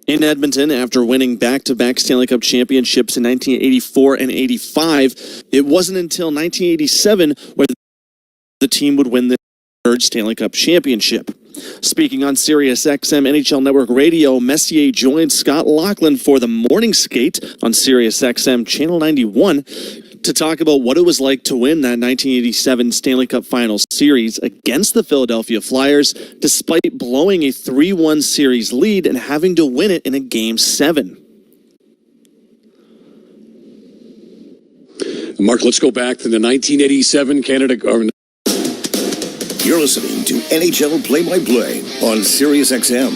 In Edmonton, after winning back-to-back Stanley Cup championships in 1984 and 85, it wasn't until 1987 where the team would win the third Stanley Cup championship. Speaking on Sirius XM NHL Network Radio, Messier joined Scott Laughlin for the morning skate on Sirius XM Channel 91 to talk about what it was like to win that 1987 Stanley Cup Finals series against the Philadelphia Flyers, despite blowing a 3-1 series lead and having to win it in a Game 7. Mark, let's go back to the 1987 Canada... You're listening to NHL Play-by-Play on Sirius XM.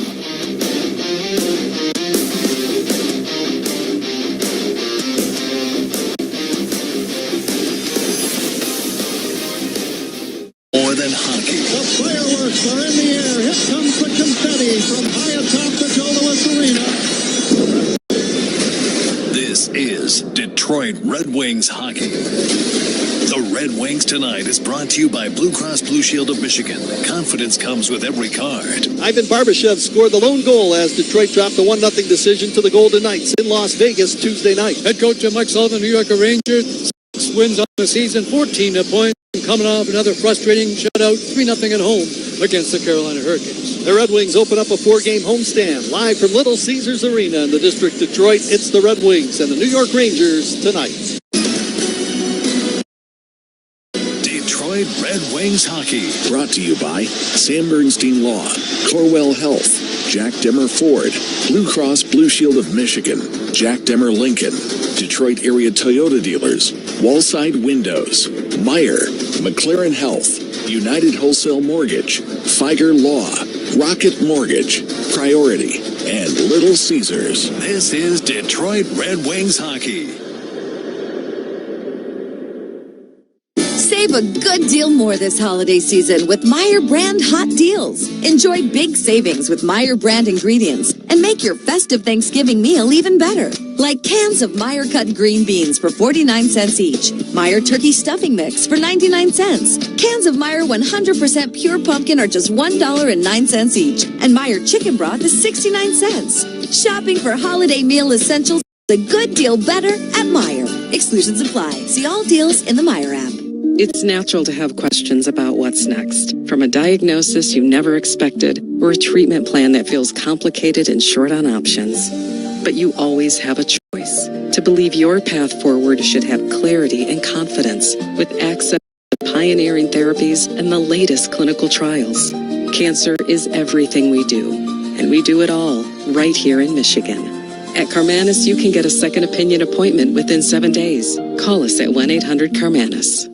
More than hockey. The fireworks are in the air. Here comes the confetti from high atop the Joe Louis Arena. This is Detroit Red Wings hockey. The Red Wings Tonight is brought to you by Blue Cross Blue Shield of Michigan. Confidence comes with every card. Ivan Barbashev scored the lone goal as Detroit dropped a 1-0 decision to the Golden Knights in Las Vegas Tuesday night. Head coach Mike Sullivan, New York Rangers, 6 wins on the season, 14 points, coming off another frustrating shutout, 3-0 at home against the Carolina Hurricanes. The Red Wings open up a 4-game homestand live from Little Caesars Arena in the district Detroit. It's the Red Wings and the New York Rangers tonight. Detroit Red Wings hockey. Brought to you by Sam Bernstein Law, Corwell Health, Jack Demmer Ford, Blue Cross Blue Shield of Michigan, Jack Demmer Lincoln, Detroit area Toyota dealers, Wallside Windows, Meyer, McLaren Health, United Wholesale Mortgage, Feiger Law, Rocket Mortgage, Priority, and Little Caesars. This is Detroit Red Wings hockey. Save a good deal more this holiday season with Meyer brand hot deals. Enjoy big savings with Meyer brand ingredients and make your festive Thanksgiving meal even better. Like cans of Meyer cut green beans for 49 cents each, Meyer turkey stuffing mix for 99 cents, cans of Meyer 100% pure pumpkin are just $1.09 each, and Meyer chicken broth is 69 cents. Shopping for holiday meal essentials is a good deal better at Meyer. Exclusions apply. See all deals in the Meyer app. It's natural to have questions about what's next, from a diagnosis you never expected or a treatment plan that feels complicated and short on options. But you always have a choice. To believe your path forward should have clarity and confidence with access to pioneering therapies and the latest clinical trials. Cancer is everything we do, and we do it all right here in Michigan. At Carmanis, you can get a second opinion appointment within 7 days. Call us at 1-800-CARMANIS.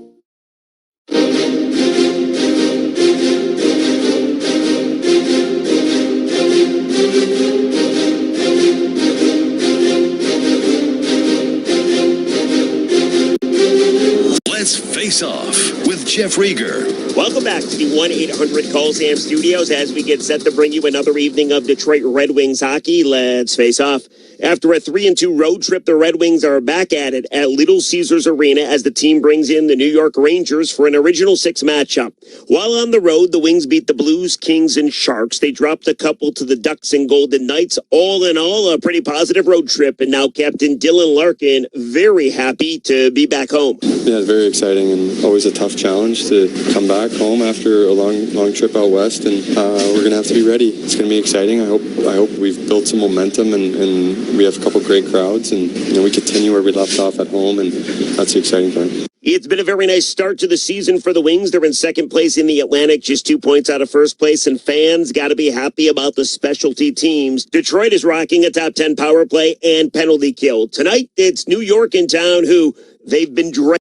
Face Off with Jeff Rieger. Welcome back to the 1-800-CALL-SAM studios as we get set to bring you another evening of Detroit Red Wings hockey. Let's face off. After a 3-2 road trip, the Red Wings are back at it at Little Caesars Arena as the team brings in the New York Rangers for an original 6 matchup. While on the road, the Wings beat the Blues, Kings, and Sharks. They dropped a couple to the Ducks and Golden Knights. All in all, a pretty positive road trip. And now Captain Dylan Larkin very happy to be back home. Yeah, it's very exciting and always a tough challenge to come back home after a long trip out west. And we're going to have to be ready. It's going to be exciting. I hope we've built some momentum and we have a couple great crowds, and we continue where we left off at home, and that's the exciting part. It's been a very nice start to the season for the Wings. They're in second place in the Atlantic, just 2 points out of first place, and fans got to be happy about the specialty teams. Detroit is rocking a top 10 power play and penalty kill. Tonight, it's New York in town, who they've been dreadful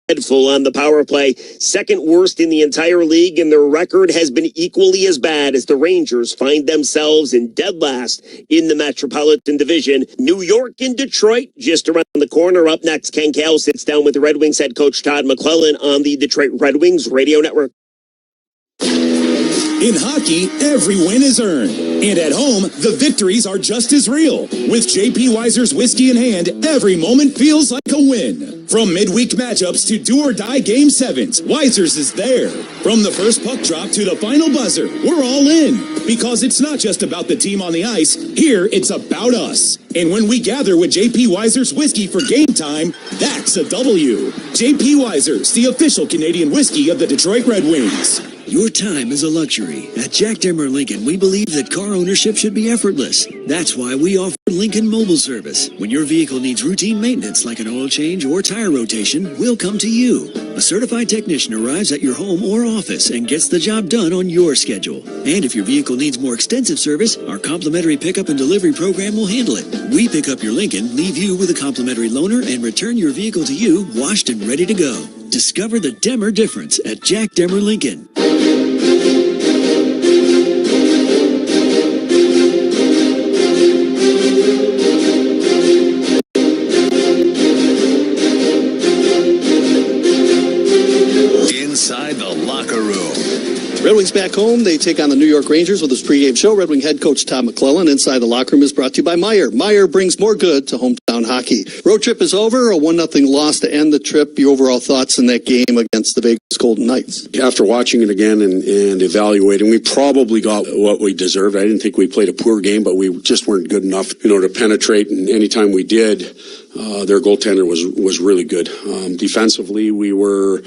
on the power play, second worst in the entire league, and their record has been equally as bad as the Rangers find themselves in dead last in the Metropolitan Division. New York and Detroit just around the corner. Up next, Ken Kale sits down with the Red Wings head coach Todd McClellan on the Detroit Red Wings radio network. In hockey, every win is earned. And at home, the victories are just as real. With J.P. Weiser's whiskey in hand, every moment feels like a win. From midweek matchups to do-or-die Game 7s, Weiser's is there. From the first puck drop to the final buzzer, we're all in. Because it's not just about the team on the ice. Here, it's about us. And when we gather with J.P. Weiser's Whiskey for game time, that's a W. J.P. Weiser's, the official Canadian whiskey of the Detroit Red Wings. Your time is a luxury. At Jack Demmer Lincoln, we believe that car ownership should be effortless. That's why we offer Lincoln Mobile Service. When your vehicle needs routine maintenance like an oil change or tire rotation, we'll come to you. A certified technician arrives at your home or office and gets the job done on your schedule. And if your vehicle needs more extensive service, our complimentary pickup and delivery program will handle it. We pick up your Lincoln, leave you with a complimentary loaner, and return your vehicle to you washed and ready to go. Discover the Demmer difference at Jack Demmer Lincoln. Inside the locker room. Red Wings back home. They take on the New York Rangers with his pregame show. Red Wing head coach Tom McClellan. Inside the locker room is brought to you by Meijer. Meijer brings more good to hometown hockey. Road trip is over. A 1-0 loss to end the trip. Your overall thoughts in that game against the Vegas Golden Knights? After watching it again and evaluating, we probably got what we deserved. I didn't think we played a poor game, but we just weren't good enough, to penetrate. And anytime we did, their goaltender was really good. Defensively, we were,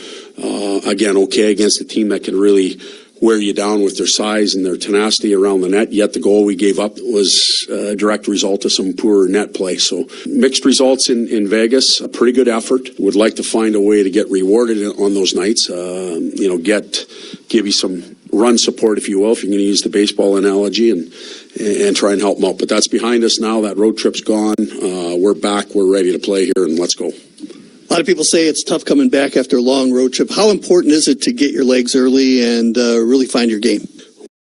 again, okay against a team that can really wear you down with their size and their tenacity around the net. Yet the goal we gave up was a direct result of some poor net play. So mixed results in Vegas, a pretty good effort. Would like to find a way to get rewarded on those nights. Give you some run support, if you will, if you're going to use the baseball analogy, and try and help them out. But that's behind us now. That road trip's gone. We're back. We're ready to play here, and let's go. A lot of people say it's tough coming back after a long road trip. How important is it to get your legs early and really find your game?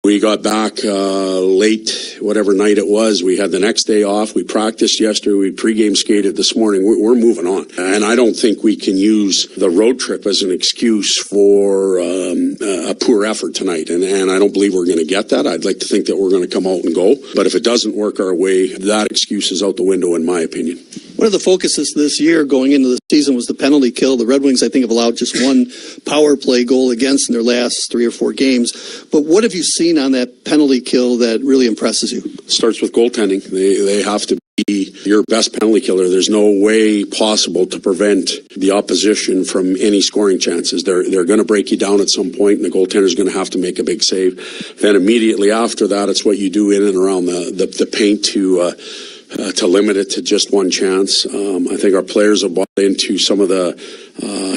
We got back late, whatever night it was. We had the next day off. We practiced yesterday. We pregame skated this morning. We're moving on. And I don't think we can use the road trip as an excuse for a poor effort tonight. And I don't believe we're going to get that. I'd like to think that we're going to come out and go. But if it doesn't work our way, that excuse is out the window, in my opinion. One of the focuses this year going into the season was the penalty kill. The Red Wings, I think, have allowed just one power play goal against in their last 3 or 4 games. But what have you seen on that penalty kill that really impresses you? It starts with goaltending. They have to be your best penalty killer. There's no way possible to prevent the opposition from any scoring chances. They're going to break you down at some point, and the goaltender's going to have to make a big save. Then immediately after that, it's what you do in and around the paint to limit it to just one chance. I think our players have bought into some of the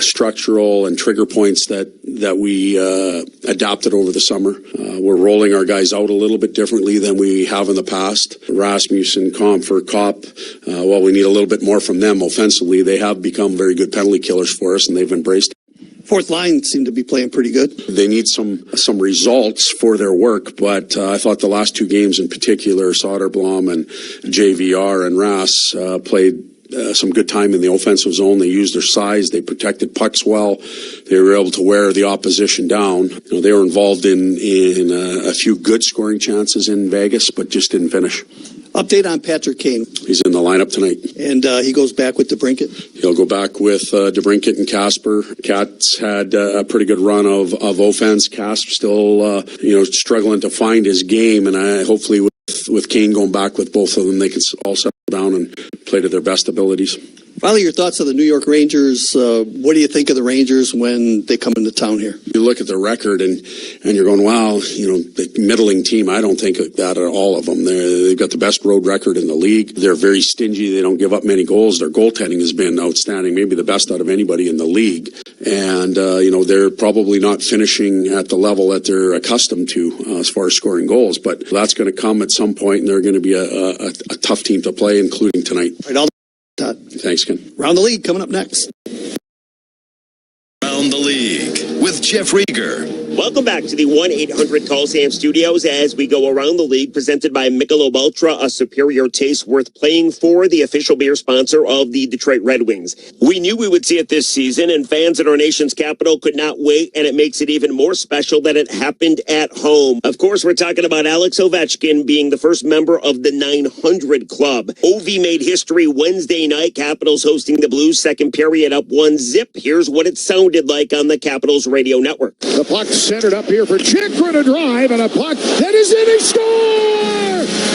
structural and trigger points that we adopted over the summer. We're rolling our guys out a little bit differently than we have in the past. Rasmussen, Comfort, Kopp, while we need a little bit more from them offensively, they have become very good penalty killers for us, and they've embraced it. Fourth line seemed to be playing pretty good. They need some results for their work, but I thought the last 2 games in particular, Soderblom and JVR and Rass played some good time in the offensive zone. They used their size. They protected pucks well. They were able to wear the opposition down. They were involved in a few good scoring chances in Vegas, but just didn't finish. Update on Patrick Kane. He's in the lineup tonight. And he goes back with DeBrincat? He'll go back with DeBrincat and Casper. Cat's had a pretty good run of offense. Casper still, struggling to find his game, and hopefully with Kane going back with both of them, they can all settle down and play to their best abilities. Finally, your thoughts on the New York Rangers. What do you think of the Rangers when they come into town here? You look at their record and you're going, wow, the middling team. I don't think that at all of them. They've got the best road record in the league. They're very stingy. They don't give up many goals. Their goaltending has been outstanding, maybe the best out of anybody in the league. And, they're probably not finishing at the level that they're accustomed to as far as scoring goals. But that's going to come at some point, and they're going to be a tough team to play, including tonight. All right, Todd. Thanks, Ken. Round the League coming up next. Round the League with Jeff Rieger. Welcome back to the 1-800-CALL-SAM studios as we go around the league, presented by Michelob Ultra, a superior taste worth playing for, the official beer sponsor of the Detroit Red Wings. We knew we would see it this season, and fans in our nation's capital could not wait, and it makes it even more special that it happened at home. Of course, we're talking about Alex Ovechkin being the first member of the 900 Club. Ovi made history Wednesday night, Capitals hosting the Blues, second period up 1-0. Here's what it sounded like on the Capitals radio network. The puck's centered up here for Chikrin, a drive and a puck that is in. He score!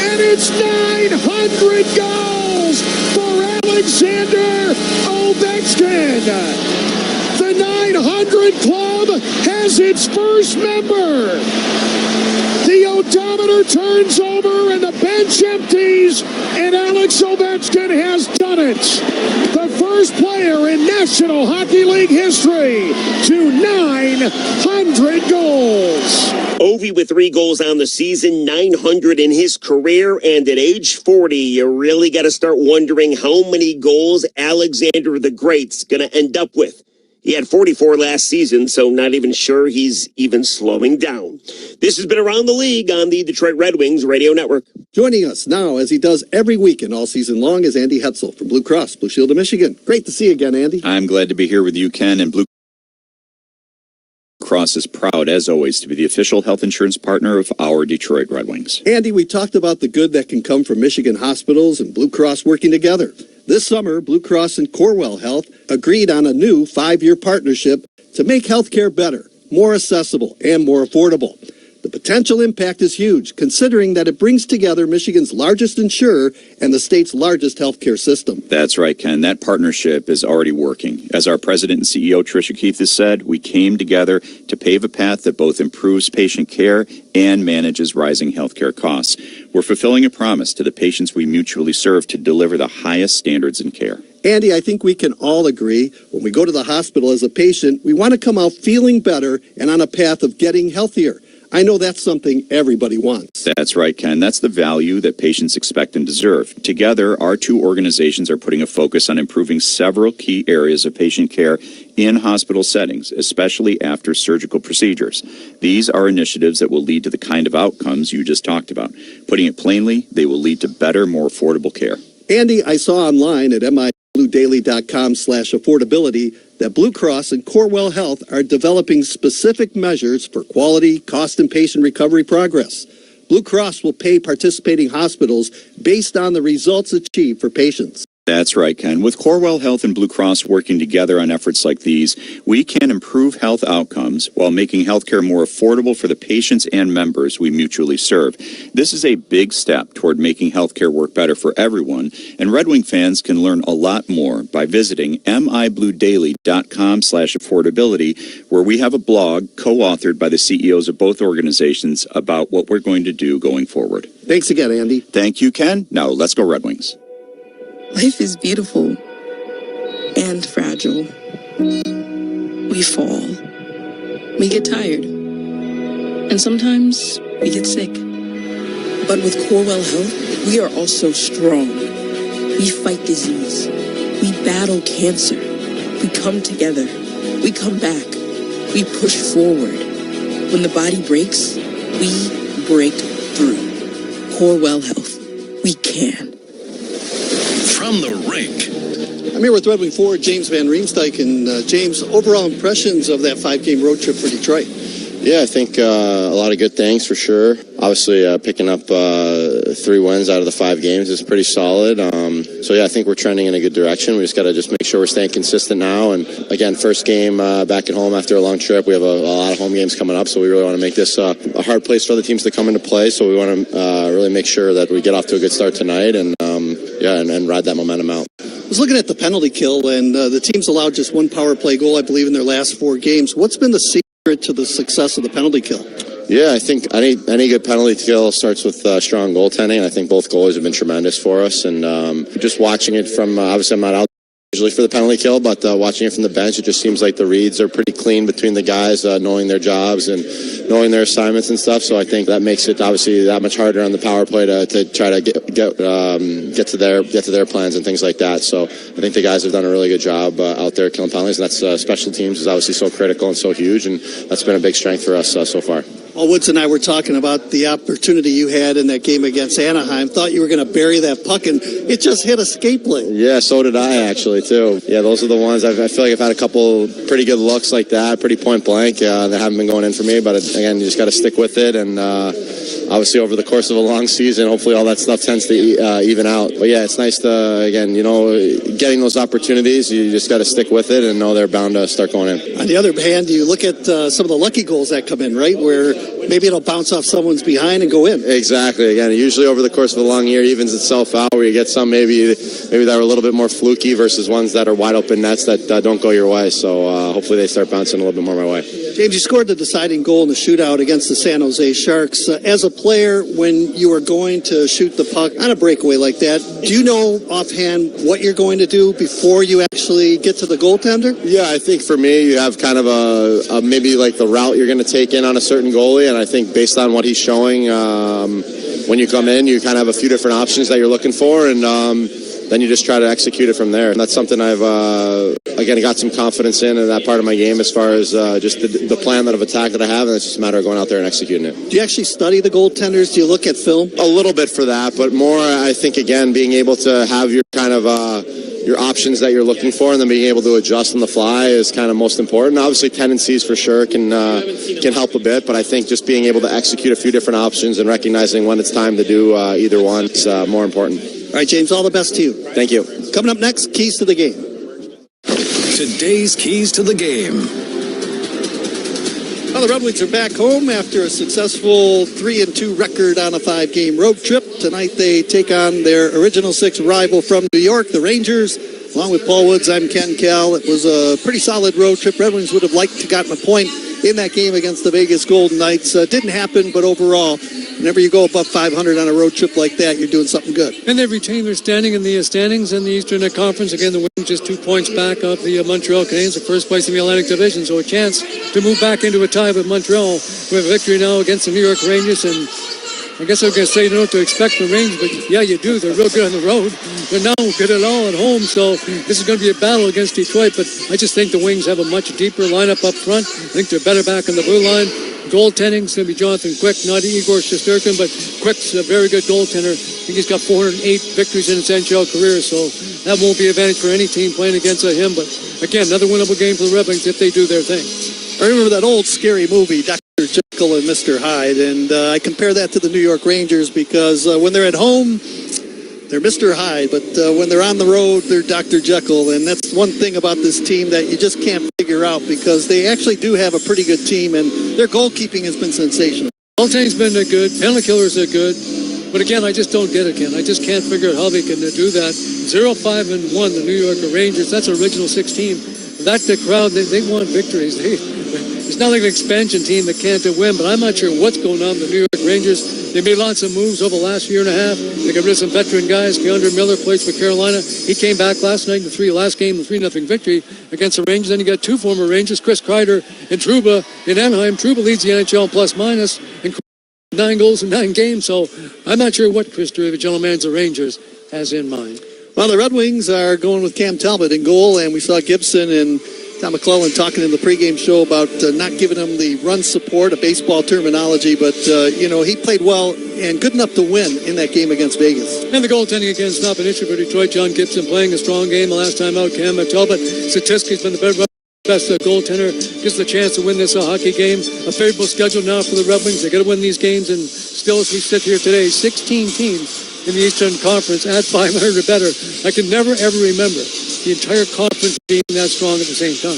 And it's 900 goals for Alexander Ovechkin. The 900 Club has its first member. The odometer turns over and the bench empties, and Alex Ovechkin has done it. The first player in National Hockey League history to 900 goals. Ovi with 3 goals on the season, 900 in his career, and at age 40, you really got to start wondering how many goals Alexander the Great's going to end up with. He had 44 last season, so not even sure he's even slowing down. This has been Around the League on the Detroit Red Wings Radio Network. Joining us now, as he does every week and all season long, is Andy Hetzel from Blue Cross Blue Shield of Michigan. Great to see you again, Andy. I'm glad to be here with you, Ken, and Blue Cross is proud, as always, to be the official health insurance partner of our Detroit Red Wings. Andy, we talked about the good that can come from Michigan hospitals and Blue Cross working together. This summer, Blue Cross and Corewell Health agreed on a new 5-year partnership to make healthcare better, more accessible, and more affordable. The potential impact is huge, considering that it brings together Michigan's largest insurer and the state's largest healthcare system. That's right, Ken. That partnership is already working. As our president and CEO, Tricia Keith, has said, we came together to pave a path that both improves patient care and manages rising healthcare costs. We're fulfilling a promise to the patients we mutually serve to deliver the highest standards in care. Andy, I think we can all agree when we go to the hospital as a patient, we want to come out feeling better and on a path of getting healthier. I know that's something everybody wants. That's right, Ken. That's the value that patients expect and deserve. Together, our two organizations are putting a focus on improving several key areas of patient care in hospital settings, especially after surgical procedures. These are initiatives that will lead to the kind of outcomes you just talked about. Putting it plainly, they will lead to better, more affordable care. Andy, I saw online at mibluedaily.com/affordability that Blue Cross and Corewell Health are developing specific measures for quality, cost, and patient recovery progress. Blue Cross will pay participating hospitals based on the results achieved for patients. That's right, Ken. With Corewell Health and Blue Cross working together on efforts like these, we can improve health outcomes while making healthcare more affordable for the patients and members we mutually serve. This is a big step toward making healthcare work better for everyone, and Red Wing fans can learn a lot more by visiting mibluedaily.com/affordability, where we have a blog co-authored by the CEOs of both organizations about what we're going to do going forward. Thanks again, Andy. Thank you, Ken. Now let's go Red Wings. Life is beautiful and fragile. We fall. We get tired. And sometimes we get sick. But with Corewell Health, we are also strong. We fight disease. We battle cancer. We come together. We come back. We push forward. When the body breaks, we break through. Corewell Health. We can. From the rink. I'm here with Red Wing forward James Van Riemsdyk. And James, overall impressions of that 5-game road trip for Detroit? Yeah, I think a lot of good things for sure. Obviously, picking up 3 wins out of the 5 games is pretty solid. So, yeah, I think we're trending in a good direction. We just got to just make sure we're staying consistent now. And, again, first game back at home after a long trip. We have a lot of home games coming up, so we really want to make this a hard place for other teams to come into play. So we want to really make sure that we get off to a good start tonight and ride that momentum out. I was looking at the penalty kill, and the team's allowed just 1 power play goal, I believe, in their last 4 games. What's been the secret to the success of the penalty kill? Yeah, I think any good penalty kill starts with strong goaltending. I think both goalies have been tremendous for us. And just watching it from, obviously I'm not out usually for the penalty kill, but watching it from the bench, it just seems like the reads are pretty clean between the guys, knowing their jobs and knowing their assignments and stuff. So I think that makes it obviously that much harder on the power play to try to get to their plans and things like that. So I think the guys have done a really good job out there killing penalties, and that's special teams is obviously so critical and so huge, and that's been a big strength for us so far. Well, Woods and I were talking about the opportunity you had in that game against Anaheim. Thought you were going to bury that puck, and it just hit a skate lane. Yeah, so did I, actually, too. Yeah, those are the ones. I feel like I've had a couple pretty good looks like that, pretty point blank. That haven't been going in for me, but again, you just got to stick with it and obviously over the course of a long season, hopefully all that stuff tends to even out. But yeah, it's nice to, again, getting those opportunities, you just got to stick with it and know they're bound to start going in. On the other hand, you look at some of the lucky goals that come in, right, where maybe it'll bounce off someone's behind and go in. Exactly. Again, usually over the course of a long year, evens itself out where you get some maybe that are a little bit more fluky versus ones that are wide open nets that don't go your way. So hopefully they start bouncing a little bit more my way. James, you scored the deciding goal in the shootout against the San Jose Sharks. As a player, when you are going to shoot the puck on a breakaway like that, do you know offhand what you're going to do before you actually get to the goaltender? Yeah, I think for me, you have kind of a maybe like the route you're going to take in on a certain goalie, and I think based on what he's showing, when you come in, you kind of have a few different options that you're looking for, and then you just try to execute it from there. And that's something I've, again, got some confidence in that part of my game as far as just the plan of attack that I have, and it's just a matter of going out there and executing it. Do you actually study the goaltenders? Do you look at film? A little bit for that, but more, I think, again, being able to have your kind of your options that you're looking for and then being able to adjust on the fly is kind of most important. Obviously, tendencies for sure can help a bit, but I think just being able to execute a few different options and recognizing when it's time to do either one is more important. All right, James, all the best to you. Thank you. Coming up next, Keys to the Game. Today's Keys to the Game. Well, the Red Wings are back home after a successful 3-2 record on a 5-game road trip. Tonight they take on their Original Six rival from New York, the Rangers. Along with Paul Woods, I'm Ken Cal. It was a pretty solid road trip. Red Wings would have liked to gotten a point in that game against the Vegas Golden Knights. Didn't happen, but overall, whenever you go above 500 on a road trip like that, you're doing something good. And they've retained their standing in the standings in the Eastern Conference. Again, the Wings just 2 points back of the Montreal Canadiens, the first place in the Atlantic Division. So a chance to move back into a tie with Montreal. We have a victory now against the New York Rangers. And I guess I was going to say you don't know what to expect from the Rangers, but yeah, you do. They're real good on the road. They're now good at all at home. So this is going to be a battle against Detroit. But I just think the Wings have a much deeper lineup up front. I think they're better back on the blue line. Goaltending is going to be Jonathan Quick, not Igor Shesterkin, but Quick's a very good goaltender. I think he's got 408 victories in his NHL career, so that won't be an advantage for any team playing against him. But again, another winnable game for the Red Wings if they do their thing. I remember that old scary movie, Dr. Jekyll and Mr. Hyde, and I compare that to the New York Rangers because when they're at home, they're Mr. Hyde, but when they're on the road, they're Dr. Jekyll, and that's one thing about this team that you just can't figure out because they actually do have a pretty good team, and their goalkeeping has been sensational. Goaltending's been good, penalty killers are good, but again, I just don't get it, Ken. I just can't figure out how they can do that. 0-5-1, the New York Rangers, that's Original Six team. That's the crowd, they want victories. It's not like an expansion team that can't win, but I'm not sure what's going on with the New York Rangers. They made lots of moves over the last year and a half. They got rid of some veteran guys. Keandre Miller plays for Carolina. He came back last night in the last game, the 3-0 victory against the Rangers. Then you got two former Rangers, Chris Kreider and Trouba in Anaheim. Trouba leads the NHL in plus-minus and 9 goals in 9 games. So I'm not sure what Chris Drury, the general manager of the Rangers, has in mind. Well, the Red Wings are going with Cam Talbot in goal, and we saw Gibson and Tom McClellan talking in the pregame show about not giving him the run support, a baseball terminology, but, he played well and good enough to win in that game against Vegas. And the goaltending again is not an issue for Detroit. John Gibson playing a strong game the last time out. Cam Talbot, statistically, has been the best goaltender. Gives the chance to win this hockey game. A favorable schedule now for the Red Wings. They got to win these games, and still, as we sit here today, 16 teams in the Eastern Conference at 500 or better. I can never, ever remember the entire conference being that strong at the same time.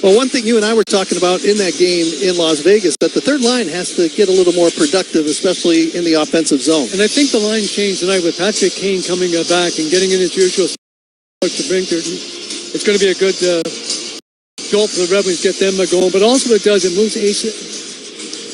Well, one thing you and I were talking about in that game in Las Vegas, that the third line has to get a little more productive, especially in the offensive zone. And I think the line changed tonight with Patrick Kane coming back and getting in his usual to bring to. It's going to be a good jolt for the Red Wings, get them going. But also what it does, it moves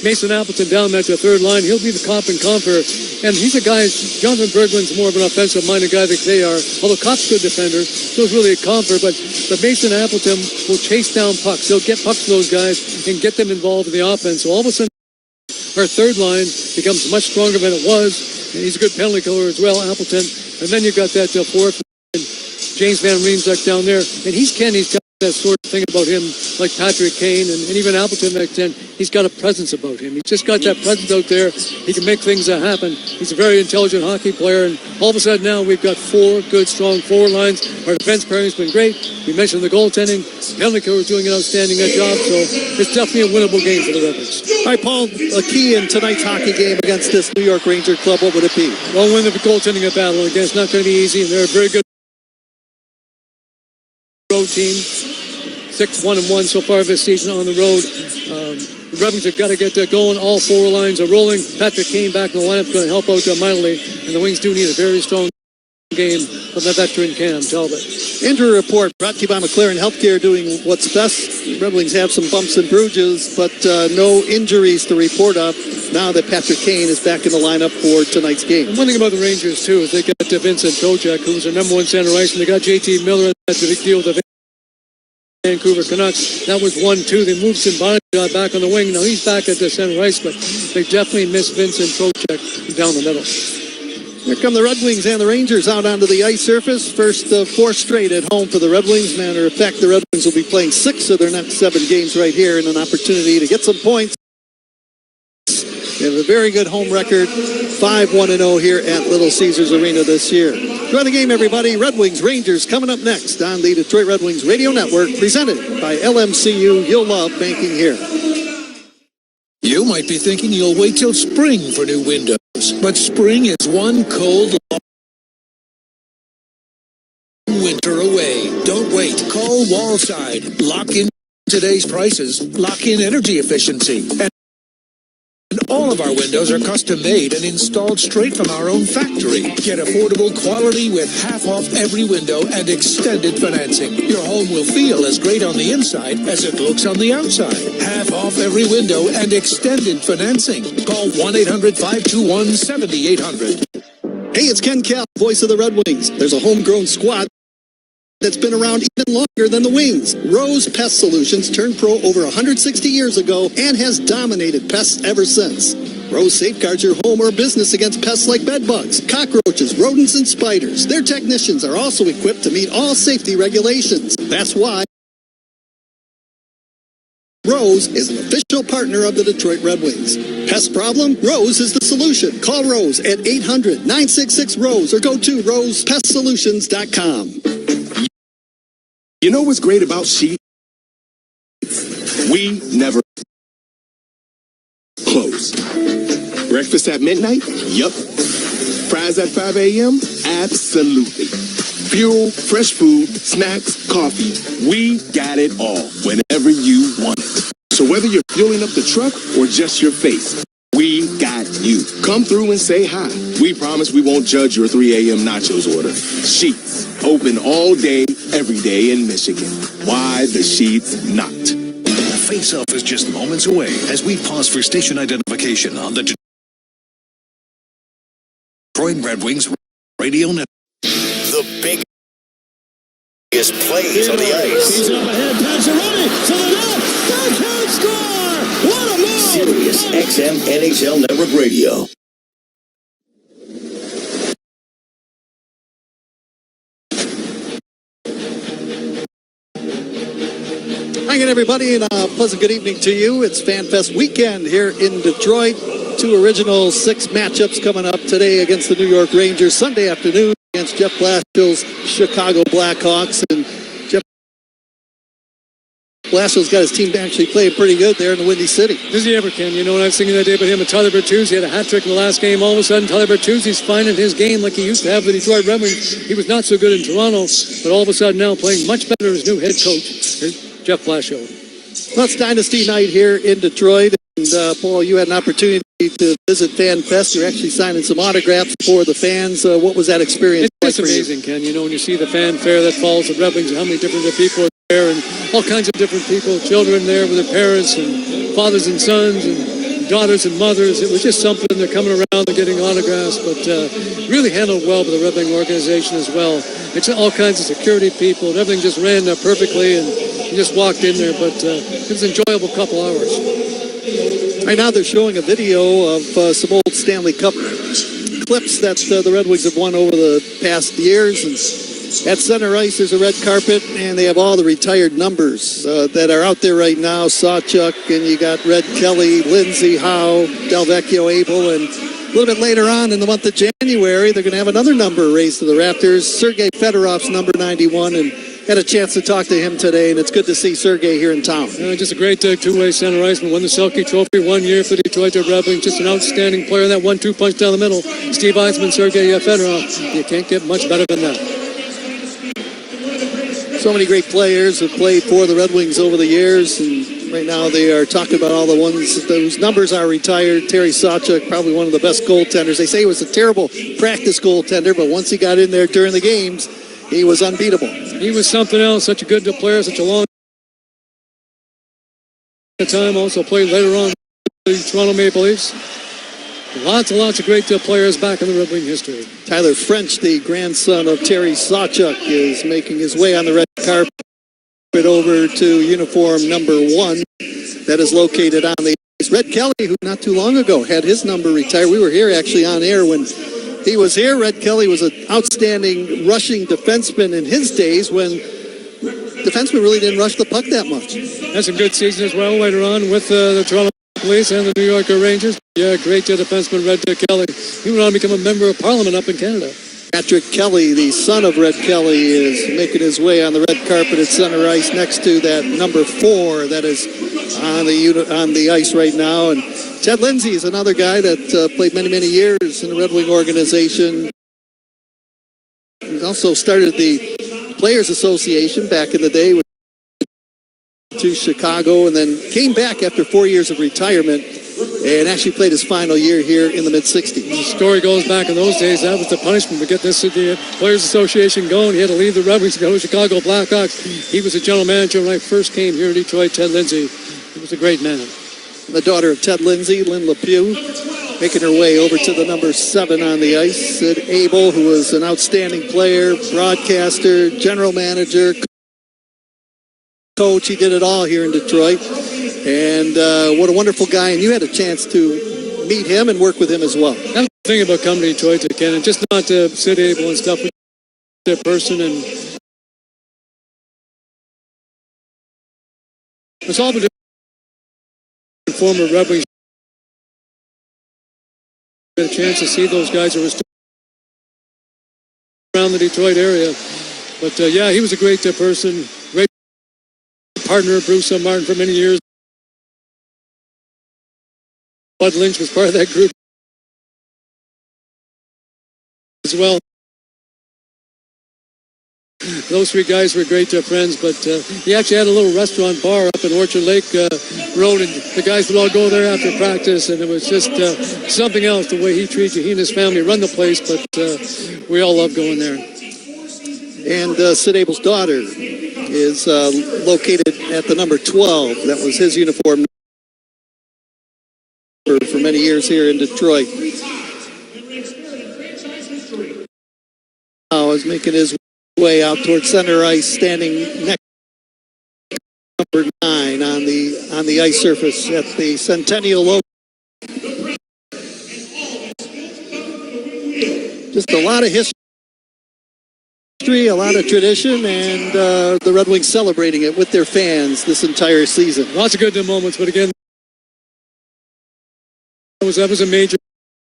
Mason Appleton down that to the third line. He'll be the comp and comper. And he's a guy, Jonathan Berglund's more of an offensive-minded guy than they are. Although Kopp's a good defender, so he's really a comper. But Mason Appleton will chase down pucks. He'll get pucks to those guys and get them involved in the offense. So all of a sudden, our third line becomes much stronger than it was. And he's a good penalty killer as well, Appleton. And then you've got that fourth, James Van Riemsdyk down there. And he's got that sort of thing about him like Patrick Kane and even Appleton to an extent, he's got a presence about him. He's just got that presence out there. He can make things happen. He's a very intelligent hockey player, and all of a sudden now we've got 4 good, strong forward lines. Our defense pairing's been great. We mentioned the goaltending. Penalty kill is doing an outstanding job, so it's definitely a winnable game for the Red Wings. All right, Paul, a key in tonight's hockey game against this New York Ranger club, what would it be? Well, win the goaltending battle. Again, it's not going to be easy, and they're a very good road team. 6-1-1 so far this season on the road. The Red Wings have got to get going. All 4 lines are rolling. Patrick Kane back in the lineup is going to help out mightily, and the Wings do need a very strong game from the veteran Cam Talbot. Injury report brought to you by McLaren Healthcare, doing what's best. Red Wings have some bumps and bruises, but no injuries to report of now that Patrick Kane is back in the lineup for tonight's game. And one thing about the Rangers, too, is they got Vincent Trocek, who's their number 1 center ice, and they got JT Miller. That's a big deal with the Vancouver Canucks. That was 1-2. They moved Zibanejad back on the wing. Now he's back at the center ice, but they definitely missed Vincent Trocek down the middle. Here come the Red Wings and the Rangers out onto the ice surface. First of 4 straight at home for the Red Wings. Matter of fact, the Red Wings will be playing 6 of their next 7 games right here, and an opportunity to get some points. They have a very good home record, 5-1-0 here at Little Caesars Arena this year. Enjoy the game, everybody. Red Wings Rangers coming up next on the Detroit Red Wings Radio Network, presented by LMCU. You'll love banking here. You might be thinking you'll wait till spring for new windows, but spring is one cold, long winter away. Don't wait. Call Wallside. Lock in today's prices. Lock in energy efficiency. And all of our windows are custom made and installed straight from our own factory. Get affordable quality with half off every window and extended financing. Your home will feel as great on the inside as it looks on the outside. Half off every window and extended financing. Call 1-800-521-7800. Hey, it's Ken Kell, voice of the Red Wings. There's a homegrown squad that's been around even longer than the Wings. Rose Pest Solutions turned pro over 160 years ago and has dominated pests ever since. Rose safeguards your home or business against pests like bedbugs, cockroaches, rodents, and spiders. Their technicians are also equipped to meet all safety regulations. That's why Rose is an official partner of the Detroit Red Wings. Pest problem? Rose is the solution. Call Rose at 800-966-ROSE or go to rosepestsolutions.com. You know what's great about sheets? We never close. Breakfast at midnight? Yup. Fries at 5 a.m.? Absolutely. Fuel, fresh food, snacks, coffee. We got it all whenever you want it. So whether you're fueling up the truck or just your face, we got you. Come through and say hi. We promise we won't judge your 3 a.m. nachos order. Sheets. Open all day, every day in Michigan. Why the Sheets not? Face-off is just moments away as we pause for station identification on the Detroit Red Wings Radio Network. The biggest plays on the ice. He's up ahead, Pazzaroni to the net. Backhand score! What a move! Sirius XM NHL Network Radio. Hi again, everybody, and a pleasant good evening to you. It's FanFest weekend here in Detroit. 2 original 6 matchups coming up today against the New York Rangers. Sunday afternoon against Jeff Blashill's Chicago Blackhawks. And Jeff Blashill's got his team actually playing pretty good there in the Windy City. Does he ever, Ken? You know what I was thinking that day about him and Tyler Bertuzzi? He had a hat trick in the last game. All of a sudden, Tyler Bertuzzi's finding his game like he used to have with the Detroit Red Wings. He was not so good in Toronto, but all of a sudden now playing much better as new head coach, Jeff Blashill. Well, it's Dynasty Night here in Detroit. And, Paul, you had an opportunity to visit FanFest. You're actually signing some autographs for the fans. What was that experience like It's amazing, Ken. You know, when you see the fanfare that follows the Red Wings, how many different people are there, and all kinds of different people, children there with their parents, and fathers and sons, and daughters and mothers. It was just something. They're coming around, they're getting autographs, but really handled well by the Red Wing organization as well. It's all kinds of security people, and everything just ran perfectly, and you just walked in there, but it was an enjoyable couple hours. Right now they're showing a video of some old Stanley Cup clips that the Red Wings have won over the past years. And At center ice, there's a red carpet, and they have all the retired numbers that are out there right now. Sawchuk, and you got Red Kelly, Lindsay, Howe, Delvecchio, Abel, and a little bit later on in the month of January, they're going to have another number raised to the Raptors. Sergei Fedorov's number 91, and had a chance to talk to him today, and it's good to see Sergei here in town. Just a great two-way center iceman. Won the Selke Trophy 1 year for the Detroit Red Wings. Just an outstanding player. That 1-2 punch down the middle. Steve Yzerman, Sergei Fedorov. You can't get much better than that. So many great players have played for the Red Wings over the years, and right now they are talking about all the ones whose numbers are retired. Terry Sawchuk, probably one of the best goaltenders. They say he was a terrible practice goaltender, but once he got in there during the games, he was unbeatable. He was something else. Such a good player, such a long time. Also played later on the Toronto Maple Leafs. Lots and lots of great players back in the Red Wing history. Tyler French, the grandson of Terry Sawchuk, is making his way on the red carpet over to uniform number 1 that is located on the ice. Red Kelly, who not too long ago had his number retired. We were here actually on air when he was here. Red Kelly was an outstanding rushing defenseman in his days when defensemen really didn't rush the puck that much. Had some good season as well later on with the Toronto Police and the New York Rangers. Yeah, great defenseman, Red Kelly. He went on to become a member of Parliament up in Canada. Patrick Kelly, the son of Red Kelly, is making his way on the red carpet at center ice next to that number 4 that is on the ice right now. And Ted Lindsay is another guy that played many, many years in the Red Wing organization. He also started the Players Association back in the day to Chicago, and then came back after 4 years of retirement and actually played his final year here in the mid-60s. The story goes back in those days. That was the punishment to get this the Players Association going. He had to leave the Red Wings to go to Chicago Blackhawks. He was the general manager when I first came here in Detroit, Ted Lindsay. He was a great man. The daughter of Ted Lindsay, Lynn LePew, making her way over to the number 7 on the ice. Sid Abel, who was an outstanding player, broadcaster, general manager, coach. He did it all here in Detroit. And what a wonderful guy. And you had a chance to meet him and work with him as well. That's the thing about coming to Detroit, to Ken, and just not to Sid Abel and stuff with their person. And it's all been former Red Wings. Get a chance to see those guys who were still around the Detroit area. But yeah, he was a great person, great partner of Bruce Martin for many years. Bud Lynch was part of that group as well. Those 3 guys were great friends, but he actually had a little restaurant bar up in Orchard Lake Road, and the guys would all go there after practice, and it was just something else, the way he treated you. He and his family run the place, but we all love going there. And Sid Abel's daughter is located at the number 12. That was his uniform for many years here in Detroit. Now is making his way out towards center ice, standing next to number 9 on the ice surface at the Centennial Logo. Just a lot of history, a lot of tradition, and the Red Wings celebrating it with their fans this entire season. Lots of good moments, but again, that was a major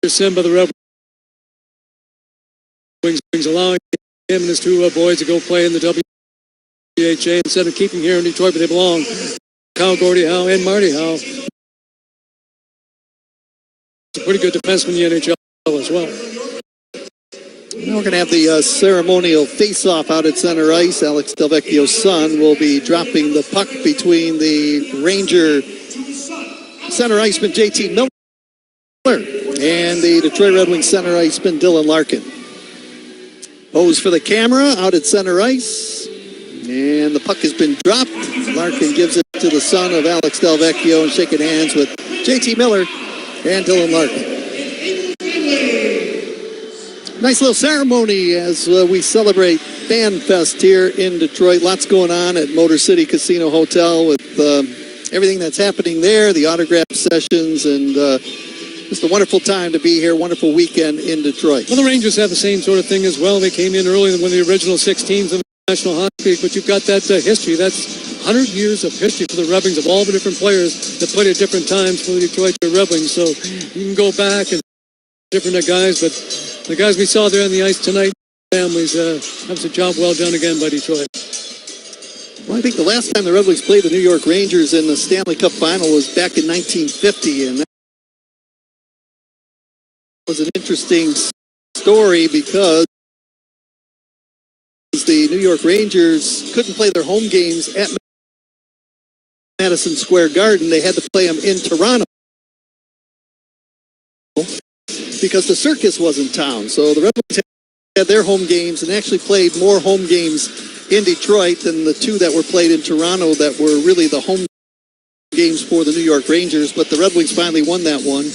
sin by the Red Wings, allowing him and his 2 boys to go play in the WHA instead of keeping here in Detroit, but they belong. Kyle Gordie Howe and Marty Howe. It's a pretty good defenseman in the NHL as well. Now we're going to have the ceremonial face-off out at center ice. Alex Delvecchio's son will be dropping the puck between the Ranger center iceman JT Miller and the Detroit Red Wings center iceman Dylan Larkin. Pose for the camera out at center ice, and the puck has been dropped. Larkin gives it to the son of Alex Delvecchio and shaking hands with JT Miller and Dylan Larkin. Nice little ceremony as we celebrate Fan Fest here in Detroit. Lots going on at Motor City Casino Hotel with everything that's happening there, the autograph sessions, and Just a wonderful time to be here. Wonderful weekend in Detroit. Well, the Rangers have the same sort of thing as well. They came in early when the original 6 teams of the National Hockey League, but you've got that history. That's 100 years of history for the Red Wings of all the different players that played at different times for the Detroit Red Wings. So you can go back and different guys, but the guys we saw there on the ice tonight, families, that was a job well done again by Detroit. Well, I think the last time the Red Wings played the New York Rangers in the Stanley Cup Final was back in 1950, and that was an interesting story because the New York Rangers couldn't play their home games at Madison Square Garden. They had to play them in Toronto because the circus was in town. So the Red Wings had their home games and actually played more home games in Detroit than the 2 that were played in Toronto that were really the home games for the New York Rangers. But the Red Wings finally won that one.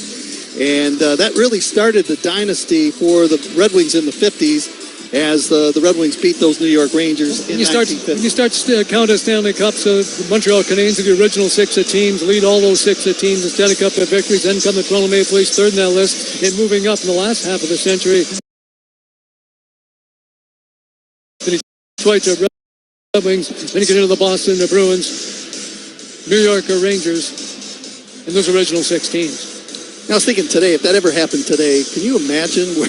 And that really started the dynasty for the Red Wings in the 50s as the Red Wings beat those New York Rangers in 1950. When you start to count as Stanley Cups, the Montreal Canadiens are the original 6 teams, lead all those 6 teams in Stanley Cup victories, then come the Toronto Maple Leafs, third in that list, and moving up in the last half of the century. The Detroit Red Wings, then you get into the Boston Bruins, New York Rangers, and those original 6 teams. Now, I was thinking today, if that ever happened today, can you imagine where,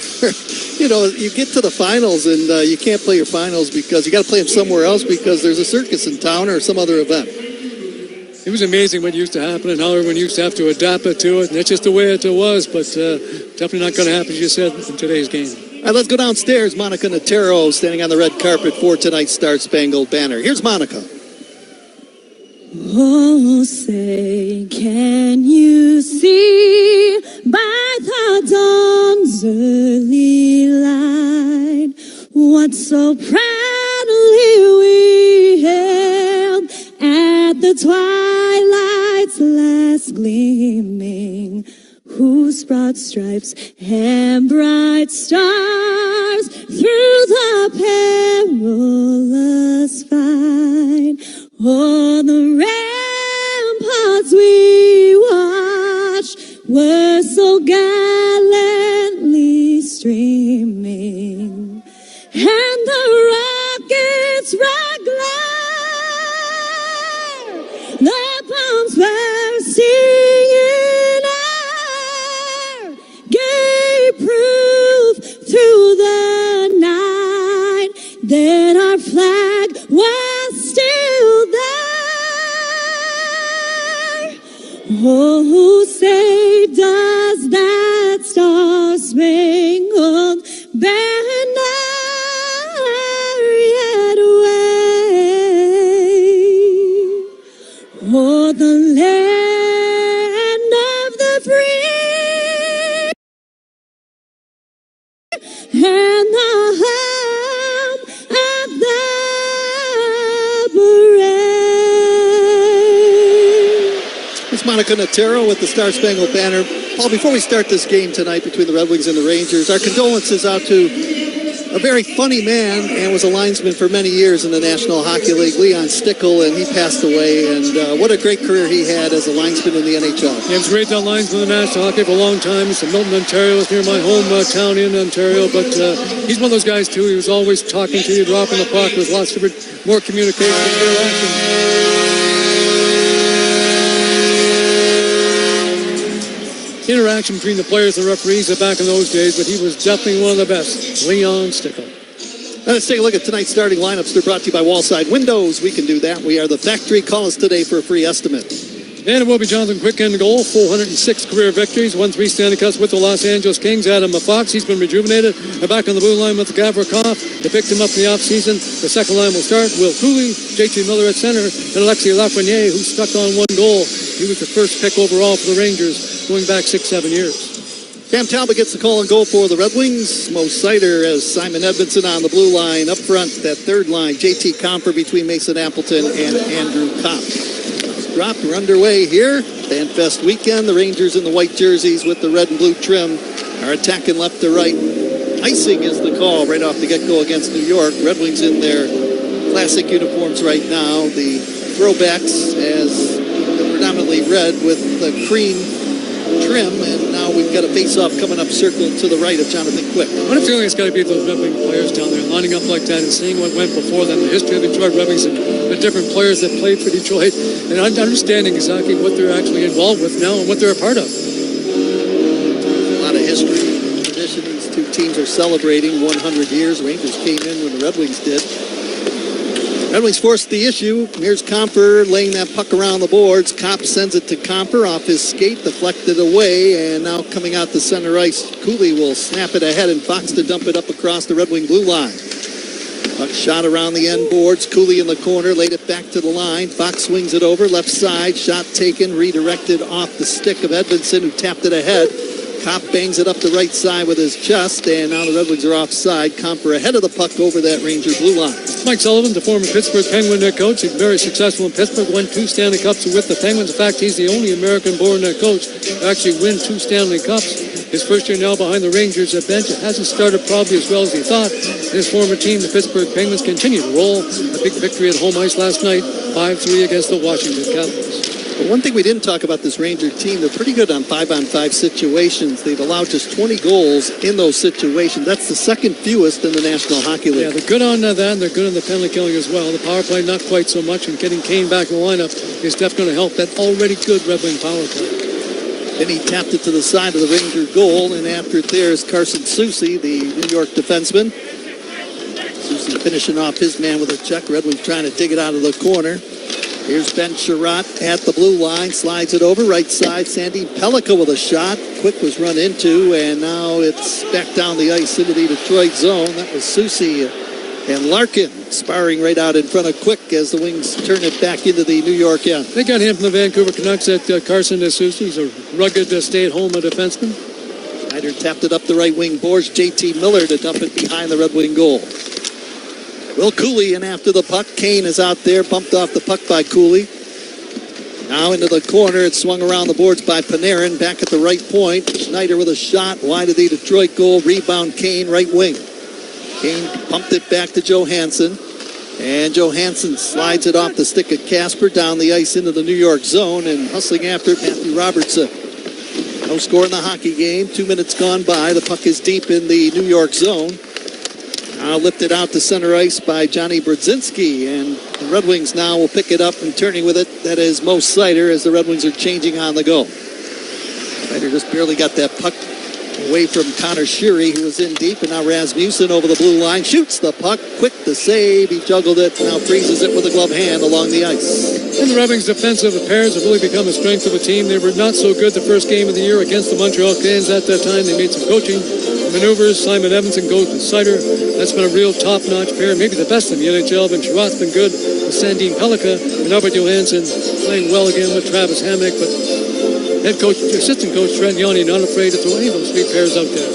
you get to the finals and you can't play your finals because you got to play them somewhere else because there's a circus in town or some other event? It was amazing what used to happen and how everyone used to have to adapt to it. And that's just the way it was, but definitely not going to happen, as you said, in today's game. All right, let's go downstairs. Monica Natero standing on the red carpet for tonight's Star Spangled Banner. Here's Monica. Oh, say, can you see by the dawn's early light what so proudly we hailed at the twilight's last gleaming, whose broad stripes and bright stars through the perilous fight o'er the ramparts we watched were so gallantly streaming, and the rockets' red glare, the bombs were singing air, gave proof through the night that our flag was still there. Oh, say does that star-spangled banner yet wave o'er the land of the free and the home of the brave. It's Monica Natero with the Star Spangled Banner. Paul, before we start this game tonight between the Red Wings and the Rangers, our condolences out to a very funny man and was a linesman for many years in the National Hockey League, Leon Stickle, and he passed away. And what a great career he had as a linesman in the NHL. Yeah, he was great on linesman in the National Hockey for a long time. He's from Milton, Ontario. It's near my hometown in Ontario. But he's one of those guys, too. He was always talking to you, dropping the puck. There was lots of more communication and interaction. Interaction between the players and the referees back in those days, but he was definitely one of the best, Leon Stickle. Let's take a look at tonight's starting lineups. They're brought to you by Wallside Windows. We can do that. We are the factory. Call us today for a free estimate. And it will be Jonathan Quick in the goal. 406 career victories. Won 3 Stanley Cups with the Los Angeles Kings. Adam Fox, he's been rejuvenated. They're back on the blue line with Gavrikov. They picked him up in the offseason. The second line will start. Will Cooley, JT Miller at center, and Alexis Lafreniere, who stuck on 1 goal. He was the first pick overall for the Rangers, going back 6-7 years. Cam Talbot gets the call and goal for the Red Wings. Mo Sider as Simon Edmondson on the blue line. Up front, that third line, JT Comfer between Mason Appleton and Andrew Kopp. Dropped. We're underway here. FanFest weekend. The Rangers in the white jerseys with the red and blue trim are attacking left to right. Icing is the call right off the get-go against New York. Red Wings in their classic uniforms right now. The throwbacks as predominantly red with the cream trim, and now we've got a face-off coming up circle to the right of Jonathan Quick. What a feeling it's got to be those Red Wing players down there lining up like that and seeing what went before them, the history of Detroit Red Wings and the different players that played for Detroit, and understanding exactly what they're actually involved with now and what they're a part of. A lot of history and tradition. These two teams are celebrating 100 years. Rangers came in when the Red Wings did. Red Wings forced the issue. Here's Comper laying that puck around the boards. Kopp sends it to Comper off his skate, deflected away, and now coming out to center ice. Cooley will snap it ahead, and Fox to dump it up across the Red Wing blue line. Puck shot around the end boards. Cooley in the corner, laid it back to the line. Fox swings it over, left side, shot taken, redirected off the stick of Edmondson, who tapped it ahead. Kopp bangs it up the right side with his chest, and now the Red Wings are offside. Comper ahead of the puck over that Ranger blue line. Mike Sullivan, the former Pittsburgh Penguin coach, he's very successful in Pittsburgh, won 2 Stanley Cups with the Penguins. In fact, he's the only American-born coach to actually win 2 Stanley Cups. His first year now behind the Rangers bench. It hasn't started probably as well as he thought. His former team, the Pittsburgh Penguins, continue to roll. A big victory at home ice last night, 5-3 against the Washington Capitals. But one thing we didn't talk about this Ranger team, they're pretty good on 5-on-5 situations. They've allowed just 20 goals in those situations. That's the second fewest in the National Hockey League. Yeah, they're good on that, and they're good on the penalty killing as well. The power play, not quite so much, and getting Kane back in the lineup is definitely going to help that already good Red Wing power play. Then he tapped it to the side of the Ranger goal, and after it there is Carson Soucy, the New York defenseman. Soucy finishing off his man with a check. Red Wings trying to dig it out of the corner. Here's Ben Sherratt at the blue line, slides it over, right side. Sandy Pellica with a shot. Quick was run into, and now it's back down the ice into the Detroit zone. That was Soucy and Larkin sparring right out in front of Quick as the Wings turn it back into the New York end. They got him from the Vancouver Canucks at Carson Soucy. He's a rugged stay-at-home defenseman. Schneider tapped it up the right wing boards. J.T. Miller to dump it behind the Red Wing goal. Will Cooley in after the puck. Kane is out there, bumped off the puck by Cooley. Now into the corner. It's swung around the boards by Panarin. Back at the right point. Schneider with a shot wide of the Detroit goal. Rebound Kane, right wing. Kane pumped it back to Johansson. And Johansson slides it off the stick of Casper down the ice into the New York zone. And hustling after it, Matthew Robertson. No score in the hockey game. 2 minutes gone by. The puck is deep in the New York zone. Now lifted out to center ice by Johnny Brodzinski, and the Red Wings now will pick it up and turning with it. That is Mo Seider as the Red Wings are changing on the go. Seider just barely got that puck away from Connor Sheary, who was in deep, and now Rasmussen over the blue line shoots the puck. Quick to save. He juggled it, now freezes it with a glove hand along the ice. And the Red Wings defensive pairs have really become a strength of a team. They were not so good the first game of the year against the Montreal Canadiens. At that time, they made some coaching maneuvers. Simon Edmondson goes with Seider. That's been a real top-notch pair, maybe the best in the NHL. Ben Sherratt's been good with Sandin Pellica, and Albert Johansson playing well again with Travis Hamonic. But assistant coach Trent Yoney not afraid to throw any of those 3 pairs out there.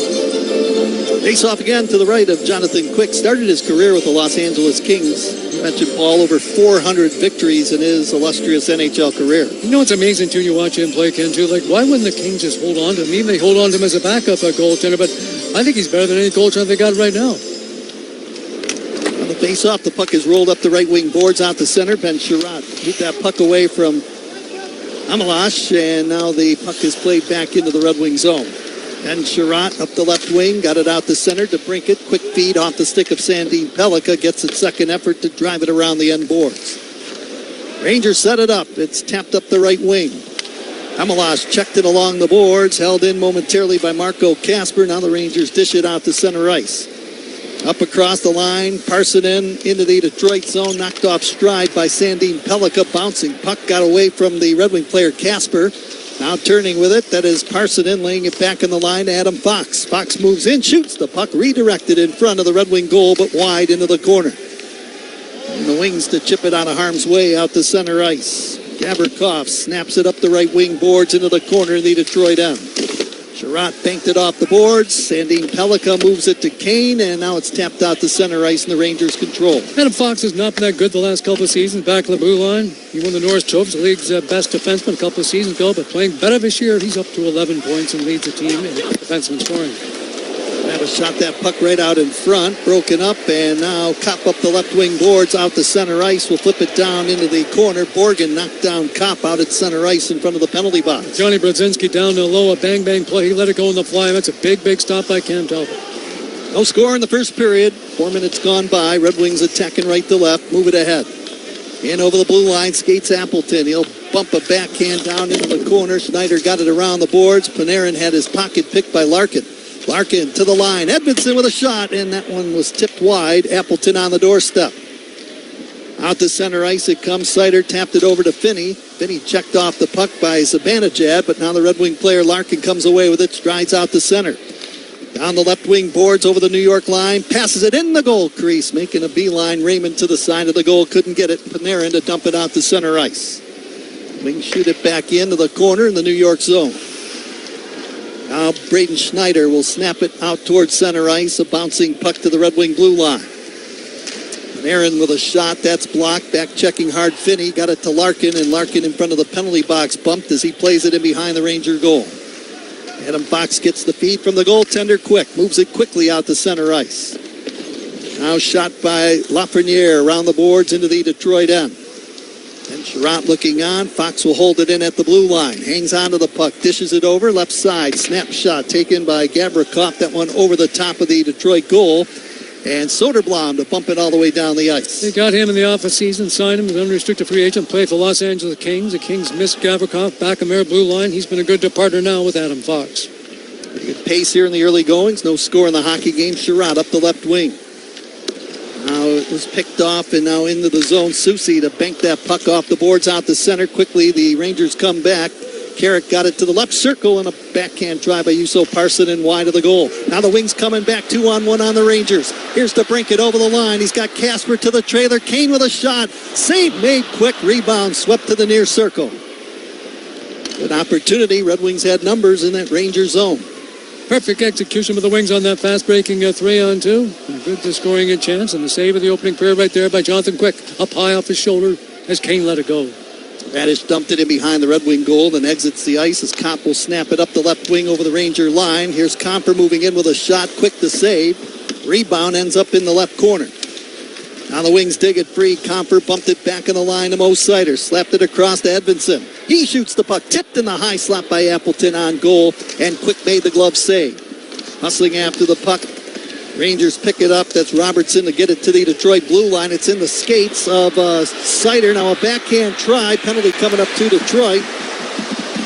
Face off again to the right of Jonathan Quick. Started his career with the Los Angeles Kings. You mentioned Paul, over 400 victories in his illustrious NHL career. You know, it's amazing too. You watch him play, Ken, too. Like, why wouldn't the Kings just hold on to him? Even they hold on to him as a backup goaltender, but I think he's better than any goaltender they got right now. On the face off, the puck is rolled up the right wing boards out to center. Ben Sherratt hit that puck away from Amalash, and now the puck is played back into the Red Wing zone. Ben Sherratt up the left wing, got it out to center to Brinkett. Quick feed off the stick of Sandin Pellica, gets its second effort to drive it around the end boards. Rangers set it up. It's tapped up the right wing. Amalash checked it along the boards, held in momentarily by Marco Casper. Now the Rangers dish it out to center ice. Up across the line, Parsonen into the Detroit zone, knocked off stride by Sandin Pellica. Bouncing puck got away from the Red Wing player Casper. Now turning with it, that is Parsonen laying it back in the line to Adam Fox. Fox moves in, shoots the puck, redirected in front of the Red Wing goal, but wide into the corner. And the Wings to chip it out of harm's way out to center ice. Gavrikov snaps it up the right wing boards into the corner in the Detroit end. Sherratt banked it off the boards. Sandin Pellica moves it to Kane, and now it's tapped out to center ice in the Rangers' control. Adam Fox has not been that good the last couple of seasons back on the blue line. He won the Norris Trophy, the league's best defenseman a couple of seasons ago, but playing better this year. He's up to 11 points and leads the team in defenseman scoring. That Shot that puck right out in front, broken up, and now Kopp up the left wing boards, out to center ice, will flip it down into the corner. Borgen knocked down Kopp out at center ice in front of the penalty box. Johnny Brodzinski down to low, a bang play. He let it go in the fly. That's a big stop by Cam Talbot. No score in the first period. 4 minutes gone by. Red Wings attacking right to left, move it ahead. In over the blue line, skates Appleton. He'll bump a backhand down into the corner. Schneider got it around the boards. Panarin had his pocket picked by Larkin. Larkin to the line. Edmondson with a shot, and that one was tipped wide. Appleton on the doorstep. Out to center ice it comes. Sider tapped it over to Finney. Finney checked off the puck by Zibanejad, but now the Red Wing player Larkin comes away with it, strides out to center. Down the left wing boards over the New York line. Passes it in the goal crease, making a beeline. Raymond to the side of the goal. Couldn't get it. Panarin to dump it out to center ice. Wings shoot it back into the corner in the New York zone. Now Braden Schneider will snap it out towards center ice. A bouncing puck to the Red Wing blue line. Panarin with a shot. That's blocked. Back checking hard Finney. Got it to Larkin, and Larkin in front of the penalty box bumped as he plays it in behind the Ranger goal. Adam Fox gets the feed from the goaltender quick. Moves it quickly out to center ice. Now shot by Lafreniere around the boards into the Detroit end. And Sherratt looking on. Fox will hold it in at the blue line. Hangs onto the puck. Dishes it over. Left side. Snap shot taken by Gavrikov. That one over the top of the Detroit goal. And Soderblom to bump it all the way down the ice. They got him in the offseason, signed him as an unrestricted free agent, played for Los Angeles Kings. The Kings missed Gavrikov back in their blue line. He's been a good partner now with Adam Fox. Pretty good pace here in the early goings. No score in the hockey game. Sherratt up the left wing. Now it was picked off and now into the zone. Soucy to bank that puck off the boards out the center. Quickly the Rangers come back. Carrick got it to the left circle and a backhand try by Juuso Parssinen wide of the goal. Now the Wings coming back 2-on-1 on the Rangers. Here's DeBrincat over the line. He's got Casper to the trailer. Kane with a shot. Save made quick. Rebound swept to the near circle. Good opportunity. Red Wings had numbers in that Ranger zone. Perfect execution with the Wings on that fast-breaking 3-on-2. Good scoring a chance, and the save of the opening period right there by Jonathan Quick. Up high off his shoulder as Kane let it go. Radish dumped it in behind the Red Wing goal, then exits the ice as Kopp will snap it up the left wing over the Ranger line. Here's Comper moving in with a shot, quick to save. Rebound ends up in the left corner. Now the Wings dig it free. Comper bumped it back in the line to Mo Seider. Slapped it across to Edvinsson. He shoots the puck. Tipped in the high slot by Appleton on goal. And Quick made the glove save. Hustling after the puck. Rangers pick it up. That's Robertson to get it to the Detroit blue line. It's in the skates of Seider. Now a backhand try. Penalty coming up to Detroit.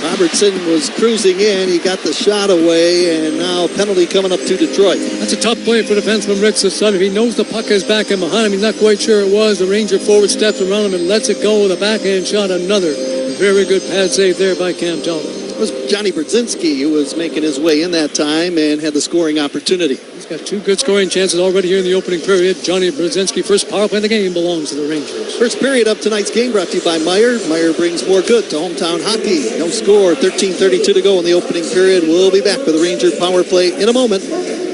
Robertson was cruising in. He got the shot away, and now a penalty coming up to Detroit. That's a tough play for defenseman Rick Sutter. He knows the puck is back in behind him. He's not quite sure it was. The Ranger forward steps around him and lets it go with a backhand shot. Another very good pad save there by Cam Talbot. It was Johnny Brodzinski who was making his way in that time and had the scoring opportunity. He's got two good scoring chances already here in the opening period. Johnny Brodzinski, first power play of the game, belongs to the Rangers. First period of tonight's game brought to you by Meijer. Meijer brings more good to hometown hockey. No score, 13:32 to go in the opening period. We'll be back with the Ranger power play in a moment.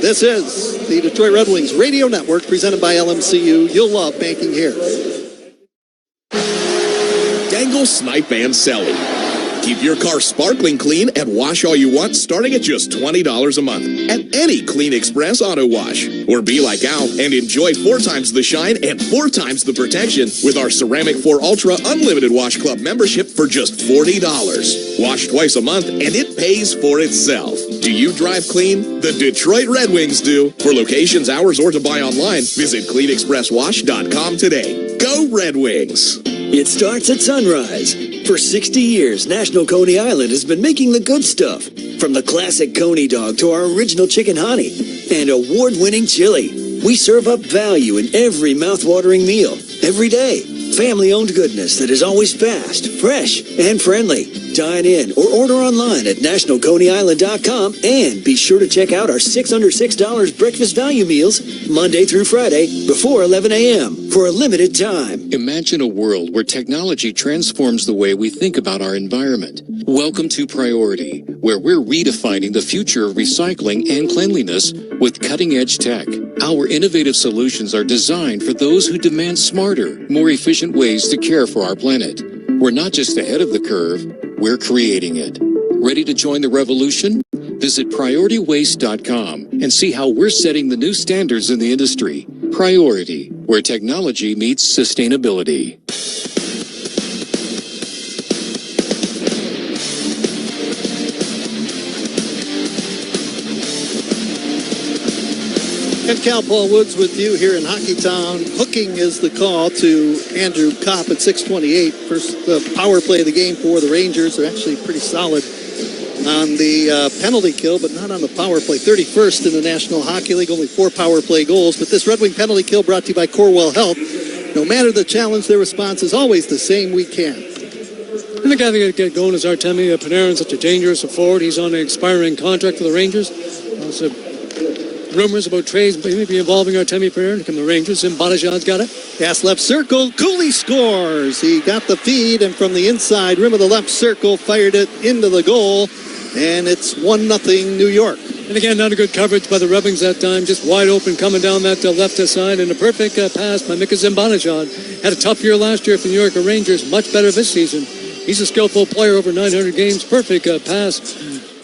This is the Detroit Red Wings Radio Network presented by LMCU. You'll love banking here. Dangle, Snipe, and Selly. Keep your car sparkling clean and wash all you want starting at just $20 a month at any Clean Express Auto Wash. Or be like Al and enjoy 4 times the shine and 4 times the protection with our Ceramic 4 Ultra Unlimited Wash Club membership for just $40. Wash twice a month and it pays for itself. Do you drive clean? The Detroit Red Wings do. For locations, hours, or to buy online, visit cleanexpresswash.com today. Go Red Wings! It starts at sunrise. For 60 years, National Coney Island has been making the good stuff. From the classic Coney dog to our original chicken honey and award-winning chili. We serve up value in every mouth-watering meal, every day. Family-owned goodness that is always fast, fresh, and friendly. Dine in or order online at nationalconeyisland.com and be sure to check out our 6 under $6 breakfast value meals Monday through Friday before 11 a.m. for a limited time. Imagine a world where technology transforms the way we think about our environment. Welcome to Priority, where we're redefining the future of recycling and cleanliness with cutting-edge tech. Our innovative solutions are designed for those who demand smarter, more efficient ways to care for our planet. We're not just ahead of the curve, we're creating it. Ready to join the revolution? Visit PriorityWaste.com and see how we're setting the new standards in the industry. Priority, where technology meets sustainability. And Cal Paul Woods with you here in Hockeytown. Hooking is the call to Andrew Kopp at 6:28. First power play of the game for the Rangers. They're actually pretty solid on the penalty kill, but not on the power play. 31st in the National Hockey League, only 4 power play goals. But this Red Wing penalty kill brought to you by Corewell Health. No matter the challenge, their response is always the same: we can. And the guy that get going is Artemi Panarin, such a dangerous forward. He's on an expiring contract for the Rangers. Also, rumors about trades maybe involving Artemi Panarin to come to the Rangers. And Badajan's got it. Pass left circle. Cooley scores. He got the feed, and from the inside rim of the left circle, fired it into the goal. And it's 1-0 New York. And again, not a good coverage by the Red Wings that time. Just wide open coming down that left side. And a perfect pass by Mika Zibanejad. Had a tough year last year for the New York Rangers. Much better this season. He's a skillful player, over 900 games. Perfect pass.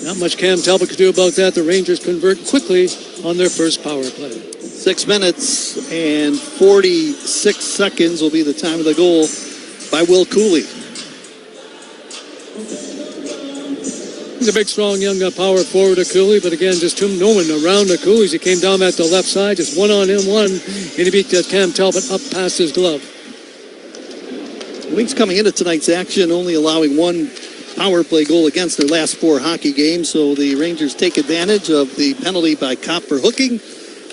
Not much Cam Talbot could do about that. The Rangers convert quickly on their first power play. 6 minutes and 46 seconds will be the time of the goal by Will Cooley. He's a big, strong, young power forward of Cooley, but again, just no one around the Cooley. He came down at the left side, just one on him, and he beat Cam Talbot up past his glove. The Wings coming into tonight's action only allowing 1 power play goal against their last 4 hockey games, so the Rangers take advantage of the penalty by Kopp for hooking,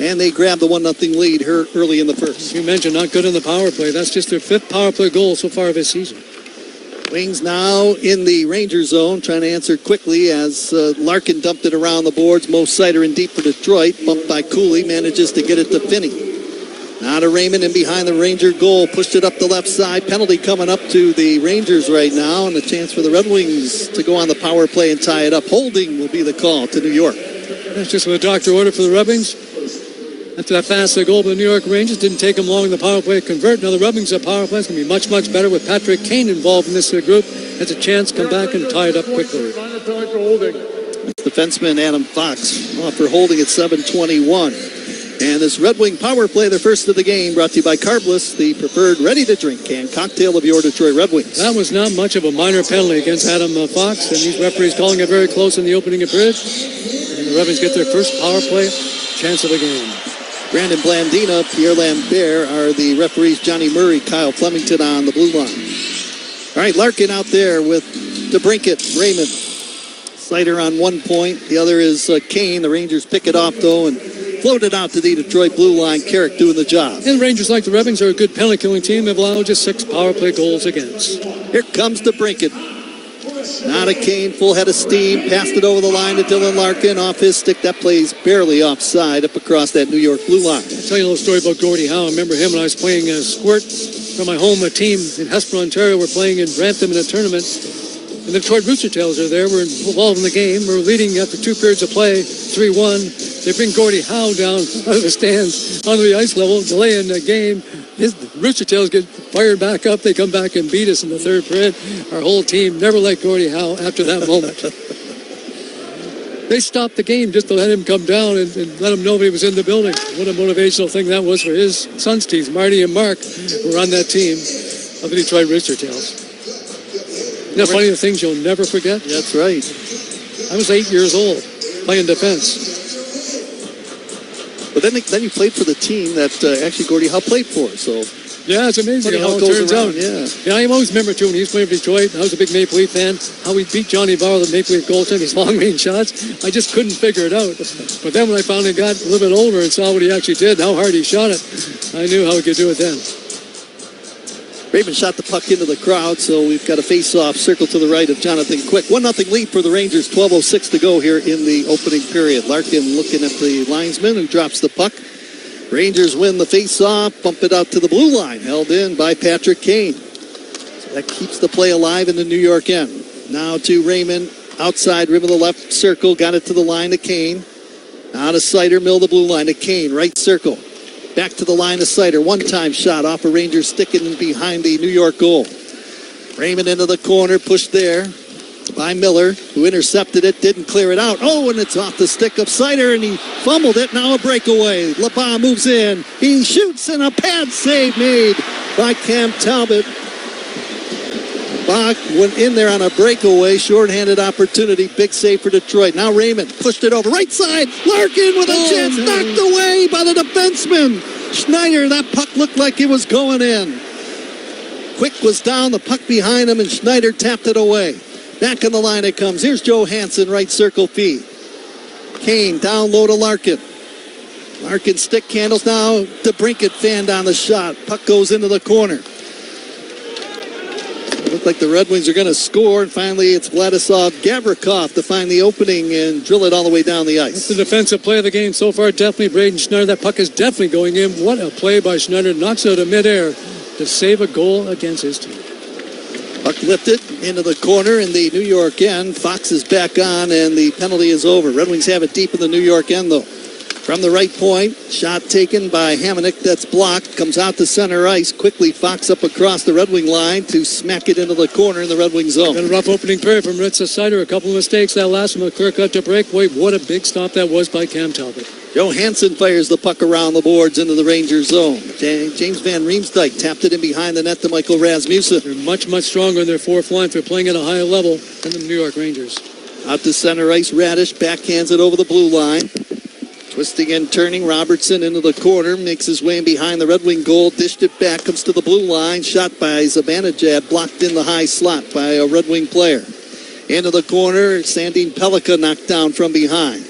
and they grab the 1-0 lead here early in the first. You mentioned not good in the power play. That's just their 5th power play goal so far this season. Wings now in the Ranger zone, trying to answer quickly as Larkin dumped it around the boards. Mo Sider in deep for Detroit, bumped by Cooley, manages to get it to Finney. Now to Raymond in behind the Ranger goal, pushed it up the left side. Penalty coming up to the Rangers right now, and a chance for the Red Wings to go on the power play and tie it up. Holding will be the call to New York. That's just what the doctor ordered for the Red Wings. After that fast goal by the New York Rangers, didn't take them long in the power play to convert. Now the Red Wings power play is going to be much, much better with Patrick Kane involved in this group. Has a chance to come back and tie it up quickly. Defenseman Adam Fox off for holding at 7:21. And this Red Wing power play, their first of the game, brought to you by Carbless, the preferred ready-to-drink can cocktail of your Detroit Red Wings. That was not much of a minor penalty against Adam Fox, and these referees calling it very close in the opening period. And the Red Wings get their first power play chance of the game. Brandon Blandina, Pierre Lambert are the referees. Johnny Murray, Kyle Flemington on the blue line. All right, Larkin out there with DeBrincat, Raymond. Sider on 1 point. The other is Kane. The Rangers pick it off, though, and float it out to the Detroit blue line. Carrick doing the job. And the Rangers, like the Red Wings, are a good penalty-killing team. They've allowed just 6 power play goals against. Here comes DeBrincat. Now to Kane, full head of steam. Passed it over the line to Dylan Larkin. Off his stick. That plays barely offside up across that New York blue line. I'll tell you a little story about Gordie Howe. I remember him when I was playing squirt for my home team in Hesper, Ontario. We're playing in Brampton in a tournament. And the Detroit Rooster Tails are there. We're involved in the game. We're leading after 2 periods of play, 3-1. They bring Gordie Howe down out of the stands onto the ice level, delaying the game. His Rooster Tails get fired back up. They come back and beat us in the 3rd period. Our whole team never let Gordie Howe after that moment. They stopped the game just to let him come down and let him know that he was in the building. What a motivational thing that was for his sons' teams. Marty and Mark were on that team of the Detroit Rooster Tails. You know, funny things you'll never forget? That's right. I was 8 years old playing defense. But then you played for the team that actually Gordie Howe played for. So yeah, it's amazing how it turns out. Yeah, I always remember too when he was playing for Detroit. I was a big Maple Leaf fan. How he beat Johnny Barrow, the Maple Leaf goaltender, these long-range shots. I just couldn't figure it out. But then when I finally got a little bit older and saw what he actually did, how hard he shot it, I knew how he could do it then. Raymond shot the puck into the crowd, so we've got a face-off circle to the right of Jonathan Quick. 1-0 lead for the Rangers, 12:06 to go here in the opening period. Larkin looking at the linesman who drops the puck. Rangers win the face-off, bump it out to the blue line, held in by Patrick Kane. So that keeps the play alive in the New York end. Now to Raymond, outside rim of the left circle, got it to the line to Kane. Now to Sider, middle of the blue line to Kane, right circle. Back to the line of Sider. One-time shot off a Rangers sticking behind the New York goal. Raymond into the corner, pushed there by Miller, who intercepted it, didn't clear it out. Oh, and it's off the stick of Sider, and he fumbled it. Now a breakaway. LeBon moves in. He shoots, and a pad save made by Cam Talbot. Bach went in there on a breakaway, shorthanded opportunity, big save for Detroit. Now Raymond pushed it over, right side, Larkin with a chance, knocked away by the defenseman. Schneider, that puck looked like it was going in. Quick was down, the puck behind him, and Schneider tapped it away. Back on the line it comes. Here's Johansson, right circle feed. Kane down low to Larkin. Larkin stick handles now. DeBrincat fanned on the shot. Puck goes into the corner. Looked like the Red Wings are going to score, and finally it's Vladislav Gavrikov to find the opening and drill it all the way down the ice. That's the defensive play of the game so far, definitely Braden Schneider. That puck is definitely going in. What a play by Schneider. Knocks it out of midair to save a goal against his team. Puck lifted into the corner in the New York end. Fox is back on, and the penalty is over. Red Wings have it deep in the New York end, though. From the right point, shot taken by Hamonic. That's blocked. Comes out to center ice. Quickly, Fox up across the Red Wing line to smack it into the corner in the Red Wing zone. Been a rough opening period from Ritza Sider. A couple of mistakes. That last one, a clear cut to breakaway. What a big stop that was by Cam Talbot. Johansson fires the puck around the boards into the Rangers zone. James Van Riemsdyk tapped it in behind the net to Michael Rasmussen. They're much, much stronger in their fourth line. They're playing at a higher level than the New York Rangers. Out to center ice, Radish backhands it over the blue line. Twisting and turning, Robertson into the corner, makes his way in behind the Red Wing goal, dished it back, comes to the blue line, shot by Zibanejad, blocked in the high slot by a Red Wing player. Into the corner, Sandin Pellikka knocked down from behind.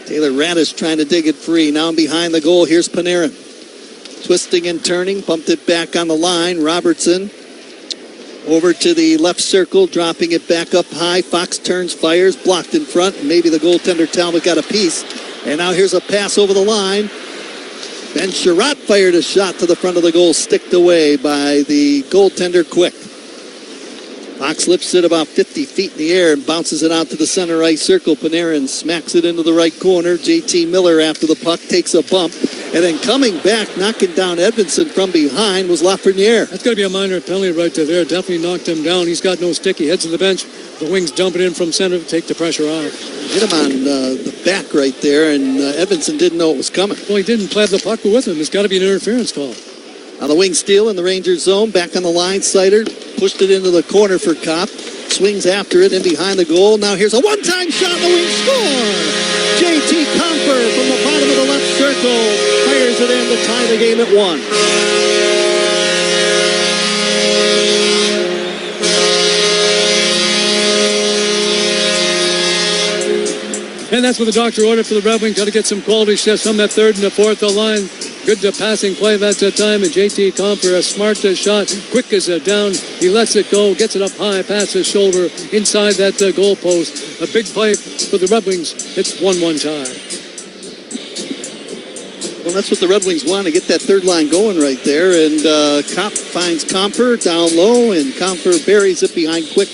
Taylor Radish trying to dig it free. Now behind the goal, here's Panarin. Twisting and turning, bumped it back on the line. Robertson over to the left circle, dropping it back up high. Fox turns, fires, blocked in front. Maybe the goaltender Talbot got a piece. And now here's a pass over the line. Ben Sherratt fired a shot to the front of the goal, sticked away by the goaltender Quick. Fox lifts it about 50 feet in the air and bounces it out to the center ice circle. Panarin smacks it into the right corner. JT Miller after the puck takes a bump. And then coming back, knocking down Edmondson from behind was Lafreniere. That's going to be a minor penalty right there. Definitely knocked him down. He's got no stick. He heads to the bench. The Wings dump it in from center to take the pressure off. Hit him on the back right there, and Edmondson didn't know it was coming. Well, he didn't play the puck with him. It's got to be an interference call. Now the Wings steal in the Rangers zone. Back on the line, Sider pushed it into the corner for Kopp. Swings after it in behind the goal. Now here's a one-time shot. The Wings score! JT Comfer from the bottom of the left circle fires it in to tie the game at 1. And that's what the doctor ordered for the Red Wings. Got to get some quality shifts from that third and the fourth line. Good passing play at that time. And JT Comfer, a smart shot. Quick as down. He lets it go. Gets it up high past his shoulder inside that goal post. A big play for the Red Wings. It's 1-1 tie. Well, that's what the Red Wings want, to get that third line going right there. And Kopp finds Comfer down low, and Comfer buries it behind Quick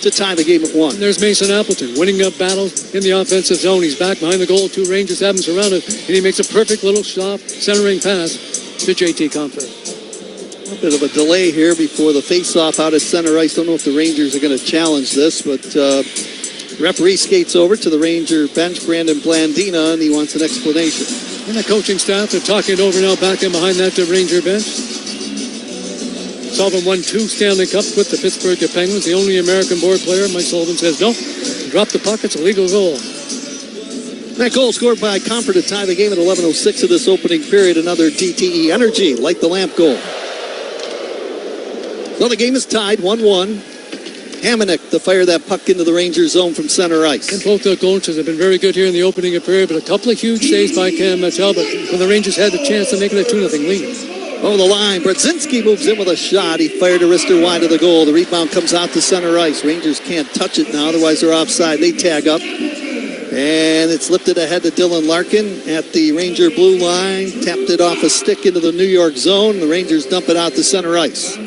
to tie the game at 1. And there's Mason Appleton winning up battles in the offensive zone. He's back behind the goal. 2 Rangers have him surrounded, and he makes a perfect little stop, centering pass to JT Comfer. A bit of a delay here before the face-off out at center ice. Don't know if the Rangers are going to challenge this, but referee skates over to the Ranger bench, Brandon Blandina, and he wants an explanation. And the coaching staff are talking it over now, back in behind that Ranger bench. Sullivan won 2 Stanley Cups with the Pittsburgh Penguins. The only American-born player. Mike Sullivan says, no, drop the puck. It's a legal goal. That goal scored by Comfer to tie the game at 11:06 of this opening period. Another DTE Energy, light the lamp goal. So the game is tied, 1-1. Hamonic to fire that puck into the Rangers zone from center ice. And both the goaltenders have been very good here in the opening period, but a couple of huge saves by Cam Talbot when the Rangers had the chance to make it a 2-0 lead. Over the line, Brodzinski moves in with a shot. He fired a wrister wide of the goal. The rebound comes out to center ice. Rangers can't touch it now, otherwise they're offside. They tag up. And it's lifted ahead to Dylan Larkin at the Ranger blue line. Tapped it off a stick into the New York zone. The Rangers dump it out to center ice.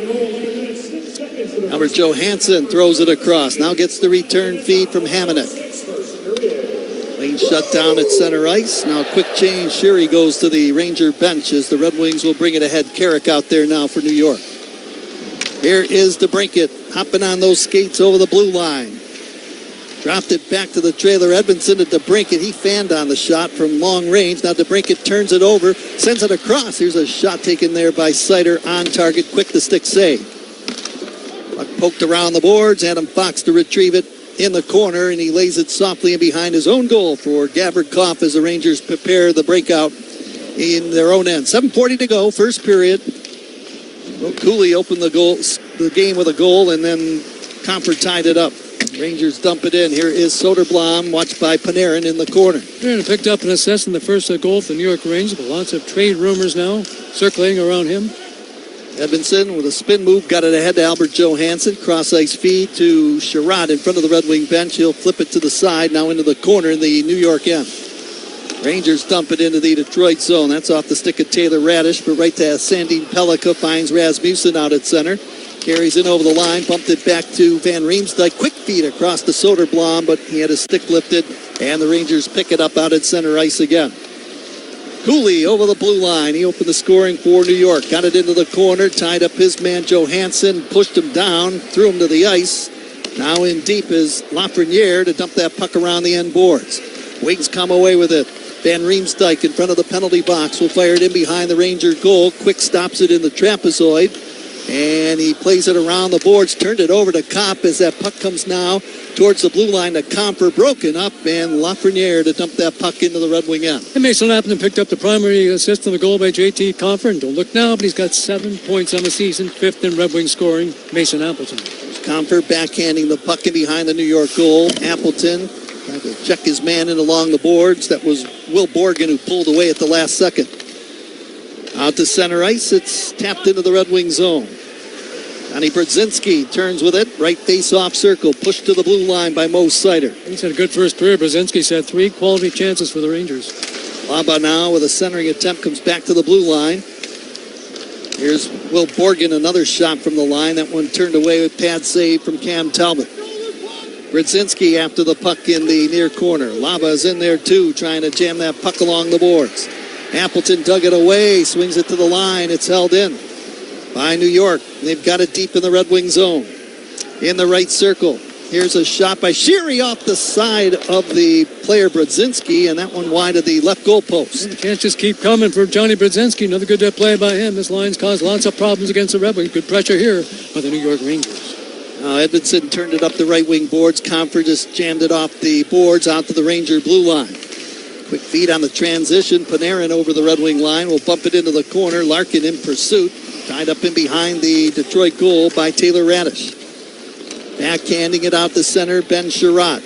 Albert Johansson throws it across. Now gets the return feed from Hamonic. Lane shut down at center ice. Now quick change. Sherry goes to the Ranger bench as the Red Wings will bring it ahead. Carrick out there now for New York. Here is DeBrincat hopping on those skates over the blue line. Dropped it back to the trailer. Edmondson to DeBrincat. He fanned on the shot from long range. Now DeBrincat turns it over, sends it across. Here's a shot taken there by Sider on target. Quick to stick save. Puck poked around the boards. Adam Fox to retrieve it in the corner, and he lays it softly in behind his own goal for Gavrikov as the Rangers prepare the breakout in their own end. 7:40 to go, first period. Well, Cooley opened the game with a goal, and then Comfort tied it up. Rangers dump it in. Here is Soderblom, watched by Panarin in the corner. Panarin picked up an assist in the first goal for the New York Rangers, but lots of trade rumors now circulating around him. Edmondson with a spin move, got it ahead to Albert Johansson. Cross-ice feed to Sherrod in front of the Red Wing bench. He'll flip it to the side, now into the corner in the New York end. Rangers dump it into the Detroit zone. That's off the stick of Taylor Radish, but right to Sandin Pellikka, finds Rasmussen out at center. Carries in over the line, bumped it back to Van Riemsdyk. Quick feed across to Soderblom, but he had his stick lifted, and the Rangers pick it up out at center ice again. Cooley over the blue line. He opened the scoring for New York. Got it into the corner, tied up his man Johansson, pushed him down, threw him to the ice. Now in deep is Lafreniere to dump that puck around the end boards. Wings come away with it. Van Riemsdyk in front of the penalty box will fire it in behind the Ranger goal. Quick stops it in the trapezoid, and he plays it around the boards. Turned it over to Kopp as that puck comes now towards the blue line to Comper, broken up, and Lafreniere to dump that puck into the Red Wing end. And Mason Appleton picked up the primary assist on the goal by J.T. Comfer. And don't look now, but he's got 7 points on the season, 5th in Red Wing scoring. Mason Appleton. Comfer backhanding the puck in behind the New York goal. Appleton trying to check his man in along the boards. That was Will Borgen who pulled away at the last second. Out to center ice, it's tapped into the Red Wing zone. Johnny Brodzinski turns with it. Right face-off circle. Pushed to the blue line by Mo Sider. He's had a good first period. Brodzinski's had 3 quality chances for the Rangers. Laba now with a centering attempt comes back to the blue line. Here's Will Borgen, another shot from the line. That one turned away with pad save from Cam Talbot. Brodzinski after the puck in the near corner. Laba is in there too, trying to jam that puck along the boards. Appleton dug it away, swings it to the line. It's held in by New York. They've got it deep in the Red Wing zone. In the right circle. Here's a shot by Sheary off the side of the player Brodzinski, and that one wide of the left goal post. The chance just keep coming for Johnny Brodzinski. Another good play by him. This line's caused lots of problems against the Red Wings. Good pressure here by the New York Rangers. Edmondson turned it up the right wing boards. Comfort just jammed it off the boards out to the Ranger blue line. Quick feed on the transition. Panarin over the Red Wing line will bump it into the corner. Larkin in pursuit. Tied up in behind the Detroit goal by Taylor Radish. Backhanding it out the center, Ben Sherratt.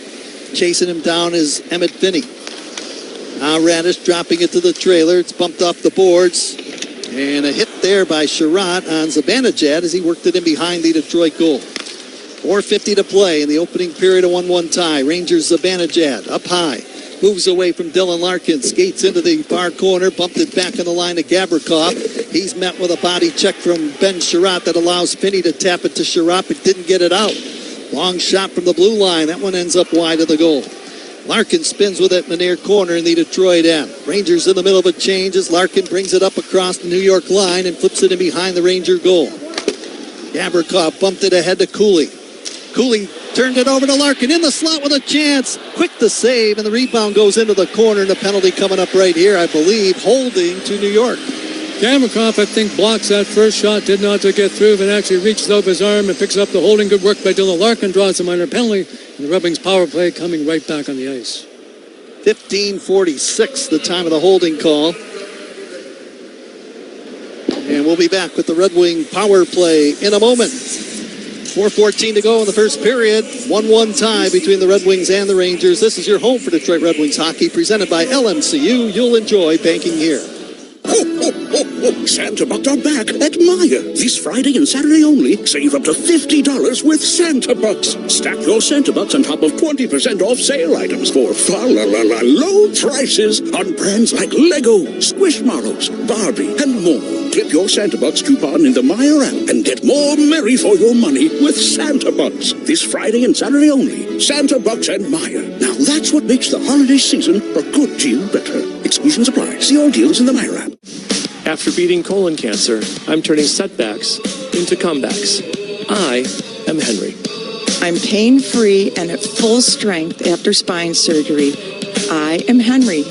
Chasing him down is Emmett Finney. Now Radish dropping it to the trailer. It's bumped off the boards. And a hit there by Sherratt on Zibanejad as he worked it in behind the Detroit goal. 4:50 to play in the opening period, a 1-1 tie. Rangers Zibanejad up high. Moves away from Dylan Larkin. Skates into the far corner. Bumped it back on the line to Gavrikov. He's met with a body check from Ben Sherratt that allows Finney to tap it to Sherratt, but didn't get it out. Long shot from the blue line. That one ends up wide of the goal. Larkin spins with it in the near corner in the Detroit end. Rangers in the middle of a change as Larkin brings it up across the New York line and flips it in behind the Ranger goal. Gavrikov bumped it ahead to Cooley. Cooley turned it over to Larkin in the slot with a chance. Quick to save, and the rebound goes into the corner, and the penalty coming up right here, I believe, holding to New York. Gavrikov, I think, blocks that first shot, did not get through, and actually reaches over his arm and picks up the holding. Good work by Dylan Larkin, draws a minor penalty, and the Red Wings power play coming right back on the ice. 15:46, the time of the holding call. And we'll be back with the Red Wing power play in a moment. 4:14 to go in the first period. 1-1 tie between the Red Wings and the Rangers. This is your home for Detroit Red Wings hockey, presented by LMCU. You'll enjoy banking here. Santa Bucks are back at Meijer. This Friday and Saturday only, save up to $50 with Santa Bucks. Stack your Santa Bucks on top of 20% off sale items for low prices on brands like Lego, Squishmallows, Barbie, and more. Clip your Santa Bucks coupon in the Meijer app and get more merry for your money with Santa Bucks. This Friday and Saturday only, Santa Bucks and Meijer. Now that's what makes the holiday season a good deal better. Exclusions apply. See all deals in the Meijer app. After beating colon cancer, I'm turning setbacks into comebacks. I am Henry. I'm pain-free and at full strength after spine surgery. I am Henry.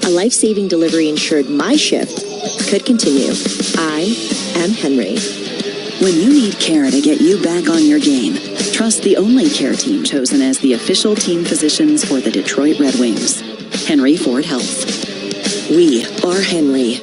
A life-saving delivery ensured my shift could continue. I am Henry. When you need care to get you back on your game, trust the only care team chosen as the official team physicians for the Detroit Red Wings. Henry Ford Health. We are Henry.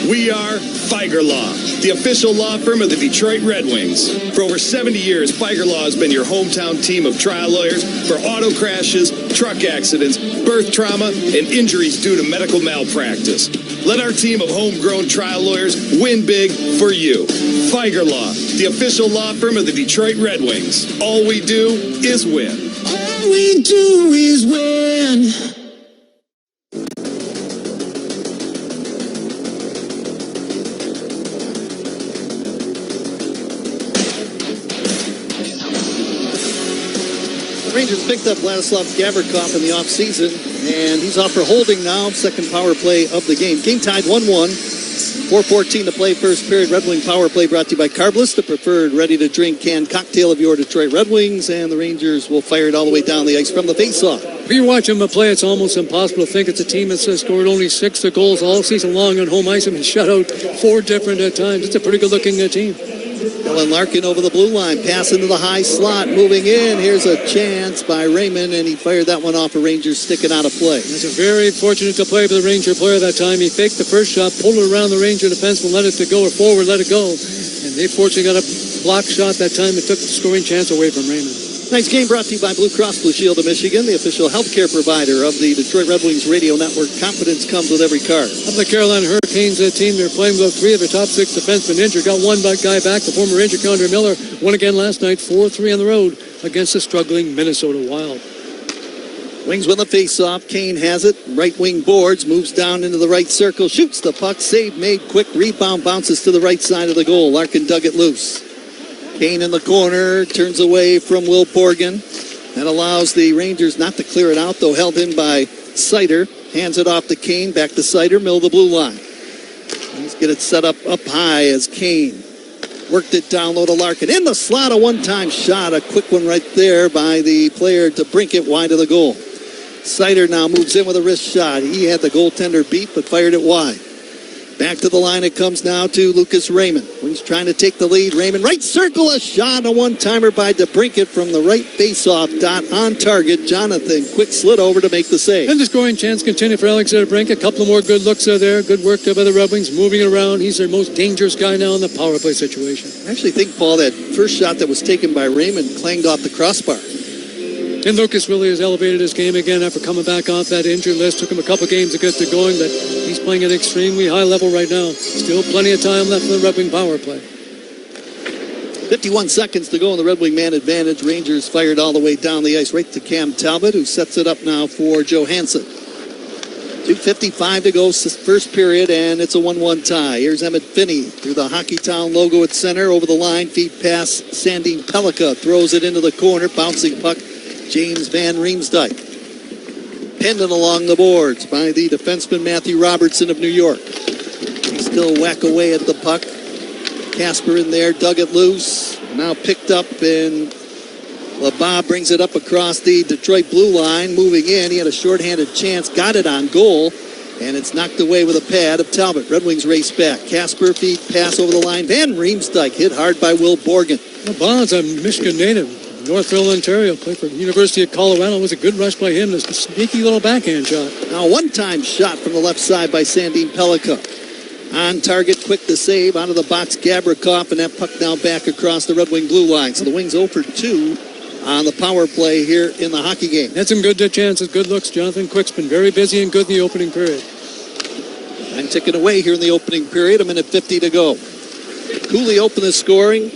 We are Feiger Law, the official law firm of the Detroit Red Wings. For over 70 years, Feiger Law has been your hometown team of trial lawyers for auto crashes, truck accidents, birth trauma, and injuries due to medical malpractice. Let our team of homegrown trial lawyers win big for you. Feiger Law, the official law firm of the Detroit Red Wings. All we do is win. All we do is win. The Rangers picked up Vladislav Gavrikov in the offseason, and he's off for holding now, second power play of the game. Game tied 1-1. 4:14 to play, first period. Red Wing power play brought to you by Carbless, the preferred ready-to-drink canned cocktail of your Detroit Red Wings, and the Rangers will fire it all the way down the ice from the face-off. If you watch them play, it's almost impossible to think it's a team that's scored only 6 goals all season long on home ice and been shut out 4 different times. It's a pretty good-looking team. Dylan Larkin over the blue line, pass into the high slot, moving in. Here's a chance by Raymond, and he fired that one off a Rangers sticking out of play. That's a very fortunate to play for the Ranger player that time. He faked the first shot, pulled it around the Ranger defenseman, let it to go or forward, let it go. And they fortunately got a block shot that time that took the scoring chance away from Raymond. Tonight's game brought to you by Blue Cross Blue Shield of Michigan, the official healthcare provider of the Detroit Red Wings radio network. Confidence comes with every card. Up the Carolina Hurricanes team, they're playing with 3 of their top 6 defensemen injured. Got one guy back, the former Ranger Condor Miller, won again last night, 4-3 on the road against the struggling Minnesota Wild. Wings win the face-off. Kane has it. Right wing boards, moves down into the right circle, shoots the puck, save made, quick rebound, bounces to the right side of the goal. Larkin dug it loose. Kane in the corner, turns away from Will Borgen. That allows the Rangers not to clear it out, though held in by Sider. Hands it off to Kane, back to Sider, middle of the blue line. Let's get it set up high as Kane worked it down low to Larkin. In the slot, a one-time shot, a quick one right there by the player to brink it wide of the goal. Sider now moves in with a wrist shot. He had the goaltender beat, but fired it wide. Back to the line it comes now to Lucas Raymond. Wings trying to take the lead. Raymond, right circle, a shot, a one-timer by DeBrincat from the right face-off dot on target. Jonathan quick slid over to make the save. And the scoring chance continued for Alex DeBrincat. A couple of more good looks there. Good work by the Red Wings, moving around. He's their most dangerous guy now in the power play situation. I actually think, Paul, that first shot that was taken by Raymond clanged off the crossbar. And Lucas really has elevated his game again after coming back off that injured list. Took him a couple games to get it going, but he's playing at an extremely high level right now. Still plenty of time left for the Red Wing power play. 51 seconds to go in the Red Wing man advantage. Rangers fired all the way down the ice right to Cam Talbot, who sets it up now for Johansson. 2:55 to go, first period, and it's a 1-1 tie. Here's Emmett Finney through the Hockey Town logo at center, over the line, feed pass, Sandin Pellikka throws it into the corner, bouncing puck, James Van Riemsdyk. Pinned along the boards by the defenseman Matthew Robertson of New York. He still whack away at the puck. Casper in there, dug it loose. Now picked up, and LeBas brings it up across the Detroit blue line. Moving in, he had a shorthanded chance, got it on goal, and it's knocked away with a pad of Talbot. Red Wings race back. Casper feed pass over the line. Van Riemsdyk hit hard by Will Borgen. LeBas, a Michigan native. Northville, Ontario, played for the University of Colorado. It was a good rush by him. This sneaky little backhand shot. Now a one-time shot from the left side by Sandin Pellikka. On target, quick to save, out of the box, Gavrikov, and that puck now back across the Red Wing blue line. So the Wings 0 for 2 on the power play here in the hockey game. Had some good chances, good looks. Jonathan Quick's been very busy and good in the opening period. Time ticking away here in the opening period, a minute 50 to go. Cooley opened the scoring.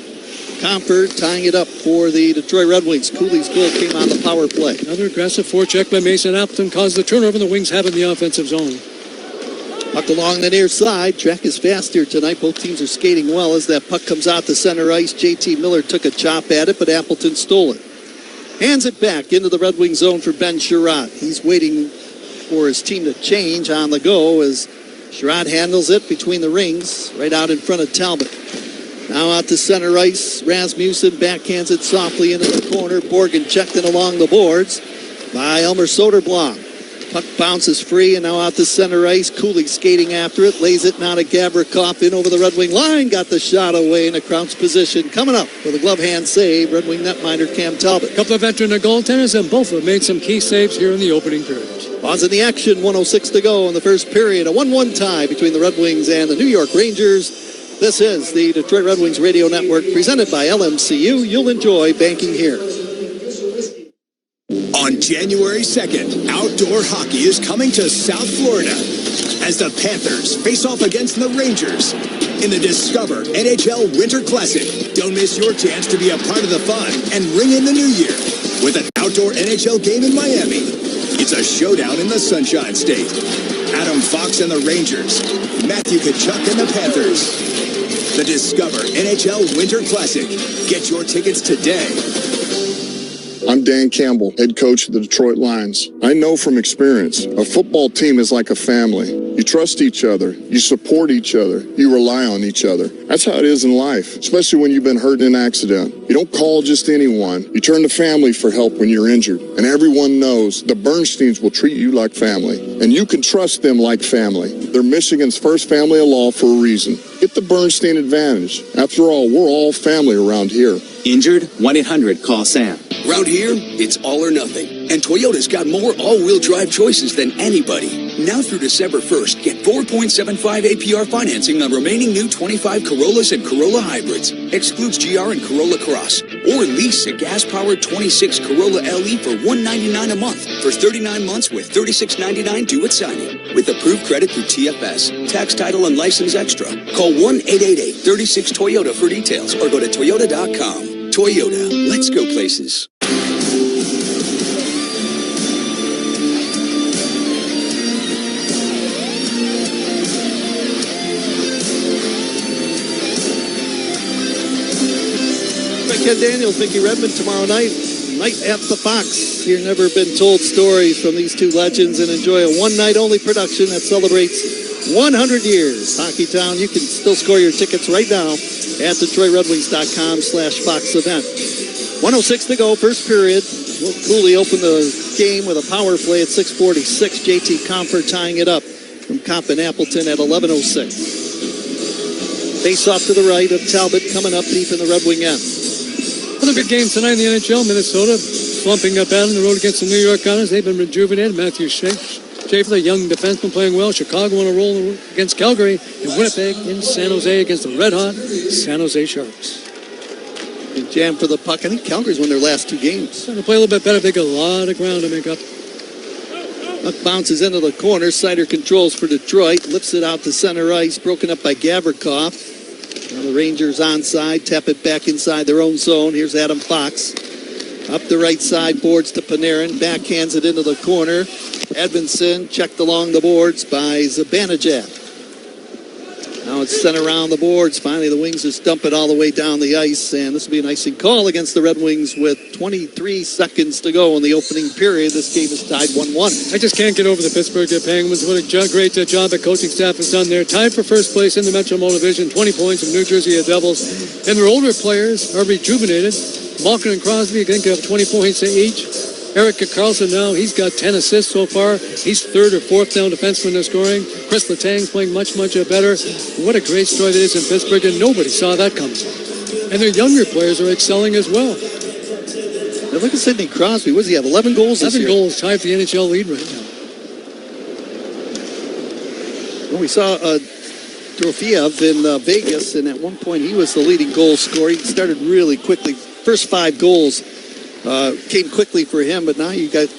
Comfort tying it up for the Detroit Red Wings. Cooley's goal came on the power play. Another aggressive forecheck by Mason Appleton caused the turnover, and the Wings have in the offensive zone. Puck along the near side. Track is fast here tonight. Both teams are skating well as that puck comes out to center ice. JT Miller took a chop at it, but Appleton stole it. Hands it back into the Red Wing zone for Ben Sherratt. He's waiting for his team to change on the go as Sherratt handles it between the rings, right out in front of Talbot. Now out to center ice. Rasmussen backhands it softly into the corner. Borgen checked it along the boards by Elmer Soderblom. Puck bounces free, and now out to center ice. Cooley skating after it. Lays it now to Gavrikov in over the Red Wing line. Got the shot away in a crouch position. Coming up with a glove hand save, Red Wing netminder Cam Talbot. A couple of veteran goaltenders, and both have made some key saves here in the opening period. Pause in the action. 1:06 to go in the first period. A 1-1 tie between the Red Wings and the New York Rangers. This is the Detroit Red Wings Radio Network presented by LMCU. You'll enjoy banking here. On January 2nd, outdoor hockey is coming to South Florida as the Panthers face off against the Rangers in the Discover NHL Winter Classic. Don't miss your chance to be a part of the fun and ring in the new year with an outdoor NHL game in Miami. It's a showdown in the Sunshine State. Adam Fox and the Rangers, Matthew Tkachuk and the Panthers. The Discover NHL Winter Classic. Get your tickets today. I'm Dan Campbell, head coach of the Detroit Lions. I know from experience, a football team is like a family. You trust each other, you support each other, you rely on each other. That's how it is in life, especially when you've been hurt in an accident. You don't call just anyone. You turn to family for help when you're injured. And everyone knows the Bernsteins will treat you like family. And you can trust them like family. They're Michigan's first family of law for a reason. Get the Bernstein advantage. After all, we're all family around here. Injured? 1-800-CALL-SAM. Around here, it's all or nothing. And Toyota's got more all-wheel drive choices than anybody. Now through December 1st, get 4.75 APR financing on remaining new 25 Corollas and Corolla hybrids. Excludes GR and Corolla Cross. Or lease a gas-powered 26 Corolla LE for $199 a month for 39 months with $36.99 due at signing. With approved credit through TFS. Tax, title, and license extra. Call 1-888-36-TOYOTA for details or go to toyota.com. Toyota. Let's go places. Ken Daniels, Mickey Redmond tomorrow night at the Fox. You've never been told stories from these two legends and enjoy a one-night-only production that celebrates 100 years. Hockey Town, you can still score your tickets right now at DetroitRedWings.com/Fox event. 1:06 to go, first period. Will Cooley open the game with a power play at 6:46. JT Compher tying it up from Comp and Appleton at 11:06. Face off to the right of Talbot coming up deep in the Red Wing end. Another good game tonight in the NHL. Minnesota slumping up out on the road against the New York Islanders. They've been rejuvenated. Matthew Schaefer, the young defenseman, playing well. Chicago on a roll against Calgary. And Winnipeg in San Jose against the red-hot San Jose Sharks. Big jam for the puck. I think Calgary's won their last two games. Trying to play a little bit better. They got a lot of ground to make up. Puck bounces into the corner. Sider controls for Detroit. Lifts it out to center ice. Broken up by Gavrikov. Now the Rangers onside. Tap it back inside their own zone. Here's Adam Fox. Up the right side. Boards to Panarin. Backhands it into the corner. Edmondson checked along the boards by Zibanejad. Now it's sent around the boards. Finally, the Wings just dump it all the way down the ice. And this will be an icing call against the Red Wings with 23 seconds to go in the opening period. This game is tied 1-1. I just can't get over the Pittsburgh Penguins. What a great job the coaching staff has done there. Tied for first place in the Metro Division. 20 points from New Jersey Devils. And their older players are rejuvenated. Malkin and Crosby, I think, have 20 points each. Eric Karlsson now, he's got 10 assists so far. He's third or fourth down defenseman in scoring. Chris Letang's playing much better. What a great story that is in Pittsburgh, and nobody saw that coming. And their younger players are excelling as well. Now look at Sidney Crosby. What does he have, 11 goals this year? 11 goals, tied for the NHL lead right now. Well, we saw Trofeev in Vegas, and at one point he was the leading goal scorer. He started really quickly. First 5 goals came quickly for him, but now you got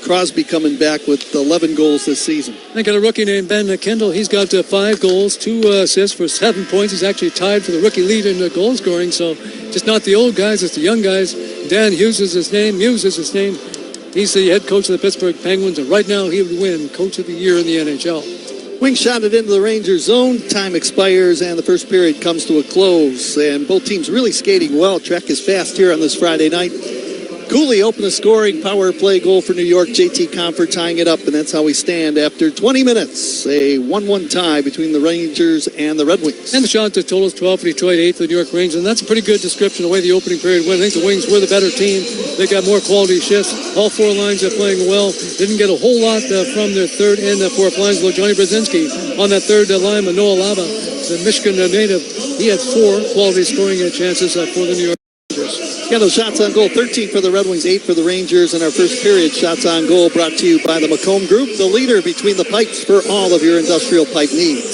Crosby coming back with 11 goals this season. I got a rookie named Ben Kendall. He's got 5 goals, 2 assists for 7 points. He's actually tied for the rookie lead in goal scoring, so just not the old guys, it's the young guys. Dan Hughes is his name. He's the head coach of the Pittsburgh Penguins, and right now he would win Coach of the Year in the NHL. Wing shot it into the Rangers zone. Time expires, and the first period comes to a close. And both teams really skating well. Trek is fast here on this Friday night. Cooley opened the scoring power play goal for New York. JT Comfort tying it up, and that's how we stand after 20 minutes. A 1-1 tie between the Rangers and the Red Wings. And the shot total is 12 for Detroit, 8 for the New York Rangers. And that's a pretty good description of the way the opening period went. I think the Wings were the better team. They got more quality shifts. All four lines are playing well. Didn't get a whole lot from their third and fourth lines. Though Johnny Brzezinski on that third line with Noah Lava, the Michigan native, he had 4 quality scoring chances for the New York Rangers. Yeah, those shots on goal, 13 for the Red Wings, 8 for the Rangers. In our first period, shots on goal brought to you by the Macomb Group, the leader between the pipes for all of your industrial pipe needs.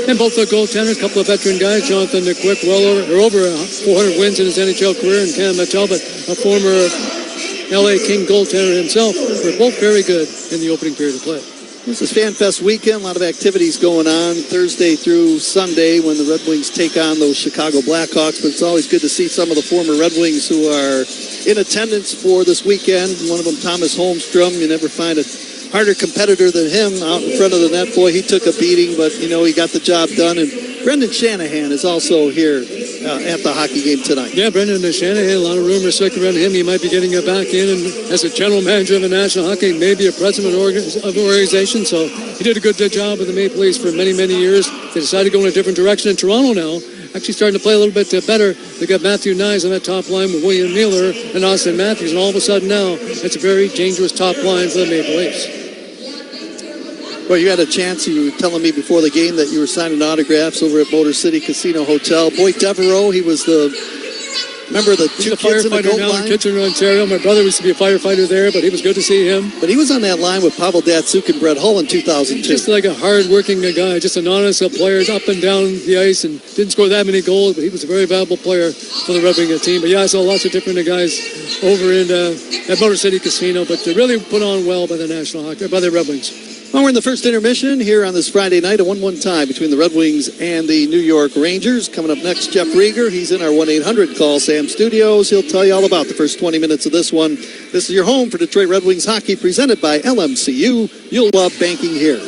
And both the goaltenders, a couple of veteran guys, Jonathan Quick, over 400 wins in his NHL career, and Cam Talbot, a former LA King goaltender himself, were both very good in the opening period of play. This is FanFest weekend, a lot of activities going on Thursday through Sunday when the Red Wings take on those Chicago Blackhawks, but it's always good to see some of the former Red Wings who are in attendance for this weekend. One of them, Thomas Holmstrom, you never find a harder competitor than him out in front of the net. Boy, he took a beating, but, he got the job done. And Brendan Shanahan is also here at the hockey game tonight. Yeah, Brendan Shanahan, a lot of rumors circling around him. He might be getting back in and as a general manager of the National Hockey, maybe a president of an organization. So he did a good job with the Maple Leafs for many, many years. They decided to go in a different direction in Toronto now. Actually starting to play a little bit better. They got Matthew Nyes on that top line with William Miller and Austin Matthews. And all of a sudden now, it's a very dangerous top line for the Maple Leafs. Well, you had a chance. You were telling me before the game that you were signing autographs over at Motor City Casino Hotel. Boyd Devereaux, he was remember the two kids in the goal line? In Kitchener, Ontario. My brother used to be a firefighter there, but he was good to see him. But he was on that line with Pavel Datsyuk and Brett Hull in 2002. Just like a hard-working guy, just an honest player, up and down the ice, and didn't score that many goals, but he was a very valuable player for the Red Wing team. But yeah, I saw lots of different guys over at Motor City Casino, but they really put on well by the by the Red Wings. Well, we're in the first intermission here on this Friday night, a 1-1 tie between the Red Wings and the New York Rangers. Coming up next, Jeff Rieger. He's in our 1-800-CALL-SAM studios. He'll tell you all about the first 20 minutes of this one. This is your home for Detroit Red Wings hockey, presented by LMCU. You'll love banking here.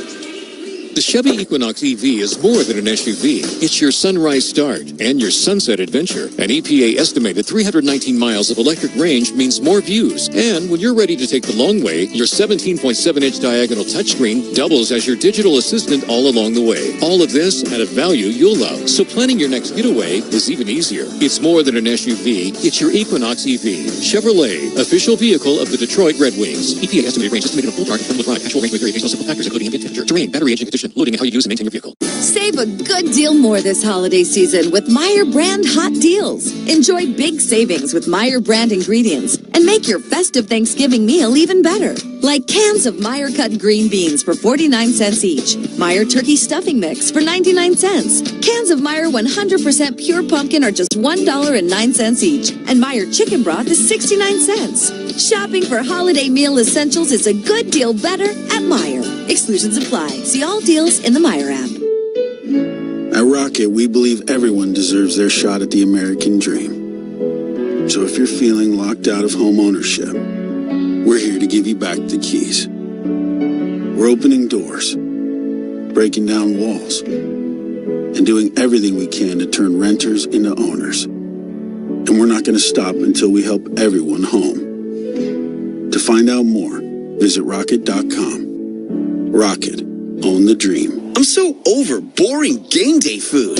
The Chevy Equinox EV is more than an SUV. It's your sunrise start and your sunset adventure. An EPA estimated 319 miles of electric range means more views. And when you're ready to take the long way, your 17.7-inch diagonal touchscreen doubles as your digital assistant all along the way. All of this at a value you'll love. So planning your next getaway is even easier. It's more than an SUV. It's your Equinox EV. Chevrolet, official vehicle of the Detroit Red Wings. EPA estimated range estimated on full target from the ride. Actual range may vary based on several factors, including engine temperature, terrain, battery age, and condition. Loading and how you use and maintain your vehicle. Save a good deal more this holiday season with Meyer brand hot deals. Enjoy big savings with Meyer brand ingredients and make your festive Thanksgiving meal even better. Like cans of Meyer cut green beans for 49 cents each. Meyer turkey stuffing mix for 99 cents. Cans of Meyer 100% pure pumpkin are just $1.09 each. And Meyer chicken broth is 69 cents. Shopping for holiday meal essentials is a good deal better at Meyer. Exclusions apply. See all deals in the Meyer app. At Rocket, we believe everyone deserves their shot at the American dream. So if you're feeling locked out of home ownership, we're here to give you back the keys. We're opening doors, breaking down walls, and doing everything we can to turn renters into owners. And we're not going to stop until we help everyone home. To find out more, visit rocket.com. Rocket, own the dream. I'm so over boring game day food.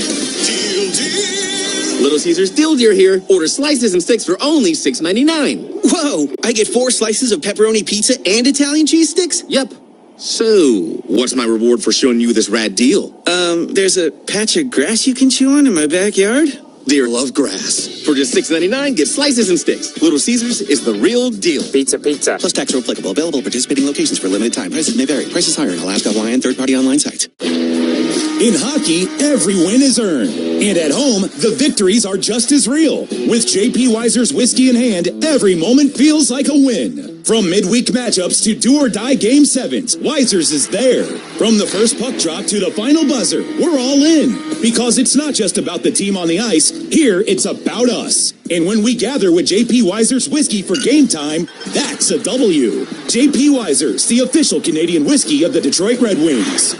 Little Caesar's Deal Deer here. Order slices and sticks for only $6.99. Whoa, I get 4 slices of pepperoni pizza and Italian cheese sticks? Yep. So, what's my reward for showing you this rad deal? There's a patch of grass you can chew on in my backyard. Deer love grass. For just $6.99, get slices and sticks. Little Caesars is the real deal. Pizza. Plus tax are applicable. Available at participating locations for limited time. Prices may vary. Prices higher in Alaska, Hawaii, and third-party online sites. In hockey, every win is earned. And at home, the victories are just as real. With J.P. Weiser's whiskey in hand, every moment feels like a win. From midweek matchups to do-or-die Game 7s, Weiser's is there. From the first puck drop to the final buzzer, we're all in. Because it's not just about the team on the ice. Here, it's about us. And when we gather with J.P. Weiser's whiskey for game time, that's a W. J.P. Weiser's, the official Canadian whiskey of the Detroit Red Wings.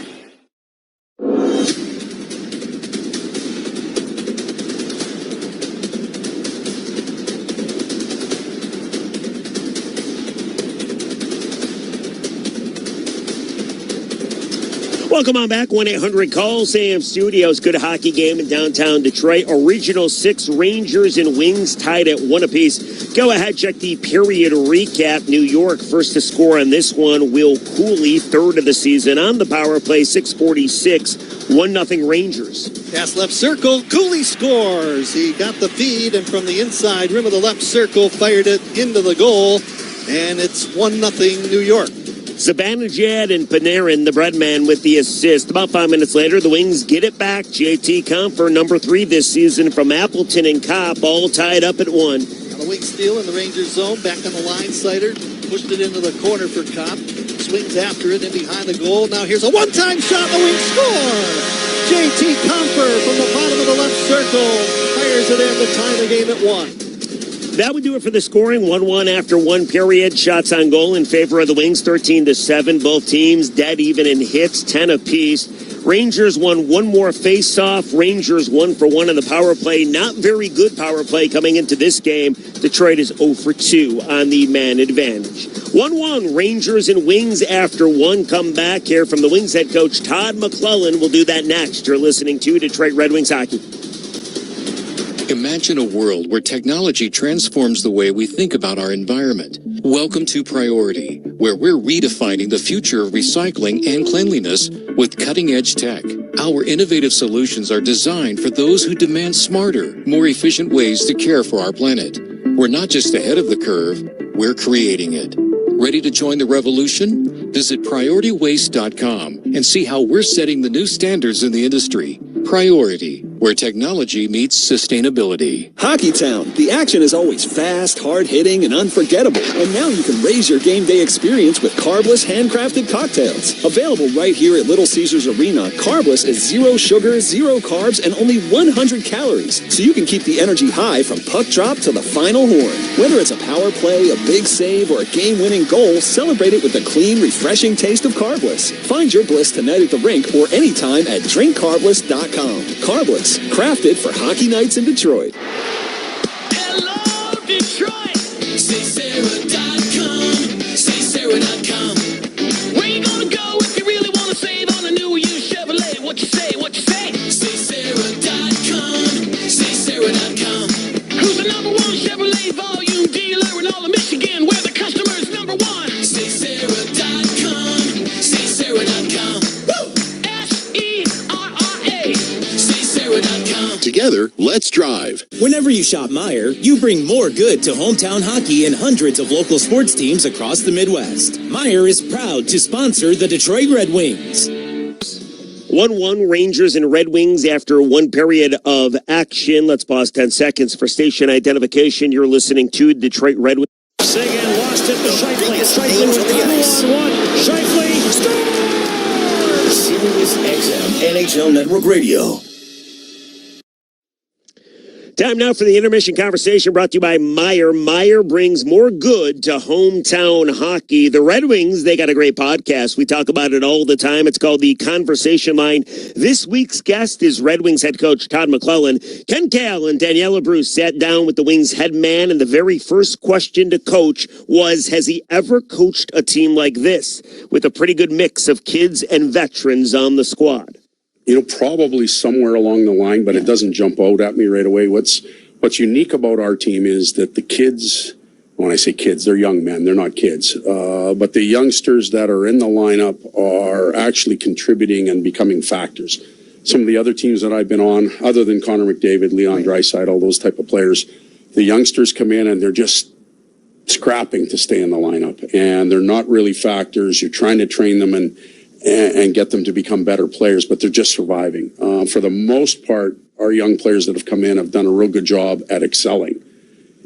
Welcome on back. 1-800-CALL, Sam Studios. Good hockey game in downtown Detroit. A Regional 6, Rangers and Wings tied at 1 apiece. Go ahead, check the period recap. New York first to score on this one. Will Cooley, third of the season on the power play, 6:46. 1-0 Rangers. Pass left circle. Cooley scores. He got the feed, and from the inside rim of the left circle, fired it into the goal, and it's 1-0 New York. Zibanejad and Panarin, the breadman, with the assist. About 5 minutes later, the Wings get it back. JT Compher, number 3 this season from Appleton and Kopp, all tied up at 1. The Wings steal in the Rangers zone. Back on the line, Sider pushed it into the corner for Kopp. Swings after it in behind the goal. Now here's a one-time shot. The Wings score! JT Compher from the bottom of the left circle fires it in to tie the game at 1. That would do it for the scoring. 1-1 after 1 period. Shots on goal in favor of the Wings, 13-7. Both teams dead even in hits, 10 apiece. Rangers won one more face-off. Rangers 1 for 1 on the power play. Not very good power play coming into this game. Detroit is 0 for 2 on the man advantage. 1-1 Rangers and Wings after 1. Come back here from the Wings head coach Todd McClellan. We'll do that next. You're listening to Detroit Red Wings Hockey. Imagine a world where technology transforms the way we think about our environment. Welcome to Priority, where we're redefining the future of recycling and cleanliness with cutting-edge tech. Our innovative solutions are designed for those who demand smarter, more efficient ways to care for our planet. We're not just ahead of the curve, we're creating it. Ready to join the revolution? Visit PriorityWaste.com and see how we're setting the new standards in the industry. Priority, where technology meets sustainability. Hockeytown. The action is always fast, hard-hitting, and unforgettable. And now you can raise your game day experience with carbless, handcrafted cocktails. Available right here at Little Caesars Arena, carbless is 0 sugar, 0 carbs, and only 100 calories. So you can keep the energy high from puck drop to the final horn. Whether it's a power play, a big save, or a game-winning goal, celebrate it with the clean, refreshing taste of carbless. Find your bliss tonight at the rink or anytime at drinkcarbless.com. Carbless, crafted for hockey nights in Detroit. Hello, Detroit. SaySarah.com. SaySarah.com. Where you gonna go if you really want to save on a new used Chevrolet? What you say? What you say? SaySarah.com. SaySarah.com. Who's the number 1 Chevrolet volume dealer in all of Michigan, where the customer's number 1? SaySarah.com. SaySarah.com. Together, let's drive. Whenever you shop Meijer, you bring more good to hometown hockey and hundreds of local sports teams across the Midwest. Meijer is proud to sponsor the Detroit Red Wings. 1-1 Rangers and Red Wings after 1 period of action. Let's pause 10 seconds for station identification. You're listening to Detroit Red Wings. Seguin lost it to Scheifele. Scheifele with the 2-on-1. Scheifele scores! Sirius XM NHL Network Radio. Time now for the intermission conversation brought to you by Meijer. Meijer brings more good to hometown hockey. The Red Wings, they got a great podcast. We talk about it all the time. It's called The Conversation Line. This week's guest is Red Wings head coach Todd McClellan. Ken Kale and Daniela Bruce sat down with the Wings head man, and the very first question to coach was, has he ever coached a team like this with a pretty good mix of kids and veterans on the squad? You know, probably somewhere along the line, but it doesn't jump out at me right away. What's unique about our team is that the kids, when I say kids, they're young men, they're not kids. But the youngsters that are in the lineup are actually contributing and becoming factors. Some of the other teams that I've been on, other than Connor McDavid, Leon Draisaitl, all those type of players, the youngsters come in and they're just scrapping to stay in the lineup. And they're not really factors. You're trying to train them and get them to become better players, but they're just surviving. For the most part, our young players that have come in have done a real good job at excelling.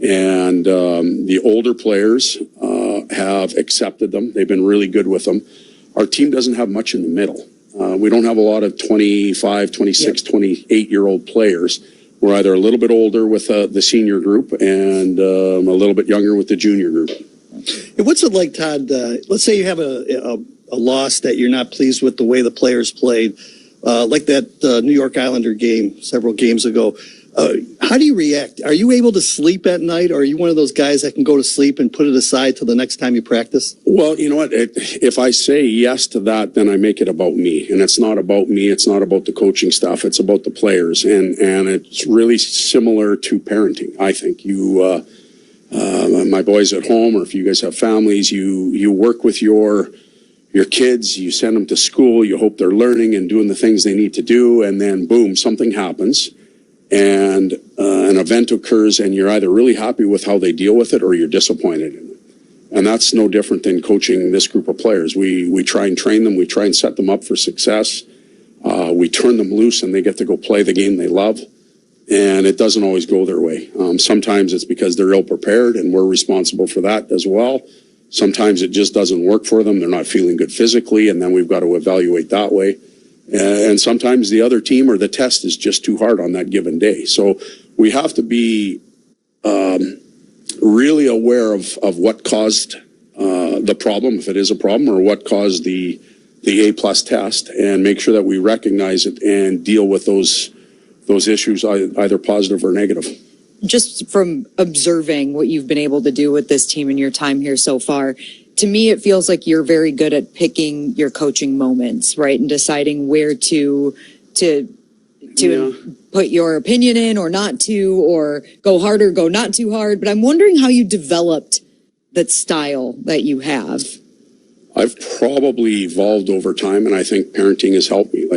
And the older players have accepted them. They've been really good with them. Our team doesn't have much in the middle. We don't have a lot of 25, 26, 28-year-old players. We're either a little bit older with the senior group and a little bit younger with the junior group. What's it like, Todd? Let's say you have a loss that you're not pleased with the way the players played, like that New York Islander game several games ago. How do you react? Are you able to sleep at night, or are you one of those guys that can go to sleep and put it aside till the next time you practice? Well, you know what? If I say yes to that, then I make it about me. And it's not about me. It's not about the coaching stuff. It's about the players. And it's really similar to parenting, I think. My boys at home, or if you guys have families, you work with your kids, you send them to school, you hope they're learning and doing the things they need to do, and then boom, something happens, and an event occurs, and you're either really happy with how they deal with it, or you're disappointed in it. And that's no different than coaching this group of players. We try and train them, we try and set them up for success, we turn them loose, and they get to go play the game they love. And it doesn't always go their way. Sometimes it's because they're ill-prepared, and we're responsible for that as well. Sometimes it just doesn't work for them. They're not feeling good physically, and then we've got to evaluate that way. And sometimes the other team or the test is just too hard on that given day. So we have to be really aware of what caused the problem, if it is a problem, or what caused the A+ test, and make sure that we recognize it and deal with those issues, either positive or negative. Just from observing what you've been able to do with this team in your time here so far, to me, it feels like you're very good at picking your coaching moments, right? And deciding where to put your opinion in or not to, or go hard or go not too hard. But I'm wondering how you developed that style that you have. I've probably evolved over time, and I think parenting has helped me.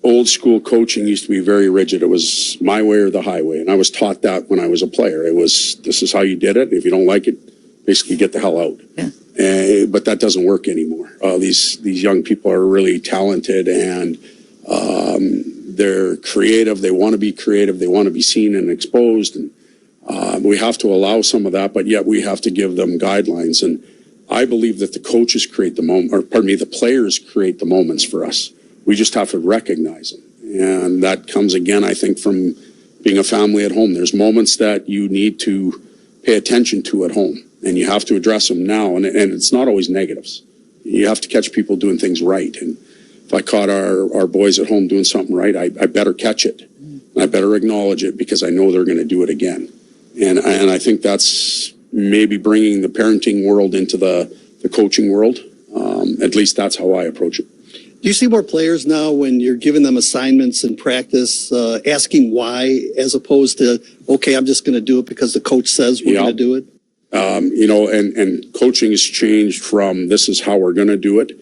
Old school coaching used to be very rigid. It was my way or the highway. And I was taught that when I was a player. This is how you did it. If you don't like it, basically get the hell out. Yeah. But that doesn't work anymore. These young people are really talented, and they're creative. They want to be creative. They want to be seen and exposed. And we have to allow some of that, but yet we have to give them guidelines. And I believe that the coaches create the players create the moments for us. We just have to recognize them. And that comes, again, I think, from being a family at home. There's moments that you need to pay attention to at home, and you have to address them now. And it's not always negatives. You have to catch people doing things right. And if I caught our boys at home doing something right, I better catch it. I better acknowledge it, because I know they're going to do it again. And I think that's maybe bringing the parenting world into the coaching world. At least that's how I approach it. Do you see more players now when you're giving them assignments in practice, asking why, as opposed to, okay, I'm just going to do it because the coach says we're going to do it? And coaching has changed from this is how we're going to do it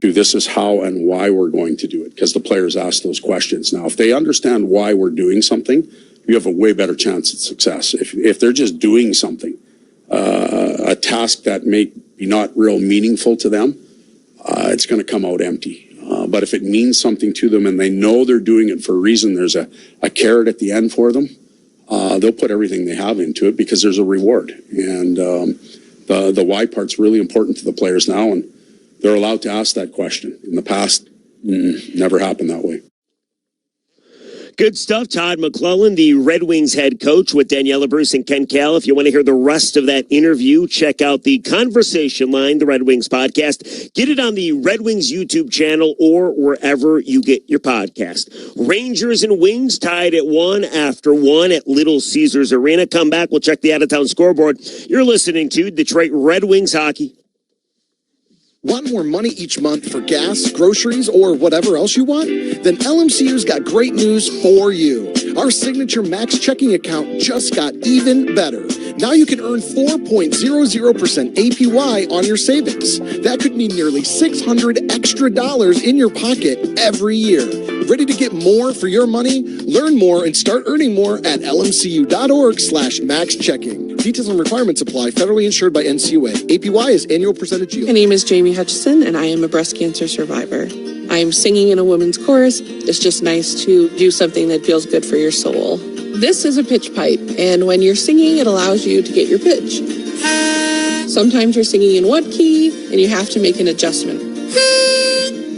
to this is how and why we're going to do it, because the players ask those questions. Now, if they understand why we're doing something, you have a way better chance at success. If they're just doing something, a task that may be not real meaningful to them, it's going to come out empty. But if it means something to them and they know they're doing it for a reason, there's a carrot at the end for them, they'll put everything they have into it because there's a reward. And the why part's really important to the players now, and they're allowed to ask that question. In the past, never happened that way. Good stuff. Todd McClellan, the Red Wings head coach, with Daniela Bruce and Ken Kal. If you want to hear the rest of that interview, check out the Conversation Line, the Red Wings podcast. Get it on the Red Wings YouTube channel or wherever you get your podcast. Rangers and Wings tied at 1-1 at Little Caesars Arena. Come back. We'll check the out-of-town scoreboard. You're listening to Detroit Red Wings hockey. Want more money each month for gas, groceries, or whatever else you want? Then LMCU's got great news for you. Our signature max checking account just got even better. Now you can earn 4.00% APY on your savings. That could mean nearly $600 extra in your pocket every year. Ready to get more for your money? Learn more and start earning more at lmcu.org/maxchecking. Details and requirements apply. Federally insured by NCUA. APY is annual percentage yield. My name is Jamie Hutchison, and I am a breast cancer survivor. I'm singing in a women's chorus. It's just nice to do something that feels good for your soul. This is a pitch pipe, and when you're singing, it allows you to get your pitch. Sometimes you're singing in one key, and you have to make an adjustment.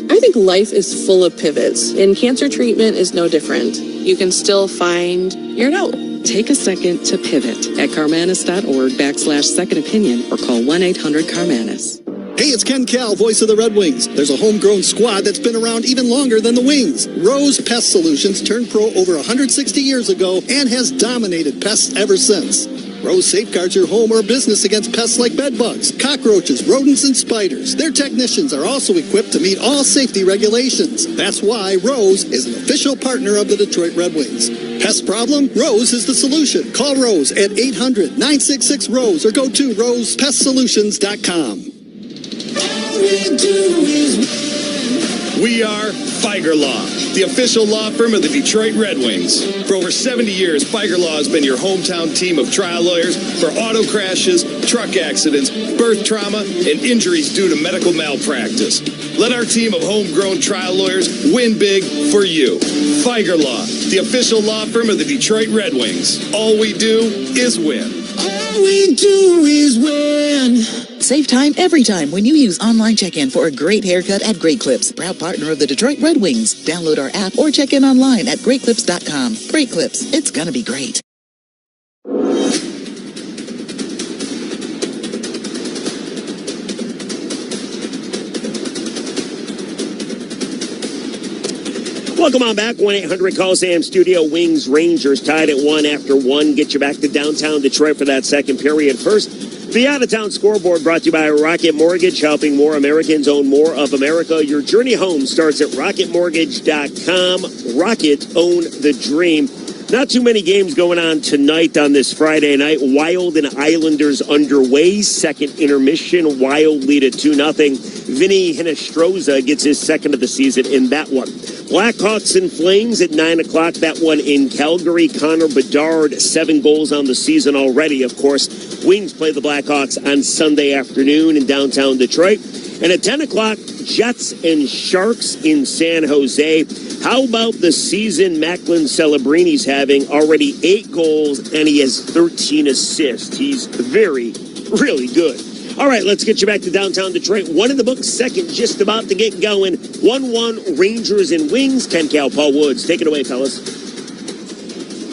I think life is full of pivots, and cancer treatment is no different. You can still find your note. Take a second to pivot at carmanis.org/second opinion or call 1-800-CARMANIS. Hey, it's Ken Cal, voice of the Red Wings. There's a homegrown squad that's been around even longer than the Wings. Rose Pest Solutions turned pro over 160 years ago and has dominated pests ever since. Rose safeguards your home or business against pests like bedbugs, cockroaches, rodents, and spiders. Their technicians are also equipped to meet all safety regulations. That's why Rose is an official partner of the Detroit Red Wings. Pest problem? Rose is the solution. Call Rose at 800-966-ROSE or go to rosepestsolutions.com. We are Feiger Law, the official law firm of the Detroit Red Wings. For over 70 years, Feiger Law has been your hometown team of trial lawyers for auto crashes, truck accidents, birth trauma, and injuries due to medical malpractice. Let our team of homegrown trial lawyers win big for you. Feiger Law, the official law firm of the Detroit Red Wings. All we do is win. All we do is win. Save time every time when you use online check-in for a great haircut at Great Clips, proud partner of the Detroit Red Wings. Download our app or check in online at greatclips.com. Great Clips, it's gonna be great. Welcome on back. 1-800-CALL-SAM Studio. Wings Rangers tied at 1 after 1. Get you back to downtown Detroit for that second period. First, the out-of-town scoreboard brought to you by Rocket Mortgage, helping more Americans own more of America. Your journey home starts at rocketmortgage.com. Rocket, own the dream. Not too many games going on tonight on this Friday night. Wild and Islanders underway. Second intermission. Wild lead at 2-0. Vinny Hinostroza gets his second of the season in that one. Blackhawks and Flames at 9 o'clock. That one in Calgary. Connor Bedard, 7 goals on the season already. Of course, Wings play the Blackhawks on Sunday afternoon in downtown Detroit. And at 10 o'clock, Jets and Sharks in San Jose. How about the season Macklin Celebrini's having? Already 8 goals, and he has 13 assists. He's really good. All right, let's get you back to downtown Detroit. 1 in the books, second just about to get going. 1-1 Rangers and Wings. Ken Cal, Paul Woods. Take it away, fellas.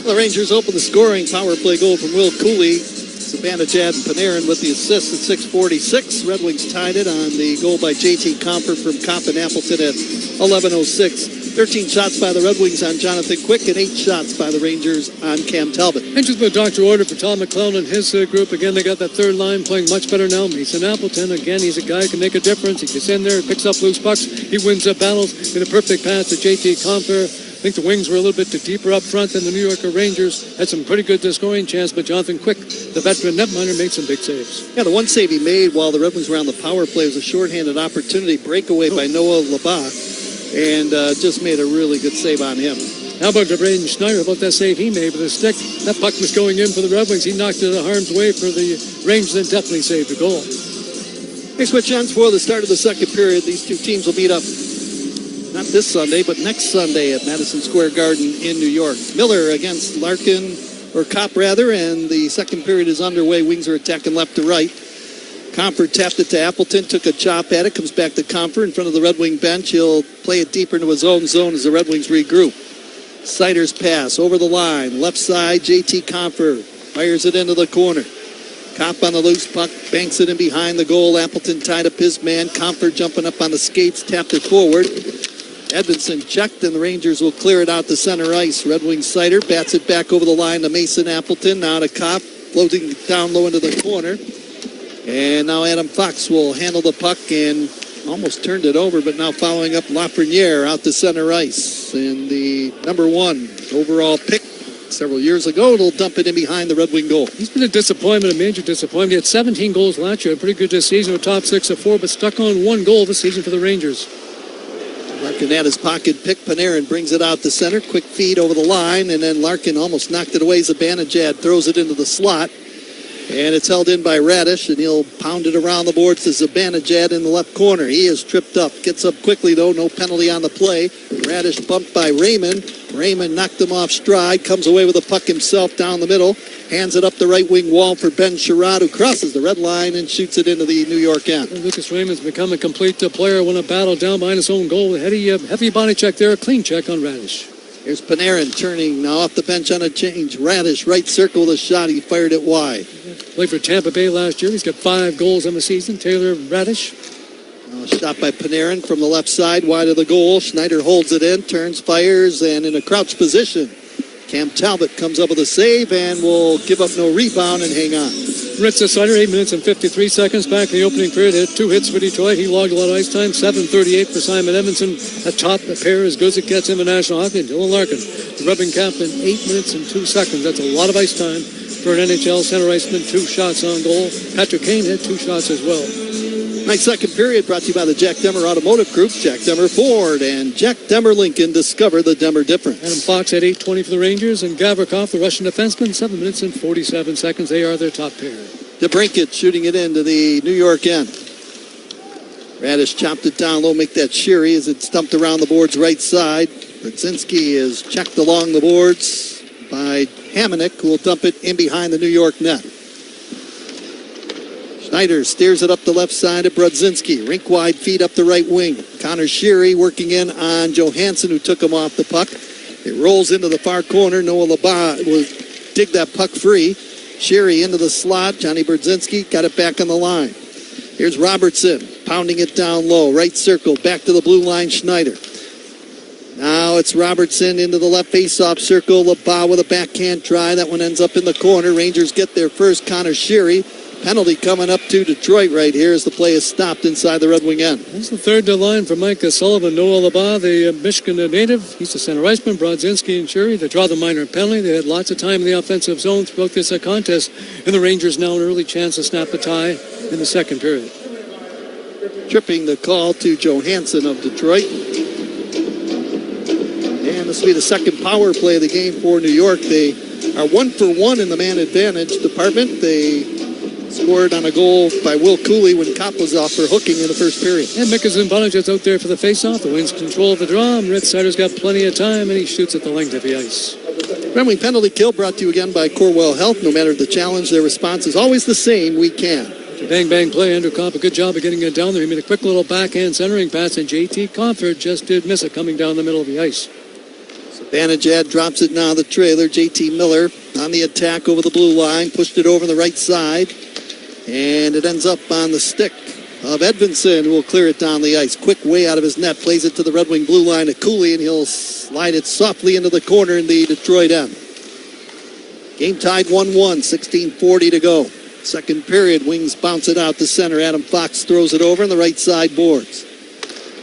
The Rangers open the scoring. Power play goal from Will Cooley. Zibanejad and Panarin with the assist at 6:46. Red Wings tied it on the goal by J.T. Compher from Kopp and Appleton at 11:06. 13 shots by the Red Wings on Jonathan Quick and 8 shots by the Rangers on Cam Talbot. And just the doctor order for Tom McClellan and his group. Again, they got that third line playing much better now. Mason Appleton, again, he's a guy who can make a difference. He gets in there, picks up loose pucks. He wins battles. Made a perfect pass to J.T. Compher. I think the Wings were a little bit deeper up front than the New York Rangers. Had some pretty good scoring chance, but Jonathan Quick, the veteran netminder, made some big saves. Yeah, the one save he made while the Red Wings were on the power play was a shorthanded opportunity breakaway by Noah Labah, and just made a really good save on him. How about Braden Schneider, about that save he made with a stick? That puck was going in for the Red Wings. He knocked it out of harm's way for the Rangers and definitely saved the goal. Hey, switch on for the start of the second period. These two teams will meet up not this Sunday, but next Sunday at Madison Square Garden in New York. Miller against Larkin, or Kopp rather, and the second period is underway. Wings are attacking left to right. Compher tapped it to Appleton, took a chop at it, comes back to Compher in front of the Red Wing bench. He'll play it deeper into his own zone as the Red Wings regroup. Sider's pass over the line, left side, J.T. Compher fires it into the corner. Kopp on the loose puck, banks it in behind the goal. Appleton tied up his man. Compher jumping up on the skates, tapped it forward. Edmondson checked, and the Rangers will clear it out to center ice. Red Wing Sider bats it back over the line to Mason Appleton. Now to Kopp, floating down low into the corner. And now Adam Fox will handle the puck and almost turned it over, but now following up Lafreniere out to center ice. And the number 1 overall pick several years ago, it'll dump it in behind the Red Wing goal. He's been a disappointment, a major disappointment. He had 17 goals last year, pretty good this season with top 6 of 4, but stuck on 1 goal this season for the Rangers. Larkin at his pocket pick. Panarin brings it out to center. Quick feed over the line, and then Larkin almost knocked it away. Zibanejad throws it into the slot, and it's held in by Radish, and he'll pound it around the boards to Zibanejad in the left corner. He is tripped up. Gets up quickly, though. No penalty on the play. Radish bumped by Raymond. Raymond knocked him off stride. Comes away with the puck himself down the middle. Hands it up the right wing wall for Ben Sherrod, who crosses the red line and shoots it into the New York end. Lucas Raymond's become a complete player. Won a battle down behind his own goal. Heavy body check there. A clean check on Radish. Here's Panarin turning now off the bench on a change. Radish, right circle with a shot. He fired it wide. Played for Tampa Bay last year. He's got 5 goals on the season. Taylor Radish. Shot by Panarin from the left side, wide of the goal. Schneider holds it in, turns, fires, and in a crouch position. Cam Talbot comes up with a save and will give up no rebound and hang on. Ritza Seider, 8 minutes and 53 seconds back in the opening period. Hit 2 hits for Detroit. He logged a lot of ice time. 7:38 for Simon Edmondson. Atop the pair as good as it gets in the National Hockey. Dylan Larkin, the rubbing captain, 8 minutes and 2 seconds. That's a lot of ice time for an NHL center iceman. 2 shots on goal. Patrick Kane had 2 shots as well. Nice second period brought to you by the Jack Demmer Automotive Group, Jack Demmer Ford, and Jack Demmer Lincoln. Discover the Demmer difference. Adam Fox had 8:20 for the Rangers, and Gavrikov, the Russian defenseman, 7 minutes and 47 seconds. They are their top pair. DeBrincat shooting it into the New York end. Radish chopped it down low, make that Sherry as it stumped around the boards right side. Brzezinski is checked along the boards by Hamonic, who will dump it in behind the New York net. Schneider steers it up the left side of Brzezinski. Rink-wide feed up the right wing. Connor Sherry working in on Johansson, who took him off the puck. It rolls into the far corner. Noah Labat will dig that puck free. Sherry into the slot. Johnny Brzezinski got it back on the line. Here's Robertson pounding it down low. Right circle. Back to the blue line. Schneider. Now it's Robertson into the left face-off circle. Labat with a backhand try. That one ends up in the corner. Rangers get there first. Connor Sherry. Penalty coming up to Detroit right here as the play is stopped inside the Red Wing end. That's the third line for Mike Sullivan. Noah Labat, the Michigan native. He's the center iceman. Brodzinski and Sherry, they draw the minor penalty. They had lots of time in the offensive zone throughout this contest. And the Rangers now an early chance to snap the tie in the second period. Tripping the call to Johansson of Detroit. And this will be the second power play of the game for New York. They are 1 for 1 in the man advantage department. They scored on a goal by Will Cooley when Kopp was off for hooking in the first period. And Mika Zimbalic is out there for the face-off. The Wings control the draw. Ritz Seider's got plenty of time, and he shoots at the length of the ice. Red Wing penalty kill brought to you again by Corewell Health. No matter the challenge, their response is always the same. We can. Bang, bang play. Andrew Kopp, a good job of getting it down there. He made a quick little backhand centering pass, and J.T. Comfort just did miss it coming down the middle of the ice. Banajad drops it now, the trailer. J.T. Miller on the attack over the blue line. Pushed it over on the right side. And it ends up on the stick of Edvinsson, who will clear it down the ice. Quick way out of his net. Plays it to the Red Wing blue line to Cooley, and he'll slide it softly into the corner in the Detroit end. Game tied 1-1, 16:40 to go. Second period, Wings bounce it out to center. Adam Fox throws it over on the right side boards.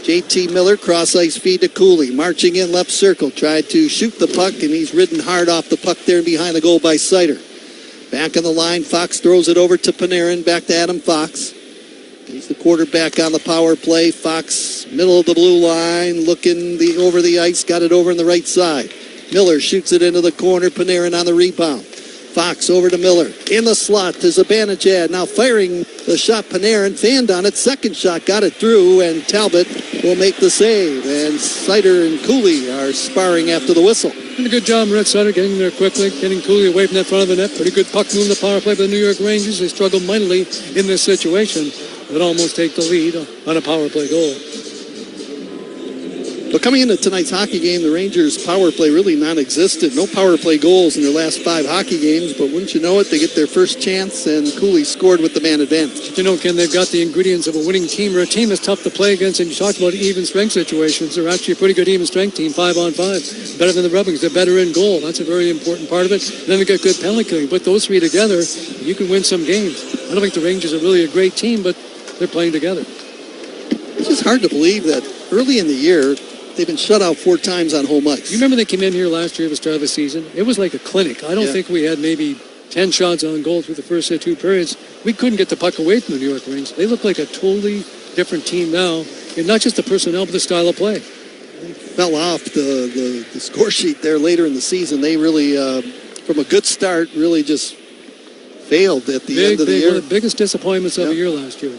J.T. Miller, cross ice feed to Cooley. Marching in left circle. Tried to shoot the puck, and he's ridden hard off the puck there behind the goal by Seider. Back on the line, Fox throws it over to Panarin. Back to Adam Fox. He's the quarterback on the power play. Fox, middle of the blue line, looking over the ice. Got it over on the right side. Miller shoots it into the corner. Panarin on the rebound. Fox over to Miller. In the slot to Zibanejad. Now firing the shot. Panarin fanned on it. Second shot got it through, and Talbot will make the save. And Seider and Cooley are sparring after the whistle. And a good job, Ritz Seider, getting there quickly, getting Cooley away from that front of the net. Pretty good puck move in the power play by the New York Rangers. They struggle mightily in this situation, but almost take the lead on a power play goal. But coming into tonight's hockey game, the Rangers' power play really non-existent. No power play goals in their last 5 hockey games, but wouldn't you know it, they get their first chance, and Cooley scored with the man advantage. You know, Ken, they've got the ingredients of a winning team, or a team that's tough to play against, and you talked about even strength situations. They're actually a pretty good even strength team, 5-on-5. Better than the Red Wings. They're better in goal. That's a very important part of it. And then they got good penalty killing. Put those three together, you can win some games. I don't think the Rangers are really a great team, but they're playing together. It's just hard to believe that early in the year, they've been shut out 4 times on home ice. You remember they came in here last year at the start of the season? It was like a clinic. I don't think we had maybe 10 shots on goal through the first 2 periods. We couldn't get the puck away from the New York Rangers. They look like a totally different team now, and not just the personnel, but the style of play. They fell off the score sheet there later in the season. They really, from a good start, really just failed at the end of the year. One of the biggest disappointments of the year last year.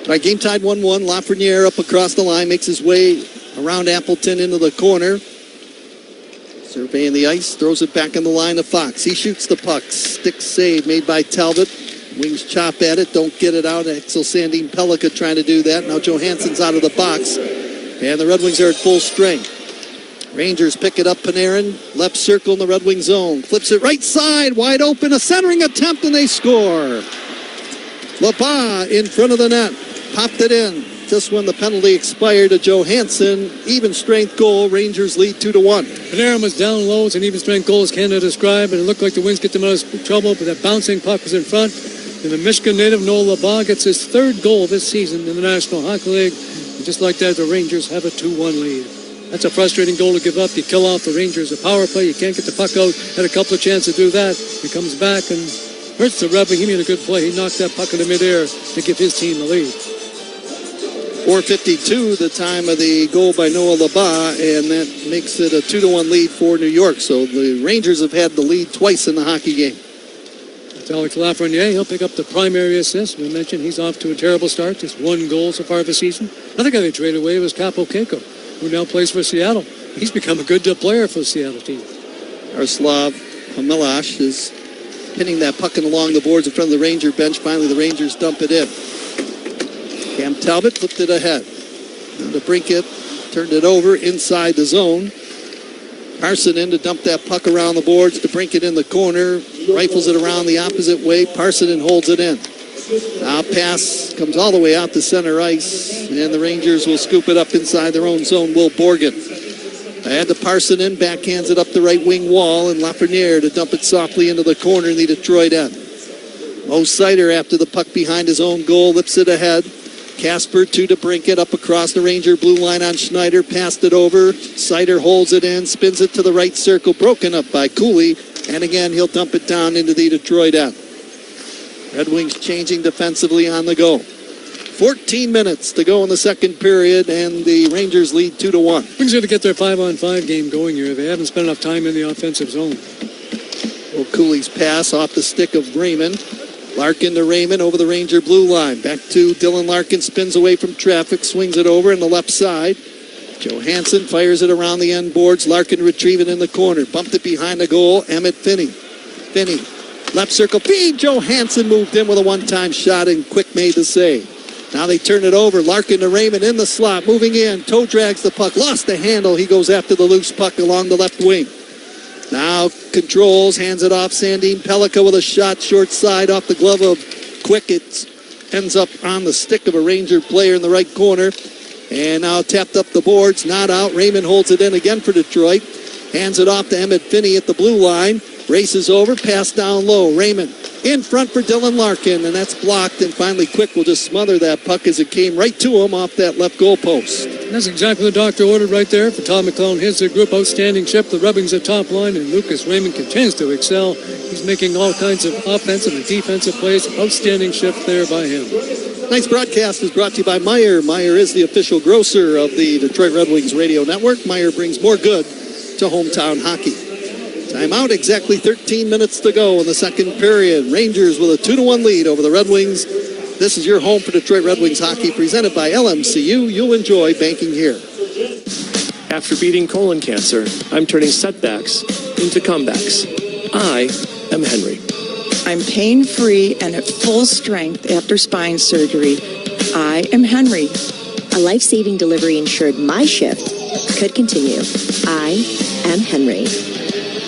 All right, game tied 1-1. Lafreniere up across the line, makes his way around Appleton into the corner. Surveying the ice, throws it back in the line to Fox. He shoots the puck. Stick save made by Talbot. Wings chop at it, don't get it out. Axel Sandin Pellica trying to do that. Now Johansson's out of the box. And the Red Wings are at full strength. Rangers pick it up. Panarin, left circle in the Red Wing zone. Flips it right side, wide open. A centering attempt, and they score. Labat in front of the net. popped it in just when the penalty expired to Johansson. Even strength goal. Rangers lead 2-1. Panarin was down low. It's an even strength goal, as Canada described, and it looked like the Wings get them out of trouble, but that bouncing puck was in front. And the Michigan native Noah LeBar gets his third goal this season in the National Hockey League. And just like that, the Rangers have a 2-1 lead. That's a frustrating goal to give up. You kill off the Rangers. A power play. You can't get the puck out. Had a couple of chances to do that. He comes back and hurts the Red Wing. He made a good play. He knocked that puck into midair to give his team the lead. 4:52, the time of the goal by Noah LeBar, and that makes it a 2-1 lead for New York. So the Rangers have had the lead twice in the hockey game. It's Alex Lafreniere. He'll pick up the primary assist. We mentioned he's off to a terrible start. Just one goal so far this season. Another guy they traded away was Capo Keiko, who now plays for Seattle. He's become a good player for the Seattle team. Yaroslav Hamilash is pinning that puck along the boards in front of the Ranger bench. Finally, the Rangers dump it in. Cam Talbot flipped it ahead. And DeBrincat turned it over inside the zone. Parson in to dump that puck around the boards. DeBrincat in the corner. Rifles it around the opposite way. Parson holds it in. Now pass comes all the way out to center ice. And the Rangers will scoop it up inside their own zone. Will Borgen. Ahead to Parson in. Backhands it up the right wing wall. And Lafreniere to dump it softly into the corner in the Detroit end. Mo Seider after the puck behind his own goal. Lips it ahead. Casper to DeBrincat up across the Ranger blue line on Schneider. Passed it over. Seider holds it in. Spins it to the right circle. Broken up by Cooley. And again, he'll dump it down into the Detroit end. Red Wings changing defensively on the go. 14 minutes to go in the second period, and the Rangers lead 2-1. Wings got to get their 5-on-5 game going here. They haven't spent enough time in the offensive zone. Well, Cooley's pass off the stick of Raymond. Larkin to Raymond over the Ranger blue line. Back to Dylan Larkin, spins away from traffic, swings it over in the left side. Johansson fires it around the end boards. Larkin retrieve it in the corner. Bumped it behind the goal. Emmett Finney. Finney, left circle feed. Johansson moved in with a one-time shot and Quick made the save. Now they turn it over. Larkin to Raymond in the slot. Moving in. Toe drags the puck. Lost the handle. He goes after the loose puck along the left wing. Now controls, hands it off. Sandin Pellica with a shot short side off the glove of Quick. It ends up on the stick of a Ranger player in the right corner. And now tapped up the boards, not out. Raymond holds it in again for Detroit. Hands it off to Emmett Finney at the blue line. Races over, pass down low. Raymond in front for Dylan Larkin, and that's blocked. And finally Quick will just smother that puck as it came right to him off that left goal post. And that's exactly what the doctor ordered right there for Todd McClellan. Here's the group outstanding ship. The Red Wings at top line, and Lucas Raymond continues to excel. He's making all kinds of offensive and defensive plays. Outstanding shift there by him. Tonight's broadcast is brought to you by Meijer. Meijer is the official grocer of the Detroit Red Wings radio network. Meijer brings more good to hometown hockey. Timeout, exactly 13 minutes to go in the second period. Rangers with a 2-1 lead over the Red Wings. This is your home for Detroit Red Wings hockey, presented by LMCU. You'll enjoy banking here. After beating colon cancer, I'm turning setbacks into comebacks. I am Henry. I'm pain-free and at full strength after spine surgery. I am Henry. A life-saving delivery ensured my shift could continue. I am Henry.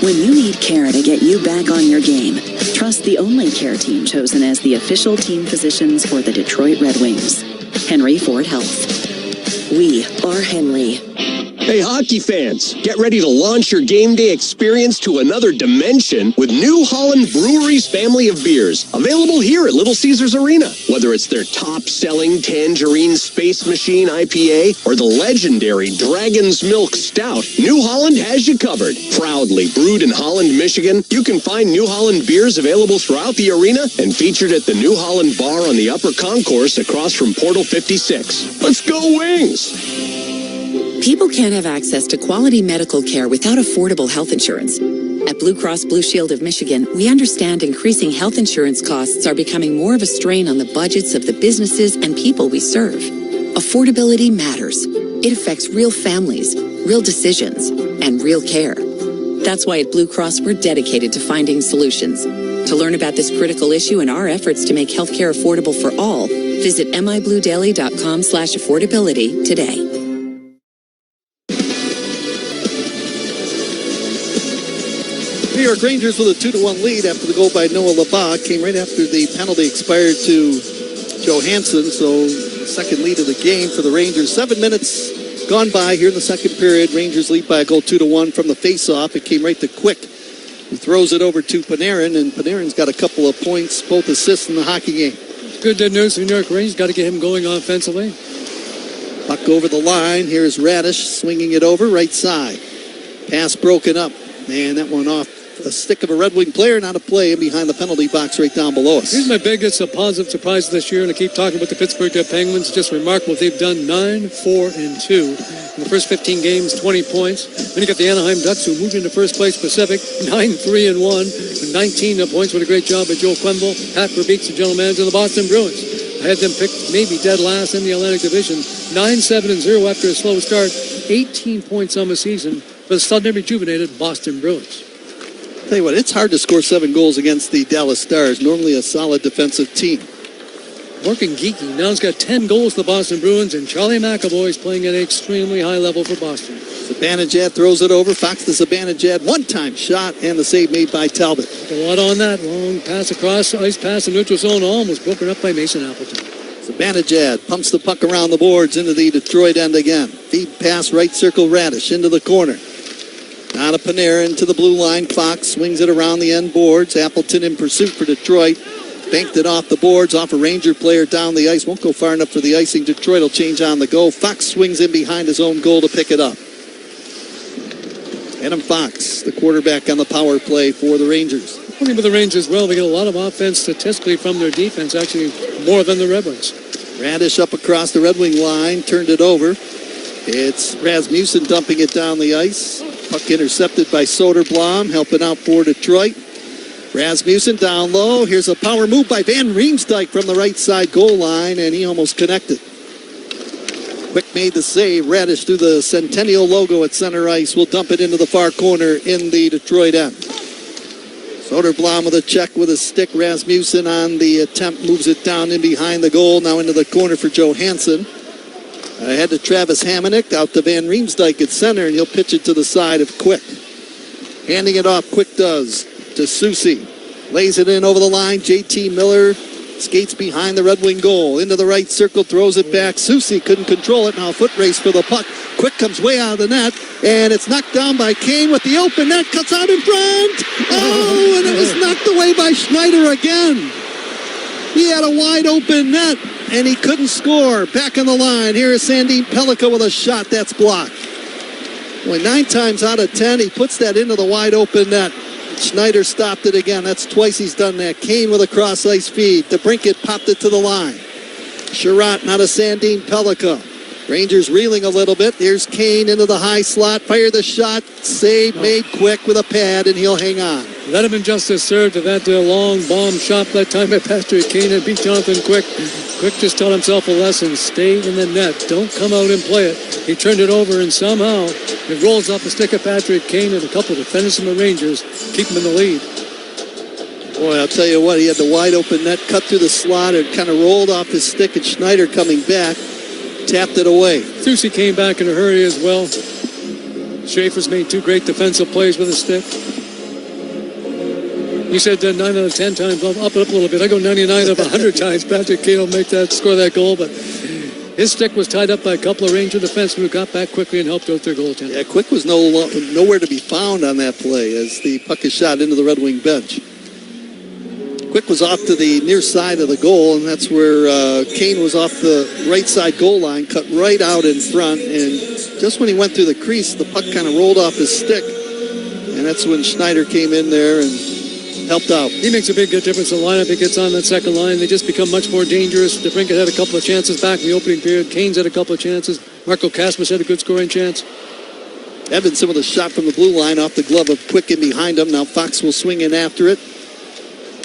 When you need care to get you back on your game, trust the only care team chosen as the official team physicians for the Detroit Red Wings. Henry Ford Health. We are Henry. Hey, hockey fans, get ready to launch your game day experience to another dimension with New Holland Brewery's family of beers, available here at Little Caesars Arena. Whether it's their top-selling Tangerine Space Machine IPA or the legendary Dragon's Milk Stout, New Holland has you covered. Proudly brewed in Holland, Michigan, you can find New Holland beers available throughout the arena and featured at the New Holland Bar on the upper concourse across from Portal 56. Let's go Wings! People can't have access to quality medical care without affordable health insurance. At Blue Cross Blue Shield of Michigan, we understand increasing health insurance costs are becoming more of a strain on the budgets of the businesses and people we serve. Affordability matters. It affects real families, real decisions, and real care. That's why at Blue Cross, we're dedicated to finding solutions. To learn about this critical issue and our efforts to make healthcare affordable for all, visit mibluedaily.com/affordability today. New York Rangers with a 2-1 lead after the goal by Noah LeBar. Came right after the penalty expired to Johansson, so second lead of the game for the Rangers. 7 minutes gone by here in the second period. Rangers lead by a goal 2-1 from the faceoff. It came right to Quick, who throws it over to Panarin, and Panarin's got a couple of points, both assists in the hockey game. Good news for New York Rangers. Got to get him going offensively. Puck over the line. Here's Radish swinging it over right side. Pass broken up. Man, that one off a stick of a Red Wing player, not a play, and behind the penalty box right down below us. Here's my biggest positive surprise this year, and I keep talking about the Pittsburgh Penguins. Just remarkable. They've done 9-4-2 in the first 15 games, 20 points. Then you got the Anaheim Ducks, who moved into first place Pacific, 9-3-1, with 19 points. What a great job by Joe Quenneville. Pat Verbeek's the general manager of the Boston Bruins. I had them picked maybe dead last in the Atlantic Division. 9-7-0 after a slow start. 18 points on the season for the suddenly rejuvenated Boston Bruins. Tell you what, it's hard to score 7 goals against the Dallas Stars, normally a solid defensive team. Working geeky. Now he's got 10 goals for the Boston Bruins, and Charlie McAvoy's playing at an extremely high level for Boston. Zibanejad throws it over. Fox to Zibanejad. One-time shot, and the save made by Talbot. A lot on that. Long pass across, ice pass in neutral zone, almost broken up by Mason Appleton. Zibanejad pumps the puck around the boards into the Detroit end again. Feed pass, right circle, Radish into the corner. Now to Panarin to the blue line. Fox swings it around the end boards. Appleton in pursuit for Detroit. Banked it off the boards, off a Ranger player down the ice. Won't go far enough for the icing. Detroit will change on the go. Fox swings in behind his own goal to pick it up. Adam Fox, the quarterback on the power play for the Rangers. Looking for the Rangers, well, they get a lot of offense statistically from their defense, actually more than the Red Wings. Radish up across the Red Wing line, turned it over. It's Rasmussen dumping it down the ice. Puck intercepted by Soderblom, helping out for Detroit. Rasmussen down low. Here's a power move by Van Riemsdyk from the right side goal line, and he almost connected. Quick made the save. Radish through the Centennial logo at center ice. Will dump it into the far corner in the Detroit end. Soderblom with a check with a stick. Rasmussen on the attempt moves it down in behind the goal. Now into the corner for Johansson. Ahead to Travis Hamonic, out to Van Riemsdyk at center, and he'll pitch it to the side of Quick. Handing it off, Quick does, to Soucy. Lays it in over the line. J.T. Miller skates behind the Red Wing goal. Into the right circle, throws it back. Soucy couldn't control it. Now a foot race for the puck. Quick comes way out of the net, and it's knocked down by Kane with the open net. Cuts out in front. Oh, and it was knocked away by Schneider again. He had a wide open net, and he couldn't score. Back on the line. Here is Sandin Pellikka with a shot. That's blocked. Only 9 times out of 10, he puts that into the wide open net. Schneider stopped it again. That's twice he's done that. Kane with a cross-ice feed. DeBrincat popped it to the line. Sherratt, not a Sandin Pellikka. Rangers reeling a little bit. Here's Kane into the high slot. Fire the shot. Save made Quick with a pad, and he'll hang on. Let him in justice served to that long bomb shot that time by Patrick Kane and beat Jonathan Quick. Quick just taught himself a lesson. Stay in the net. Don't come out and play it. He turned it over, and somehow it rolls off the stick of Patrick Kane, and a couple of defenders from the Rangers keep him in the lead. Boy, I'll tell you what, he had the wide open net cut through the slot. It kind of rolled off his stick, and Schneider coming back tapped it away. Soucy came back in a hurry as well. Schaefer's made 2 great defensive plays with his stick. You said 9 out of 10 times. I'll up it up a little bit. I go 99 of 100 times. Patrick Kane will score that goal, but his stick was tied up by a couple of Ranger defensemen who got back quickly and helped out their goaltender. Yeah, Quick was nowhere to be found on that play as the puck is shot into the Red Wing bench. Quick was off to the near side of the goal, and that's where Kane was off the right side goal line, cut right out in front, and just when he went through the crease, the puck kind of rolled off his stick, and that's when Schneider came in there and helped out. He makes a big difference in the lineup. He gets on that second line. They just become much more dangerous. DeBrincat had a couple of chances back in the opening period. Kane's had a couple of chances. Marco Kasmus had a good scoring chance. Evanson with a shot from the blue line off the glove of Quick in behind him. Now Fox will swing in after it.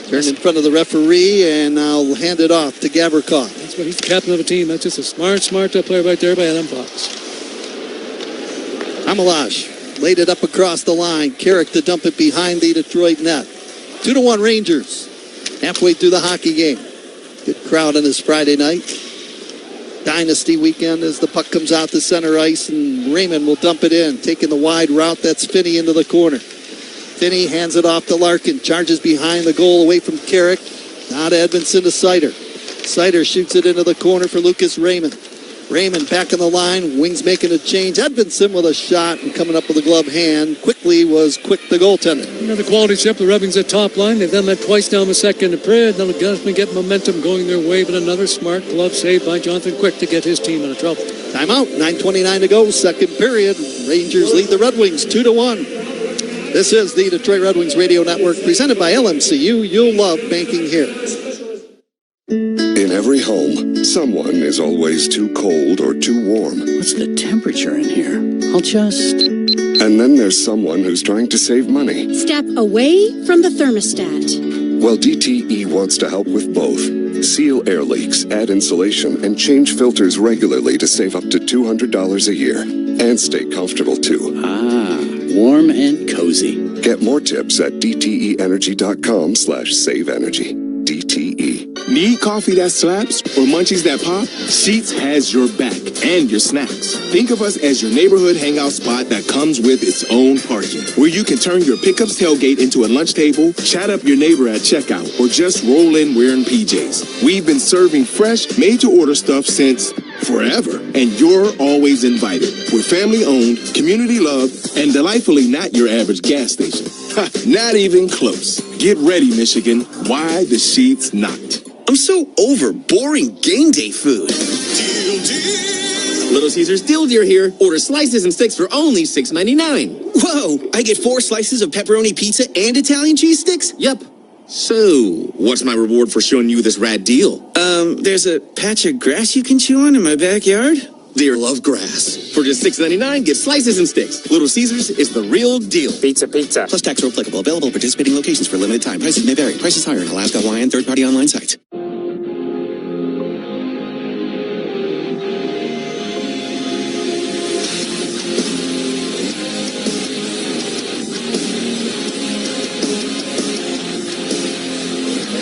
Turn in front of the referee, and now hand it off to Gavrikov. That's what he's the captain of a team. That's just a smart player right there by Adam Fox. Amalage laid it up across the line. Carrick to dump it behind the Detroit net. 2-1 Rangers. Halfway through the hockey game. Good crowd on this Friday night. Dynasty weekend as the puck comes out to center ice, and Raymond will dump it in. Taking the wide route, that's Finney into the corner. Finney hands it off to Larkin. Charges behind the goal away from Carrick. Now to Edmondson to Sider. Sider shoots it into the corner for Lucas Raymond. Raymond back in the line. Wings making a change. Edvinson with a shot and coming up with a glove hand. Quickly was Quick the goaltender. Another quality shift. The Red Wings at top line. They've done that twice down the second period. Now the Guns may get momentum going their way, but another smart glove save by Jonathan Quick to get his team out of trouble. Timeout. 9:29 to go. Second period. Rangers lead the Red Wings 2-1. This is the Detroit Red Wings Radio Network presented by LMCU. You'll love banking here. In every home, someone is always too cold or too warm. What's the temperature in here? I'll just... And then there's someone who's trying to save money. Step away from the thermostat. Well, DTE wants to help with both. Seal air leaks, add insulation, and change filters regularly to save up to $200 a year. And stay comfortable, too. Ah, warm and cozy. Get more tips at dteenergy.com/saveenergy. DTE. Need coffee that slaps or munchies that pop? Sheetz has your back and your snacks. Think of us as your neighborhood hangout spot that comes with its own parking, where you can turn your pickups tailgate into a lunch table, chat up your neighbor at checkout, or just roll in wearing PJs. We've been serving fresh, made-to-order stuff since forever, and you're always invited. We're family-owned, community-loved, and delightfully not your average gas station. Ha, not even close. Get ready, Michigan. Why the Sheetz not? I'm so over boring game day food. Little Caesars Deal Deal here. Order slices and sticks for only $6.99. Whoa, I get 4 slices of pepperoni pizza and Italian cheese sticks? Yep. So, what's my reward for showing you this rad deal? There's a patch of grass you can chew on in my backyard. Dear love grass. For just $6.99, get slices and sticks. Little Caesars is the real deal. Pizza. Plus tax are applicable. Available at participating locations for a limited time. Prices may vary. Prices higher in Alaska, Hawaii, and third-party online sites.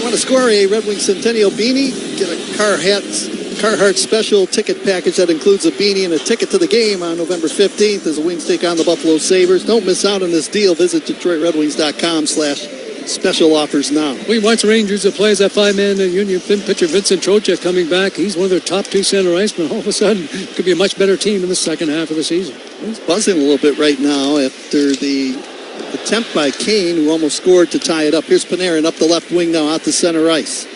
Want to score a Red Wings Centennial beanie? Get a Carhartt special ticket package that includes a beanie and a ticket to the game on November 15th as the Wings take on the Buffalo Sabres. Don't miss out on this deal. Visit DetroitRedWings.com/special offers now. We watch Rangers that plays that 5-man union pitcher Vincent Trocheck coming back. He's one of their top 2 center icemen. All of a sudden, could be a much better team in the second half of the season. He's buzzing a little bit right now after the attempt by Kane, who almost scored to tie it up. Here's Panarin up the left wing now, out to center ice.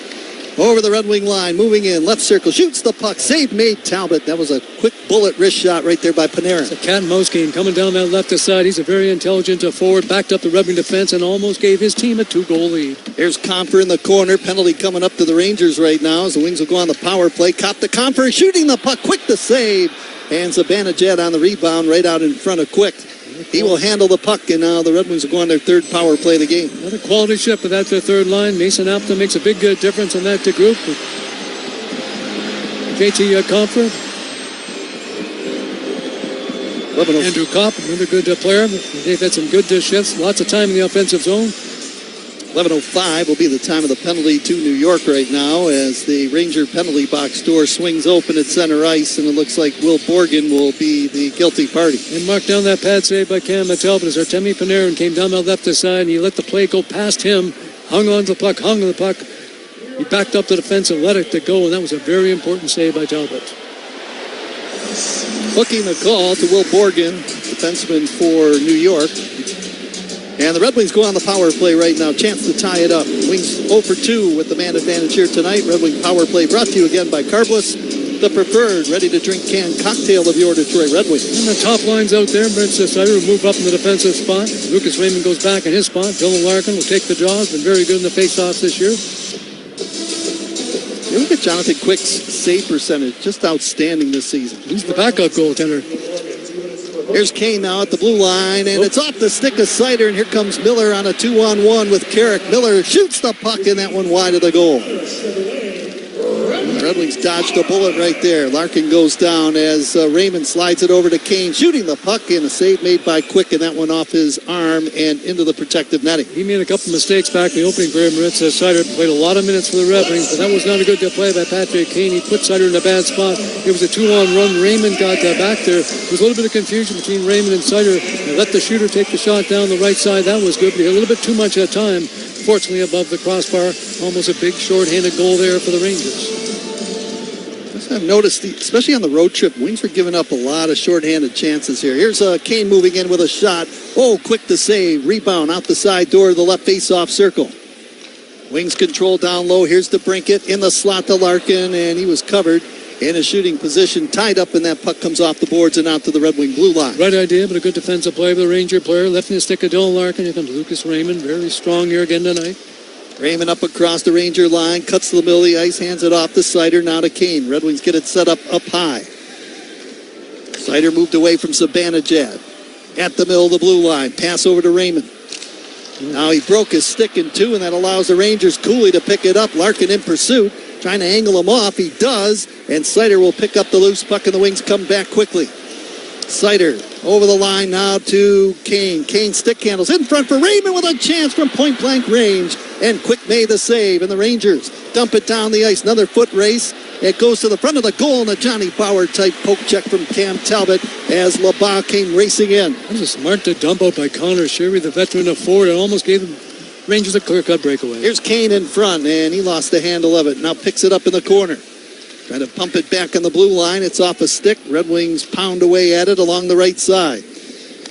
Over the Red Wing line, moving in, left circle, shoots the puck, save made Talbot. That was a quick bullet wrist shot right there by Panarin. It's a cat and mouse game coming down that left side. He's a very intelligent forward, backed up the Red Wing defense and almost gave his team a 2-goal lead. Here's Comfer in the corner, penalty coming up to the Rangers right now as the Wings will go on the power play. Cop to Comfer, shooting the puck, Quick the save. And Zibanejad on the rebound right out in front of Quick. He will handle the puck, and now the Red Wings will go on their third power play of the game. Another quality shift, but that's their third line. Mason Apton makes a big difference in that group. JT Comfort. Andrew Kopp, another good player. They've had some good shifts, lots of time in the offensive zone. 11:05 will be the time of the penalty to New York right now as the Ranger penalty box door swings open at center ice, and it looks like Will Borgen will be the guilty party. And marked down that pad save by Cam Talbot as Artemi Panarin came down the left side, and he let the play go past him, hung on to the puck. He backed up the defense and let it go, and that was a very important save by Talbot. Hooking the call to Will Borgen, defenseman for New York. And the Red Wings go on the power play right now. Chance to tie it up. Wings 0 for 2 with the man advantage here tonight. Red Wing power play brought to you again by Carbliss, the preferred ready-to-drink canned cocktail of your Detroit Red Wings. And the top line's out there. Brent Sider will move up in the defensive spot. Lucas Raymond goes back in his spot. Dylan Larkin will take the jaw. Been very good in the face-offs this year. You look at Jonathan Quick's save percentage. Just outstanding this season. He's the backup goaltender. Here's Kane now at the blue line, and it's off the stick of Sider, and here comes Miller on a 2-on-1 with Carrick. Miller shoots the puck, and that one wide of the goal. The Red Wings dodged a bullet right there. Larkin goes down as Raymond slides it over to Kane, shooting the puck, and a save made by Quick, and that one off his arm and into the protective netting. He made a couple mistakes back in the opening period. Maritza Sider played a lot of minutes for the Red Wings, but that was not a good play by Patrick Kane. He put Sider in a bad spot. It was a 2-on-run. Raymond got back there. There was a little bit of confusion between Raymond and Sider. They let the shooter take the shot down the right side. That was good, but he had a little bit too much at time. Fortunately, above the crossbar, almost a big short-handed goal there for the Rangers. I've noticed, especially on the road trip, Wings are giving up a lot of shorthanded chances here. Here's Kane moving in with a shot. Oh, quick to save. Rebound out the side door of the left face-off circle. Wings control down low. Here's to Brinkett in the slot to Larkin, and he was covered in a shooting position, tied up, and that puck comes off the boards and out to the Red Wing blue line. Right idea, but a good defensive play by the Ranger player. Lifting the stick of Dylan Larkin. Here comes Lucas Raymond. Very strong here again tonight. Raymond up across the Ranger line, cuts to the middle of the ice, hands it off to Sider, now to Kane. Red Wings get it set up high. Sider moved away from Sabanajad. At the middle of the blue line, pass over to Raymond. Now he broke his stick in two, and that allows the Rangers Cooley to pick it up. Larkin in pursuit, trying to angle him off. He does, and Sider will pick up the loose puck, and the Wings come back quickly. Sider over the line now to Kane. Kane stick handles in front for Raymond with a chance from point-blank range. And Quick made the save, and the Rangers dump it down the ice. Another foot race. It goes to the front of the goal, and a Johnny Bauer-type poke check from Cam Talbot as LeBas came racing in. That was a smart dump out by Connor Sherry, the veteran of Ford. It almost gave the Rangers a clear-cut breakaway. Here's Kane in front, and he lost the handle of it. Now picks it up in the corner. Trying to pump it back on the blue line. It's off a stick. Red Wings pound away at it along the right side.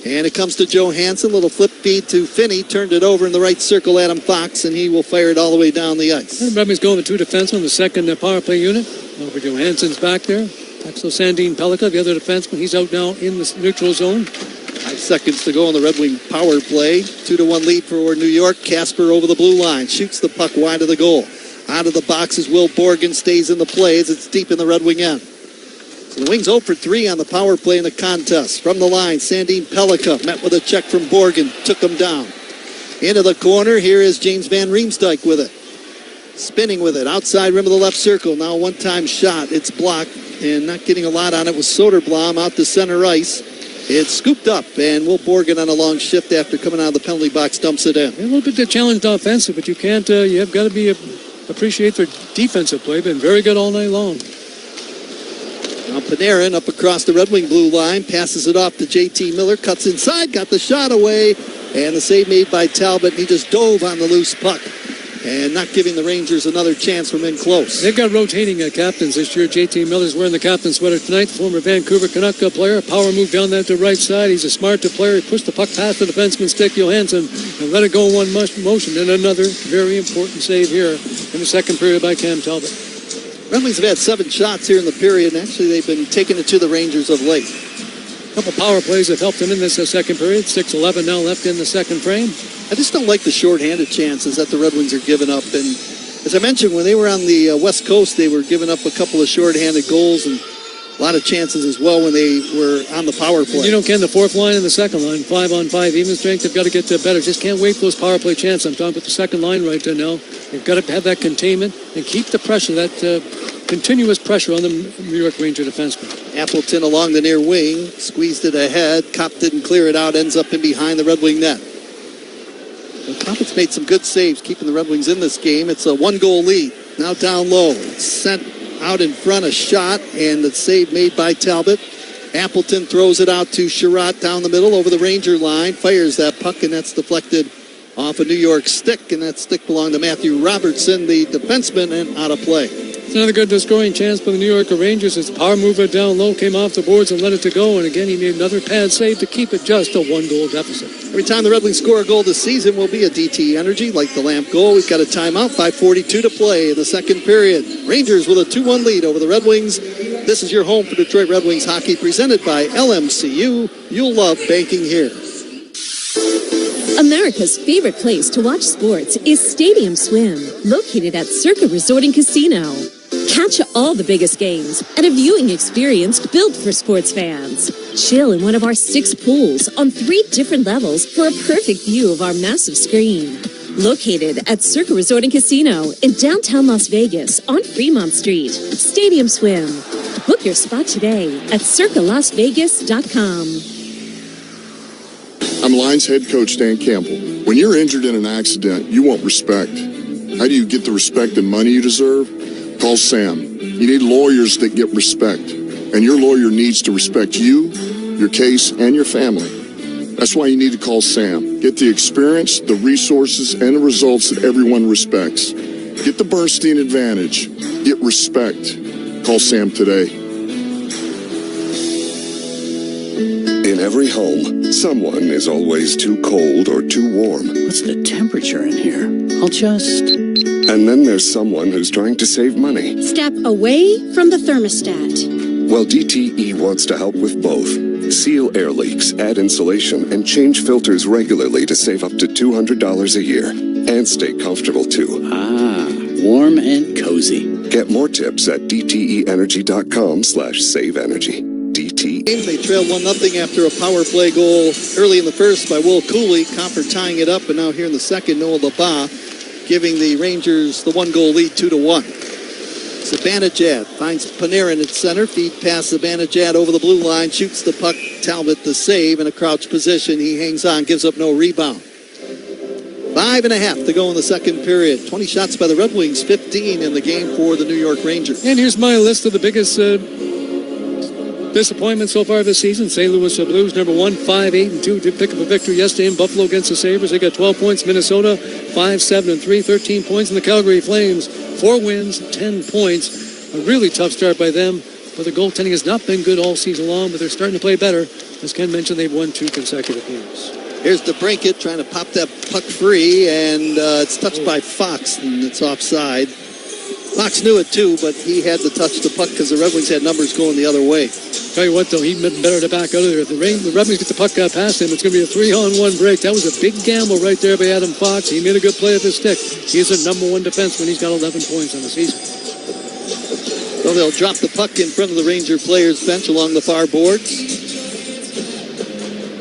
And it comes to Johansson. Little flip feed to Finney. Turned it over in the right circle, Adam Fox, and he will fire it all the way down the ice. Red Wings going with two defensemen, the second power play unit. Over Johansson's back there. Axel Sandin Pellica, the other defenseman. He's out now in the neutral zone. 5 seconds to go on the Red Wing power play. 2-1 lead for New York. Casper over the blue line. Shoots the puck wide of the goal. Out of the box as Will Borgen stays in the play as it's deep in the Red Wing end. So the Wings 0 for 3 on the power play in the contest. From the line, Sandin Pellica met with a check from Borgen. Took him down. Into the corner. Here is James Van Riemsdyk with it. Spinning with it. Outside rim of the left circle. Now a one-time shot. It's blocked. And not getting a lot on it was Soderblom out to center ice. It's scooped up, and Will Borgen on a long shift after coming out of the penalty box dumps it in. A little bit challenged offensive, but you can't. You have got to be appreciate their defensive play. Been very good all night long. Now Panarin up across the Red Wing blue line, passes it off to J.T. Miller, cuts inside, got the shot away, and the save made by Talbot. He just dove on the loose puck, and not giving the Rangers another chance from in close. They've got rotating captains this year. J.T. Miller's wearing the captain sweater tonight, the former Vancouver Canuck player. Power move down that to right side. He's a smart player. He pushed the puck past the defenseman stick, Johansson, and let it go in one motion. And another very important save here in the second period by Cam Talbot. Red Wings have had 7 shots here in the period, and actually they've been taking it to the Rangers of late. A couple power plays have helped them in this second period. 6:11 now left in the second frame. I just don't like the shorthanded chances that the Red Wings are giving up. And as I mentioned, when they were on the West Coast, they were giving up a couple of shorthanded goals and a lot of chances as well when they were on the power play. You know, Ken, the fourth line and the second line, 5-on-5, even strength, they've got to get better. Just can't wait for those power play chances. I'm talking about the second line right there now. They've got to have that containment and keep the pressure, that continuous pressure on the New York Ranger defenseman. Appleton along the near wing, squeezed it ahead. Kopp didn't clear it out, ends up in behind the Red Wing net. But Kopp's made some good saves, keeping the Red Wings in this game. It's a 1-goal lead. Now down low. Sent out in front, a shot, and the save made by Talbot. Appleton throws it out to Sherratt down the middle over the Ranger line. Fires that puck, and that's deflected off a New York stick, and that stick belonged to Matthew Robertson, the defenseman, and out of play. It's another good scoring chance for the New York Rangers. His power mover down low came off the boards and let it to go. And again, he made another pad save to keep it just a 1-goal deficit. Every time the Red Wings score a goal this season will be a DTE Energy, like the Lamp goal. We've got a timeout, 5:42 to play in the second period. Rangers with a 2-1 lead over the Red Wings. This is your home for Detroit Red Wings hockey, presented by LMCU. You'll love banking here. America's favorite place to watch sports is Stadium Swim, located at Circa Resort and Casino. Catch all the biggest games at a viewing experience built for sports fans. Chill in one of our 6 pools on 3 different levels for a perfect view of our massive screen. Located at Circa Resort and Casino in downtown Las Vegas on Fremont Street. Stadium Swim. Book your spot today at circalasvegas.com. I'm Lions head coach Dan Campbell. When you're injured in an accident, you want respect. How do you get the respect and money you deserve? Call Sam. You need lawyers that get respect. And your lawyer needs to respect you, your case, and your family. That's why you need to call Sam. Get the experience, the resources, and the results that everyone respects. Get the Bernstein advantage. Get respect. Call Sam today. In every home, someone is always too cold or too warm. What's the temperature in here? I'll just... And then there's someone who's trying to save money. Step away from the thermostat. Well, DTE wants to help with both. Seal air leaks, add insulation, and change filters regularly to save up to $200 a year. And stay comfortable, too. Ah, warm and cozy. Get more tips at dteenergy.com/saveenergy. DTE. They trailed 1-0 after a power play goal early in the first by Will Cooley. Copper tying it up, and now here in the second, Noah Labat giving the Rangers the 1-goal lead 2-1. Zibanejad finds Panarin at center. Feed past Zibanejad over the blue line. Shoots the puck. Talbot the save in a crouch position. He hangs on. Gives up no rebound. 5.5 to go in the second period. 20 shots by the Red Wings. 15 in the game for the New York Rangers. And here's my list of the biggest disappointment so far this season. St. Louis Blues, number 1, 5-8-2. Did pick up a victory yesterday in Buffalo against the Sabres. They got 12 points. Minnesota, 5-7-3, 13 points. And the Calgary Flames, 4 wins, 10 points. A really tough start by them. But the goaltending has not been good all season long, but they're starting to play better. As Ken mentioned, they've won 2 consecutive games. Here's DeBrincat trying to pop that puck free, and it's touched by Fox, and it's offside. Fox knew it too, but he had to touch the puck because the Red Wings had numbers going the other way. Tell you what, though, he'd been better to back out of there. If the Red Wings get the puck past him, it's going to be a 3-on-1 break. That was a big gamble right there by Adam Fox. He made a good play at the stick. He's a number 1 defenseman. He's got 11 points on the season. So they'll drop the puck in front of the Ranger players' bench along the far boards.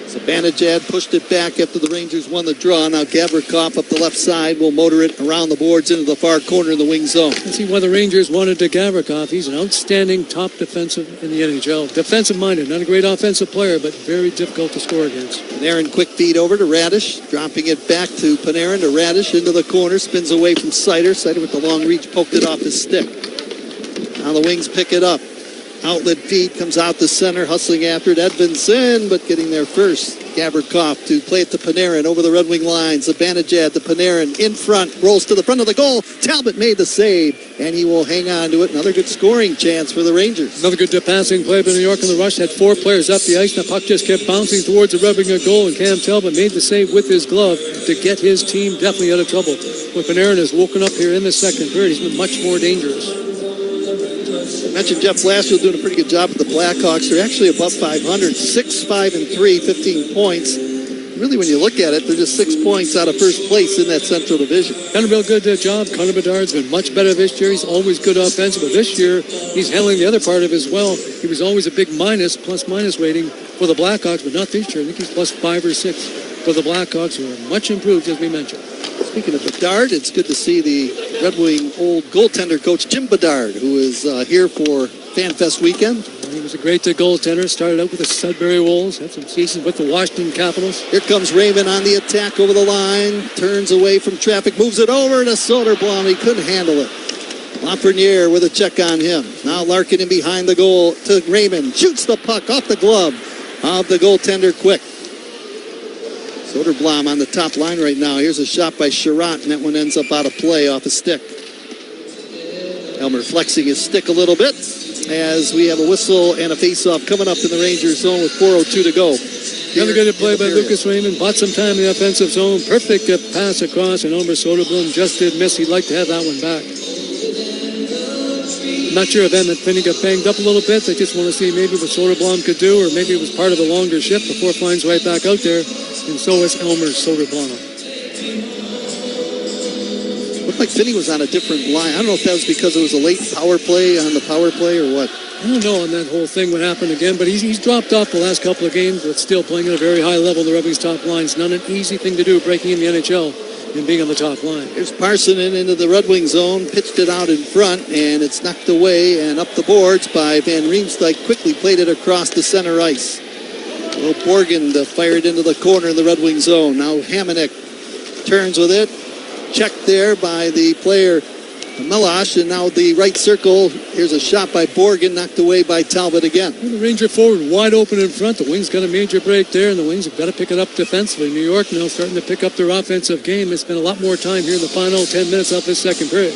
Zibanejad pushed it back after the Rangers won the draw. Now Gavrikov up the left side will motor it around the boards into the far corner in the wing zone. You see why the Rangers wanted to Gavrikov. He's an outstanding top defensive in the NHL. Defensive-minded, not a great offensive player, but very difficult to score against. Panarin quick feed over to Radish, dropping it back to Panarin to Radish into the corner, spins away from Sider. Sider with the long reach poked it off his stick. Now the Wings pick it up. Outlet feed comes out the center, hustling after it. Edvinsson, but getting there first. Gavrikov to play it to Panarin over the Red Wing lines. Zibanejad to Panarin in front, rolls to the front of the goal. Talbot made the save, and he will hang on to it. Another good scoring chance for the Rangers. Another good passing play by New York in the rush. Had 4 players up the ice. The puck just kept bouncing towards the Red Wing goal, and Cam Talbot made the save with his glove to get his team definitely out of trouble. When Panarin has woken up here in the second period, he's been much more dangerous. I mentioned Jeff Blashill doing a pretty good job with the Blackhawks. They're actually above 500, 6-5-3, 15 points. Really, when you look at it, they're just 6 points out of first place in that Central Division. Done a real good job. Connor Bedard's been much better this year. He's always good offensive, but this year he's handling the other part of it as well. He was always a big plus-minus rating for the Blackhawks, but not this year. I think he's plus 5 or 6 for the Blackhawks, who are much improved, as we mentioned. Speaking of Bedard, it's good to see the Red Wing old goaltender coach Jim Bedard, who is here for FanFest weekend. He was a great goaltender. Started out with the Sudbury Wolves, had some seasons with the Washington Capitals. Here comes Raymond on the attack over the line, turns away from traffic, moves it over to Soderblom. He couldn't handle it. Lafreniere with a check on him. Now Larkin in behind the goal to Raymond. Shoots the puck off the glove of the goaltender Quick. Soderblom on the top line right now. Here's a shot by Sherratt, and that one ends up out of play off a stick. Elmer flexing his stick a little bit as we have a whistle and a face-off coming up in the Rangers zone with 4:02 to go. Another good play by Lucas Raymond. Bought some time in the offensive zone. Perfect pass across, and Elmer Soderblom just did miss. He'd like to have that one back. Not sure if Emmett Finney got banged up a little bit. They just want to see maybe what Soderblom could do, or maybe it was part of a longer shift before finds right back out there. And so is Elmer Soderblom. Looked like Finney was on a different line. I don't know if that was because it was a late power play on the power play or what. I don't know on that whole thing what happened again, but he's dropped off the last couple of games, but still playing at a very high level in the Red Wings top line. It's not an easy thing to do, breaking in the NHL and being on the top line. Here's Parsonen into the Red Wing zone, pitched it out in front, and it's knocked away and up the boards by Van Riemsdyk. Quickly played it across the center ice. Will Borgen to fire it into the corner in the Red Wing zone. Now Hamonic turns with it. Checked there by the player Melash, and now the right circle. Here's a shot by Borgen, knocked away by Talbot again. And the Ranger forward wide open in front. The Wings got a major break there, and the Wings have got to pick it up defensively. New York now starting to pick up their offensive game. It's been a lot more time here in the final 10 minutes of this second period.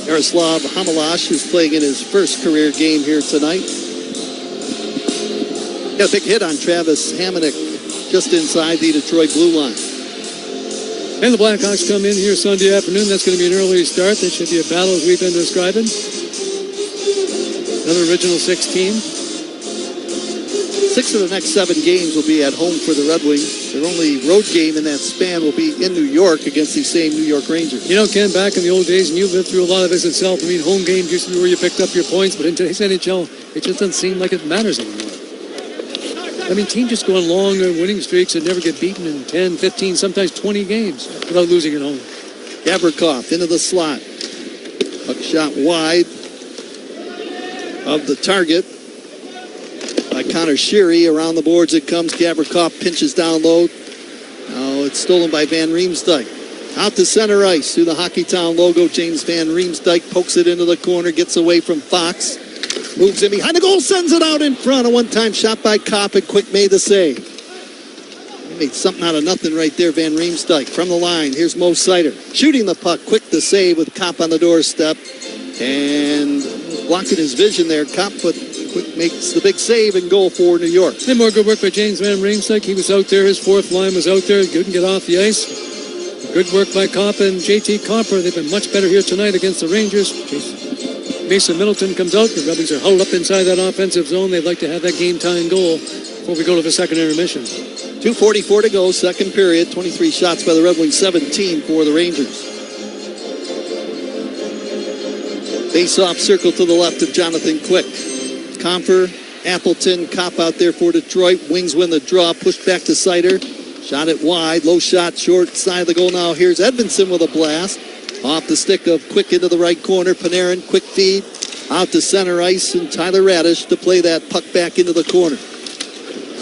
Yaroslav Hamalash is playing in his first career game here tonight. Got a big hit on Travis Hamonic just inside the Detroit blue line. And the Blackhawks come in here Sunday afternoon. That's going to be an early start. That should be a battle as we've been describing. Another original 16. 6 of the next 7 games will be at home for the Red Wings. Their only road game in that span will be in New York against these same New York Rangers. You know, Ken, back in the old days, and you lived through a lot of this itself, I mean, home games used to be where you picked up your points, but in today's NHL, it just doesn't seem like it matters anymore. I mean, teams just go on long winning streaks and never get beaten in 10, 15, sometimes 20 games without losing at home. Gavrikov into the slot. Puck shot wide of the target by Connor Sheary. Around the boards it comes. Gavrikov pinches down low. Now it's stolen by Van Riemsdyk. Out to center ice through the Hockeytown logo. James Van Riemsdyk pokes it into the corner, gets away from Fox. Moves in behind the goal, sends it out in front. A one-time shot by Kopp, and Quick made the save. He made something out of nothing right there, Van Riemsdyk. From the line, here's Mo Seider. Shooting the puck, Quick the save with Kopp on the doorstep. And blocking his vision there, Kopp, but Quick makes the big save and goal for New York. And more good work by James Van Riemsdyk. He was out there, his fourth line was out there, couldn't get off the ice. Good work by Kopp and JT Compher. They've been much better here tonight against the Rangers. Mason Middleton comes out. The Rebels are huddled up inside that offensive zone. They'd like to have that game-tying goal before we go to the second intermission. 2:44 to go, second period. 23 shots by the Red Wings, 17 for the Rangers. Face-off circle to the left of Jonathan Quick. Compher, Appleton, Kopp out there for Detroit. Wings win the draw. Pushed back to Seider. Shot it wide. Low shot, short side of the goal now. Here's Edmondson with a blast. Off the stick of Quick into the right corner. Panarin, quick feed. Out to center ice, and Tyler Radish to play that puck back into the corner.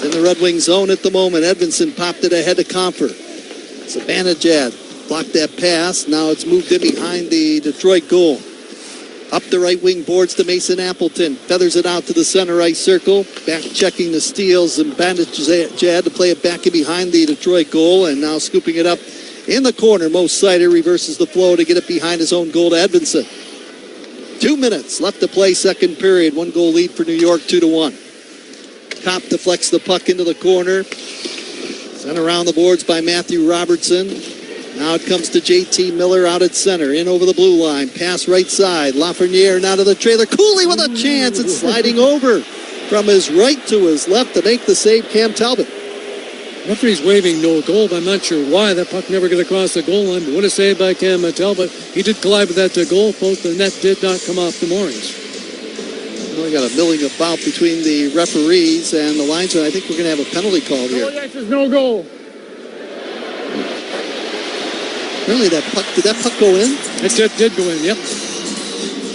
In the Red Wing zone at the moment, Edmondson popped it ahead to Compher. Zibanejad blocked that pass. Now it's moved in behind the Detroit goal. Up the right wing boards to Mason Appleton. Feathers it out to the center ice circle. Back checking the steals, and Zibanejad to play it back in behind the Detroit goal. And now scooping it up in the corner. Mo Seider reverses the flow to get it behind his own goal to Edmondson. 2 minutes left to play, second period. 1 goal lead for New York, 2-1. Kopp deflects the puck into the corner. Sent around the boards by Matthew Robertson. Now it comes to JT Miller out at center. In over the blue line. Pass right side. Lafreniere now to the trailer. Cooley with a chance. It's sliding over from his right to his left to make the save, Cam Talbot. Referee's waving no goal, but I'm not sure why. That puck never got across the goal line. But what a save by Cam Talbot. He did collide with that goal post. The net did not come off the moorings. We got a milling about between the referees and the linesman. I think we're going to have a penalty call here. No goal. Really, did that puck go in? It did go in, yep.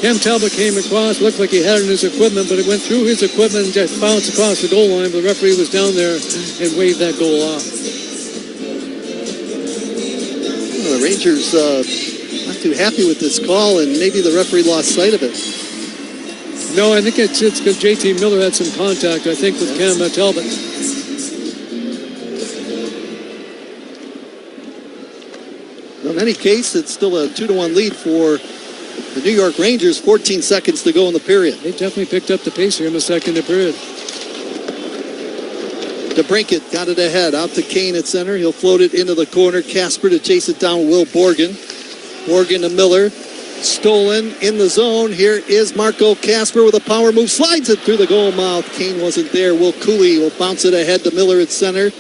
Cam Talbot came across, looked like he had it in his equipment, but it went through his equipment and just bounced across the goal line. But the referee was down there and waved that goal off. Well, the Rangers not too happy with this call, and maybe the referee lost sight of it. No, I think it's because JT Miller had some contact, I think, with Cam Talbot. In any case, it's still a 2-1 lead for the New York Rangers. 14 seconds to go in the period. They definitely picked up the pace here in the second period. DeBrincat got it ahead. Out to Kane at center. He'll float it into the corner. Casper to chase it down. Will Borgen. Borgen to Miller. Stolen in the zone. Here is Marco Casper with a power move. Slides it through the goal mouth. Kane wasn't there. Will Cooley will bounce it ahead to Miller at center.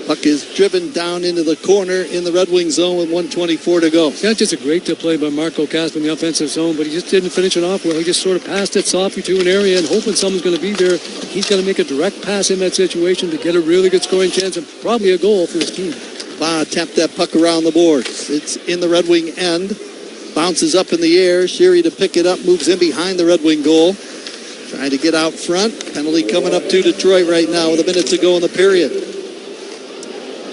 Puck is driven down into the corner in the Red Wing zone with 1:24 to go. That's just a great play by Marco Casper in the offensive zone, but he just didn't finish it off well. He just sort of passed it softly to an area and hoping someone's going to be there. He's going to make a direct pass in that situation to get a really good scoring chance and probably a goal for his team. Ba tapped that puck around the boards. It's in the Red Wing end. Bounces up in the air. Sheary to pick it up. Moves in behind the Red Wing goal. Trying to get out front. Penalty coming up to Detroit right now with a minute to go in the period.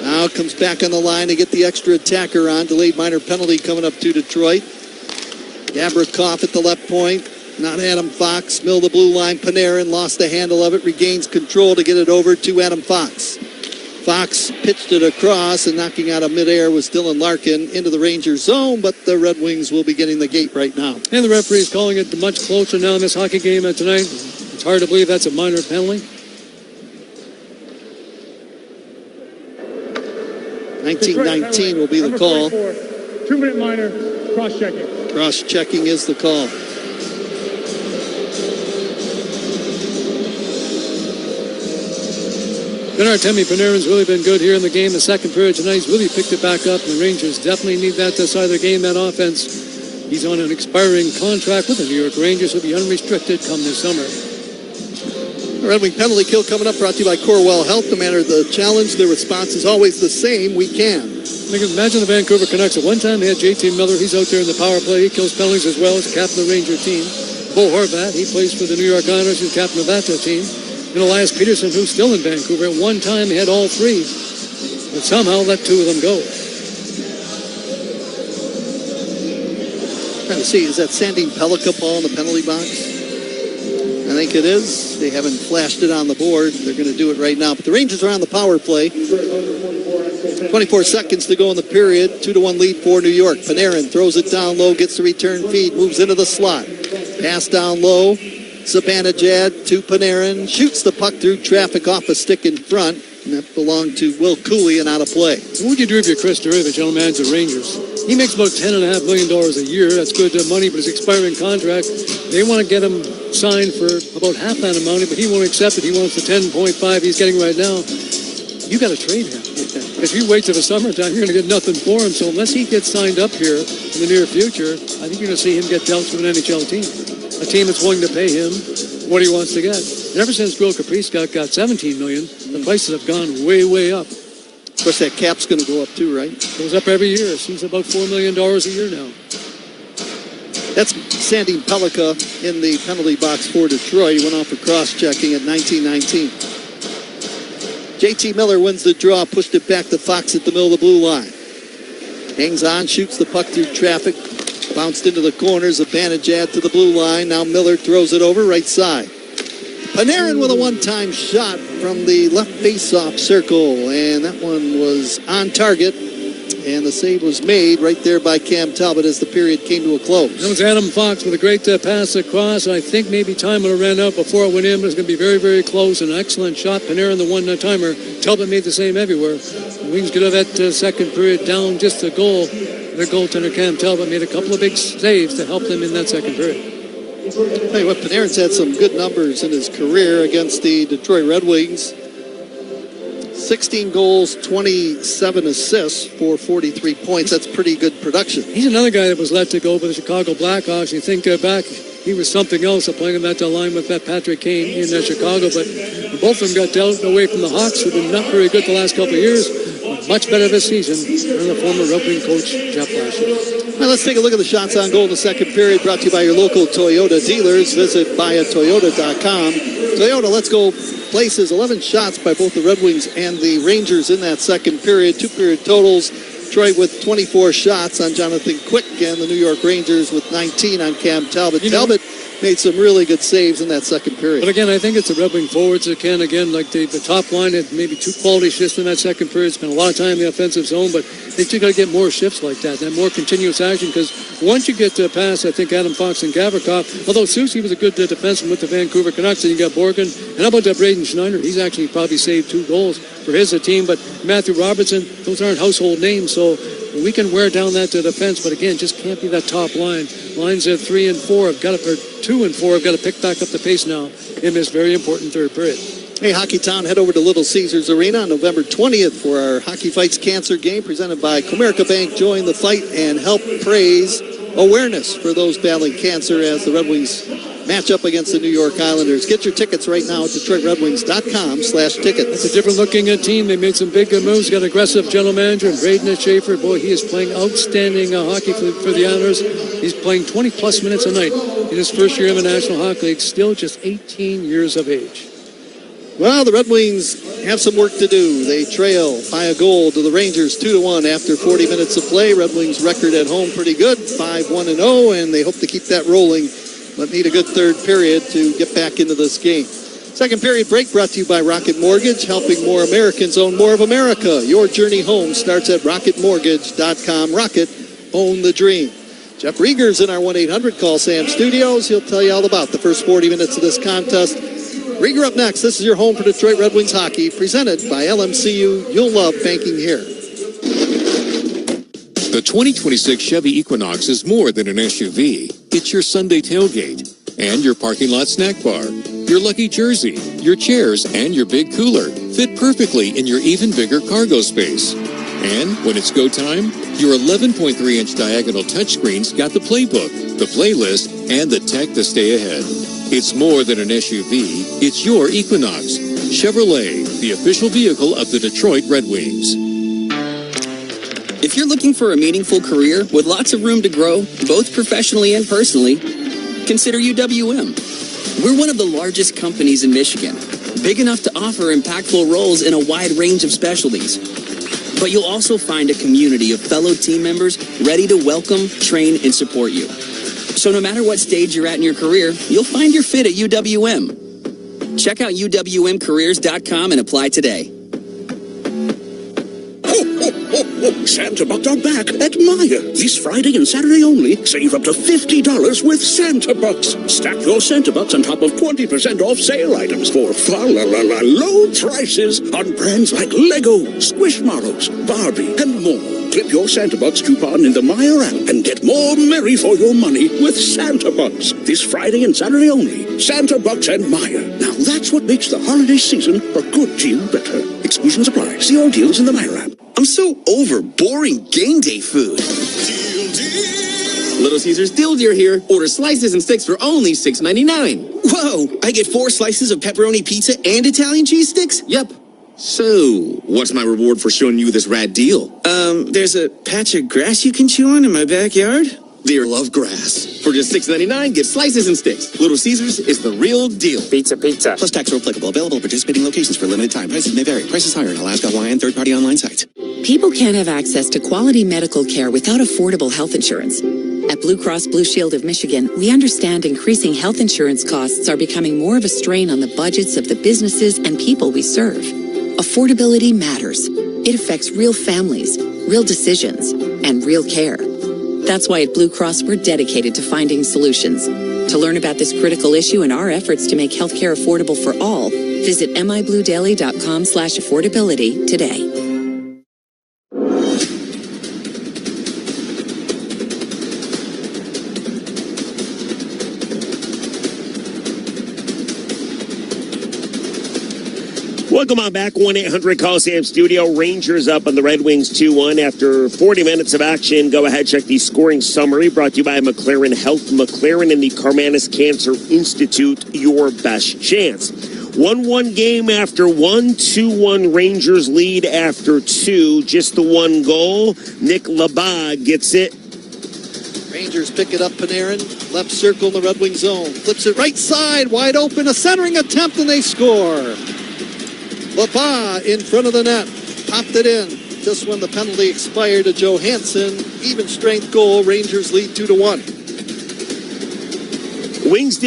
Now comes back on the line to get the extra attacker on. Delayed minor penalty coming up to Detroit. Gavrikov at the left point. Not Adam Fox. Mill the blue line. Panarin lost the handle of it. Regains control to get it over to Adam Fox. Fox pitched it across, and knocking out of midair was Dylan Larkin into the Rangers zone, but the Red Wings will be getting the gate right now. And the referee's calling it much closer now in this hockey game tonight. It's hard to believe that's a minor penalty. 19-19 will be the call. 2-minute minor, cross-checking. Cross-checking is the call. Then Artemi Panarin's really been good here in the game. The second period tonight, he's really picked it back up. The Rangers definitely need that side of the game, that offense. He's on an expiring contract with the New York Rangers. He'll be unrestricted come this summer. The Red Wing penalty kill coming up, brought to you by Corewell Health. No matter the challenge, their response is always the same: we can. Imagine the Vancouver Canucks. At one time, they had JT Miller. He's out there in the power play. He kills penalties as well as the captain of the Ranger team. Bo Horvat, he plays for the New York Islanders. He's captain of that team. And Elias Peterson, who's still in Vancouver. At one time, he had all three, but somehow let two of them go. Trying to see, is that Sandin Pellikka, Paul, in the penalty box? I think it is. They haven't flashed it on the board. They're going to do it right now. But the Rangers are on the power play. 24 seconds to go in the period. 2-1 lead for New York. Panarin throws it down low, gets the return feed, moves into the slot. Pass down low. Zibanejad to Panarin, shoots the puck through traffic off a stick in front, and that belonged to Will Cooley and out of play. What would you do if you're Chris Derivich, general manager of the Rangers? He makes about $10.5 million a year. That's good money, but his expiring contract, they want to get him signed for about half that amount, but he won't accept it. He wants the 10.5 he's getting right now. You got to trade him. If you wait till the summertime, you're going to get nothing for him. So unless he gets signed up here in the near future, I think you're going to see him get dealt to an NHL team. A team that's willing to pay him what he wants to get. And ever since Bill Kaprizov got $17 million, the prices have gone way, way up. Of course, that cap's going to go up too, right? Goes up every year. It seems about $4 million a year now. That's Sandin Pellikka in the penalty box for Detroit. He went off for cross-checking at 19-19. JT Miller wins the draw, pushed it back to Fox at the middle of the blue line. Hangs on, shoots the puck through traffic. Bounced into the corners of Zibanejad to the blue line. Now Miller throws it over right side. Panarin with a one-time shot from the left face-off circle. And that one was on target. And the save was made right there by Cam Talbot as the period came to a close. That was Adam Fox with a great pass across. I think maybe time would have ran out before it went in, but it's going to be very, very close. An excellent shot. Panarin, the one-timer. Talbot made the same everywhere. The Wings get that second period down just a goal. Their goaltender, Cam Talbot, made a couple of big saves to help them in that second period. Tell you what, Panarin's had some good numbers in his career against the Detroit Red Wings. 16 goals, 27 assists for 43 points. That's pretty good production. He's another guy that was let to go by the Chicago Blackhawks. You think back, he was something else playing in that line with that Patrick Kane in Chicago, but both of them got dealt away from the Hawks, who've been not very good the last couple of years. Much better this season than the former Red Wing coach, Jeff Lashley. Now let's take a look at the shots on goal in the second period, brought to you by your local Toyota dealers. Visit buyatoyota.com. Toyota, let's go places. 11 shots by both the Red Wings and the Rangers in that second period. Two-period totals. Detroit with 24 shots on Jonathan Quick, and the New York Rangers with 19 on Cam Talbot. Talbot made some really good saves in that second period. But again, I think it's the Red Wing forwards that can, again, like the top line had maybe two quality shifts in that second period. Spent a lot of time in the offensive zone, but they just got to get more shifts like that, and more continuous action, because once you get past, I think, Adam Fox and Gavrikov, although Soucy was a good defenseman with the Vancouver Canucks, and you got Borgen, and how about that Braden Schneider? He's actually probably saved 2 goals for his team, but Matthew Robertson, those aren't household names, so we can wear down that defense, but again, just can't be that top line. Lines at 3 and 4 have got to, or 2 and 4 have got to pick back up the pace now in this very important third period. Hey, Hockey Town, head over to Little Caesars Arena on November 20th for our Hockey Fights Cancer game presented by Comerica Bank. Join the fight and help praise awareness for those battling cancer as the Red Wings match up against the New York Islanders. Get your tickets right now at DetroitRedWings.com/tickets. It's a different looking team. They made some big moves. Got aggressive general manager Braden Schaefer. Boy, he is playing outstanding hockey for the Islanders. He's playing 20-plus minutes a night in his first year in the National Hockey League. Still just 18 years of age. Well, the Red Wings have some work to do. They trail by a goal to the Rangers 2-1 after 40 minutes of play. Red Wings record at home pretty good, 5-1-0, and they hope to keep that rolling, but need a good third period to get back into this game. Second period break brought to you by Rocket Mortgage, helping more Americans own more of America. Your journey home starts at rocketmortgage.com. Rocket, own the dream. Jeff Rieger's in our 1-800-CALL-SAM studios. He'll tell you all about the first 40 minutes of this contest. Rieger up next. This is your home for Detroit Red Wings hockey, presented by LMCU. You'll love banking here. The 2026 Chevy Equinox is more than an SUV. It's your Sunday tailgate and your parking lot snack bar, your lucky jersey, your chairs, and your big cooler fit perfectly in your even bigger cargo space. And when it's go time, your 11.3-inch diagonal touchscreen's got the playbook, the playlist, and the tech to stay ahead. It's more than an SUV. It's your Equinox. Chevrolet, the official vehicle of the Detroit Red Wings. If you're looking for a meaningful career with lots of room to grow, both professionally and personally, consider UWM. We're one of the largest companies in Michigan, big enough to offer impactful roles in a wide range of specialties. But you'll also find a community of fellow team members ready to welcome, train, and support you. So no matter what stage you're at in your career, you'll find your fit at UWM. Check out UWMcareers.com and apply today. Santa Bucks are back at Meijer. This Friday and Saturday only, save up to $50 with Santa Bucks. Stack your Santa Bucks on top of 20% off sale items for low prices on brands like Lego, Squishmallows, Barbie, and more. Clip your Santa Bucks coupon in the Meijer app and get more merry for your money with Santa Bucks. This Friday and Saturday only. Santa Bucks and Meijer. Now that's what makes the holiday season a good deal better. Exclusions apply. See all deals in the Meijer app. I'm so over boring game day food. Little Caesars Deal Deer here. Order slices and sticks for only $6.99. Whoa! I get 4 slices of pepperoni pizza and Italian cheese sticks? Yep. So, what's my reward for showing you this rad deal? There's a patch of grass you can chew on in my backyard. Deer love grass. For just $6.99, get slices and sticks. Little Caesars is the real deal. Pizza. Plus tax are applicable. Available at participating locations for limited time. Prices may vary. Prices higher in Alaska, Hawaii, and third-party online sites. People can't have access to quality medical care without affordable health insurance. At Blue Cross Blue Shield of Michigan, we understand increasing health insurance costs are becoming more of a strain on the budgets of the businesses and people we serve. Affordability matters. It affects real families, real decisions, and real care. That's why at Blue Cross, we're dedicated to finding solutions. To learn about this critical issue and our efforts to make healthcare affordable for all, visit mibluedaily.com/affordability today. Welcome on back. 1-800-CALL-SAM studio. Rangers up on the Red Wings 2-1 after 40 minutes of action. Go ahead, check the scoring summary brought to you by McLaren Health. McLaren and the Karmanos Cancer Institute, your best chance. 1-1 game after 1, 2-1 Rangers lead after 2. Just the one goal. Nick Labag gets it. Rangers pick it up, Panarin. Left circle in the Red Wing zone. Flips it right side, wide open. A centering attempt, and they score. Lapa in front of the net, popped it in just when the penalty expired to Johansson. Even strength goal, Rangers lead 2-1. Wings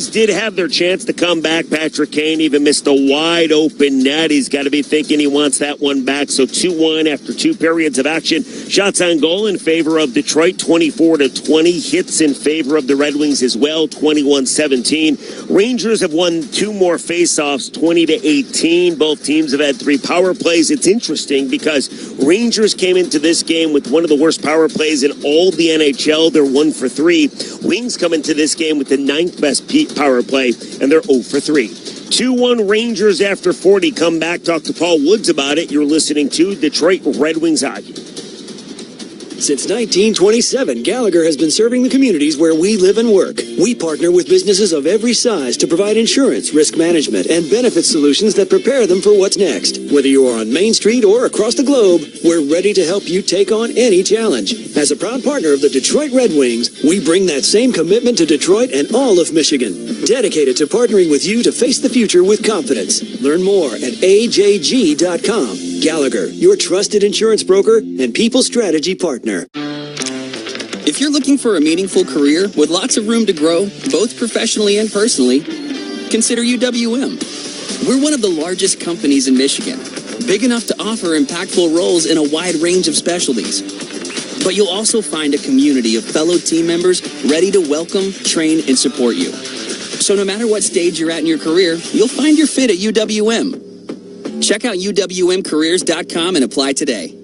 did have their chance to come back. Patrick Kane even missed a wide open net. He's got to be thinking he wants that one back. So 2-1 after 2 periods of action. Shots on goal in favor of Detroit, 24-20. Hits in favor of the Red Wings as well, 21-17. Rangers have won 2 more faceoffs, 20-18. Both teams have had 3 power plays. It's interesting because Rangers came into this game with one of the worst power plays in all the NHL. They're 1 for 3. Wings come into this game with the 9th best power play, and they're 0 for 3. 2-1 Rangers after 40. Come back, talk to Paul Woods about it. You're listening to Detroit Red Wings hockey. Since 1927, Gallagher has been serving the communities where we live and work. We partner with businesses of every size to provide insurance, risk management, and benefit solutions that prepare them for what's next. Whether you are on Main Street or across the globe, we're ready to help you take on any challenge. As a proud partner of the Detroit Red Wings, we bring that same commitment to Detroit and all of Michigan. Dedicated to partnering with you to face the future with confidence. Learn more at ajg.com. Gallagher, your trusted insurance broker and people strategy partner. If you're looking for a meaningful career with lots of room to grow, both professionally and personally, consider UWM. We're one of the largest companies in Michigan, big enough to offer impactful roles in a wide range of specialties. But you'll also find a community of fellow team members ready to welcome, train, and support you. So no matter what stage you're at in your career, you'll find your fit at UWM. Check out uwmcareers.com and apply today.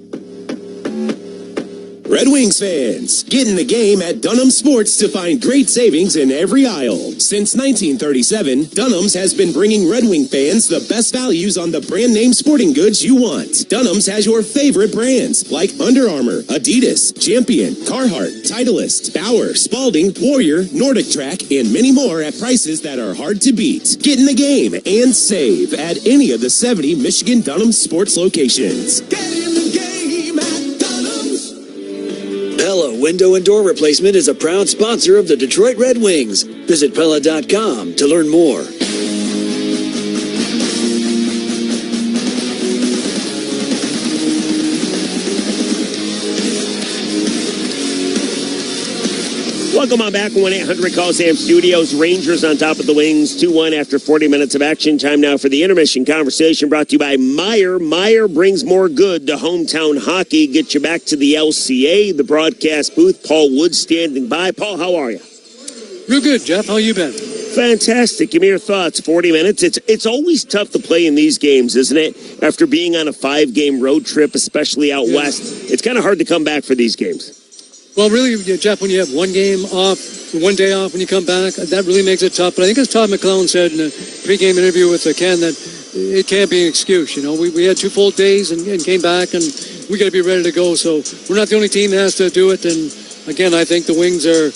Red Wings fans, get in the game at Dunham Sports to find great savings in every aisle. Since 1937, Dunham's has been bringing Red Wing fans the best values on the brand name sporting goods you want. Dunham's has your favorite brands like Under Armour, Adidas, Champion, Carhartt, Titleist, Bauer, Spalding, Warrior, Nordic Track, and many more at prices that are hard to beat. Get in the game and save at any of the 70 Michigan Dunham Sports locations. Pella Window and Door Replacement is a proud sponsor of the Detroit Red Wings. Visit Pella.com to learn more. Welcome on back. 1-800-CALL-SAM Studios. Rangers on top of the Wings. 2-1 after 40 minutes of action. Time now for the intermission conversation brought to you by Meijer. Meijer brings more good to hometown hockey. Get you back to the LCA, the broadcast booth. Paul Wood standing by. Paul, how are you? Real good, Jeff. How you been? Fantastic. Give me your thoughts. 40 minutes. It's always tough to play in these games, isn't it? After being on a 5-game road trip, especially out west, it's kind of hard to come back for these games. Well, really, Jeff, when you have one game off, one day off when you come back, that really makes it tough. But I think as Todd McClellan said in a pregame interview with Ken, that it can't be an excuse. You know, we had 2 full days and came back, and we got to be ready to go. So we're not the only team that has to do it. And again, I think the Wings are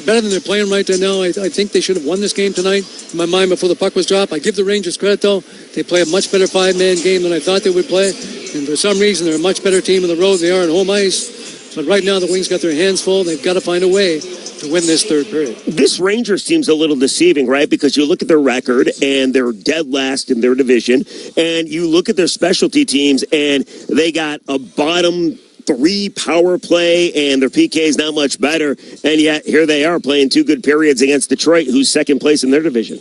better than they're playing right now. I think they should have won this game tonight, in my mind, before the puck was dropped. I give the Rangers credit, though. They play a much better 5-man game than I thought they would play. And for some reason, they're a much better team on the road than they are on home ice. But right now, the Wings got their hands full. They've got to find a way to win this third period. This Rangers team's a little deceiving, right? Because you look at their record, and they're dead last in their division. And you look at their specialty teams, and they got a bottom 3 power play, and their PK is not much better. And yet, here they are playing 2 good periods against Detroit, who's second place in their division.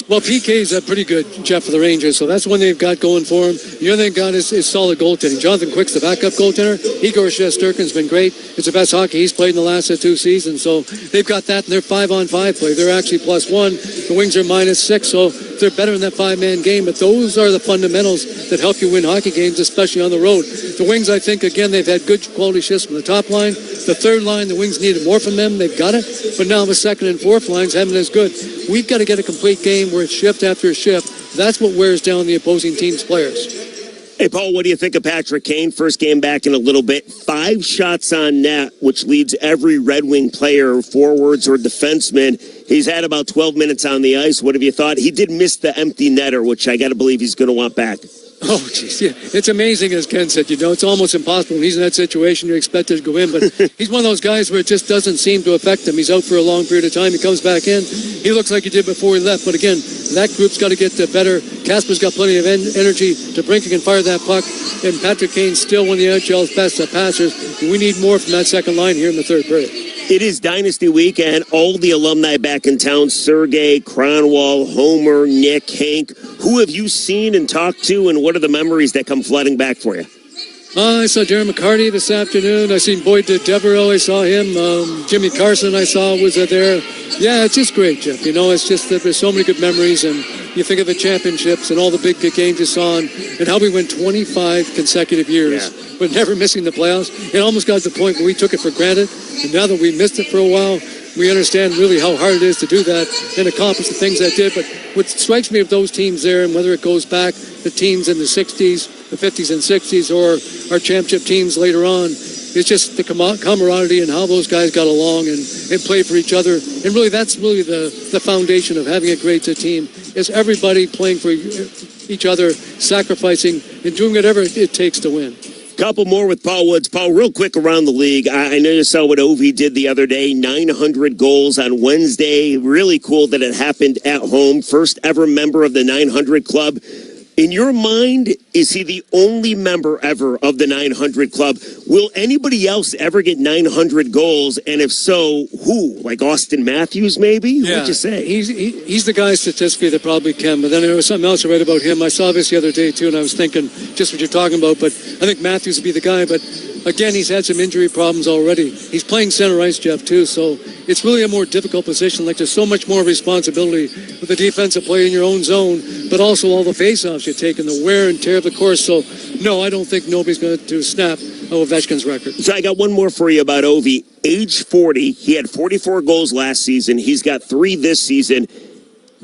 Well, PK is pretty good, Jeff, for the Rangers, so that's one they've got going for them. The other thing they've got is solid goaltending. Jonathan Quick's the backup goaltender. Igor Shesterkin's been great. It's the best hockey he's played in the last 2 seasons, so they've got that in their 5-on-5 play. They're actually +1. The Wings are -6, so they're better in that 5-man game, but those are the fundamentals that help you win hockey games, especially on the road. The Wings, I think, again, they've had good quality shifts from the top line. The third line, the Wings needed more from them. They've got it, but now the second and fourth lines haven't been as good. We've got to get a complete game where it's shift after shift. That's what wears down the opposing team's players. Hey, Paul, what do you think of Patrick Kane? First game back in a little bit. 5 shots on net, which leads every Red Wing player, forwards or defenseman. He's had about 12 minutes on the ice. What have you thought? He did miss the empty netter, which I got to believe he's going to want back. Oh, geez, yeah. It's amazing, as Ken said. You know, it's almost impossible when he's in that situation. You're expected to go in, but he's one of those guys where it just doesn't seem to affect him. He's out for a long period of time. He comes back in. He looks like he did before he left, but again, that group's got to get better. Casper's got plenty of energy to brink and fire that puck, and Patrick Kane's still one of the NHL's best passers. We need more from that second line here in the third period. It is Dynasty Week, and all the alumni back in town, Sergei, Kronwall, Homer, Nick, Hank. Who have you seen and talked to, and what are the memories that come flooding back for you? I saw Darren McCarty this afternoon. I seen Boyd Devereaux. I saw him. Jimmy Carson I saw was there. Yeah, it's just great, Jeff. You know, it's just that there's so many good memories, and you think of the championships and all the big games you saw, and how we went 25 consecutive years, but never missing the playoffs. It almost got to the point where we took it for granted, and now that we missed it for a while, we understand really how hard it is to do that and accomplish the things that did. But what strikes me of those teams there, and whether it goes back the teams in the 60s, the 50s and 60s, or our championship teams later on, it's just the camaraderie and how those guys got along and played for each other. And really, that's really the foundation of having a great team, is everybody playing for each other, sacrificing, and doing whatever it takes to win. Couple more with Paul Woods. Paul, real quick around the league. I know you saw what Ovi did the other day, 900 goals on Wednesday. Really cool that it happened at home. First ever member of the 900 club. In your mind, is he the only member ever of the 900 club? Will anybody else ever get 900 goals? And if so, who? Like Austin Matthews, maybe? Yeah, What'd you say? He's the guy statistically that probably can. But then there was something else I read about him. I saw this the other day, too, and I was thinking just what you're talking about. But I think Matthews would be the guy. But again, he's had some injury problems already. He's playing center ice, Jeff, too. So it's really a more difficult position. Like there's so much more responsibility with the defensive play in your own zone, but also all the face-offs you take and the wear and tear of the course. So, no, I don't think nobody's going to snap Ovechkin's record. So I got one more for you about Ovi. Age 40, he had 44 goals last season. He's got 3 this season.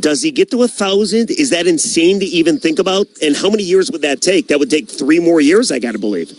Does he get to 1,000? Is that insane to even think about? And how many years would that take? That would take 3 more years, I got to believe.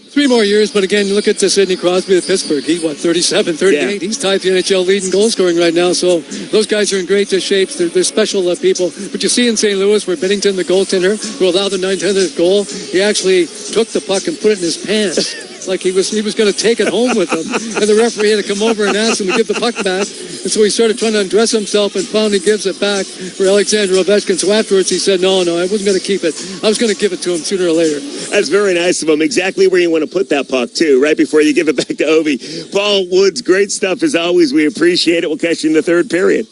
3 more years, but again, look at Sidney Crosby at Pittsburgh. He, 37, 38? Yeah. He's tied the NHL lead in goal scoring right now, so those guys are in great shape. They're special people. But you see in St. Louis where Binnington, the goaltender, who allowed the 900th goal, he actually took the puck and put it in his pants. Like he was going to take it home with him. And the referee had to come over and ask him to give the puck back. And so he started trying to undress himself and finally gives it back for Alexander Ovechkin. So afterwards he said, no, I wasn't going to keep it. I was going to give it to him sooner or later. That's very nice of him. Exactly where you want to put that puck, too, right before you give it back to Ovi. Paul Woods, great stuff as always. We appreciate it. We'll catch you in the third period.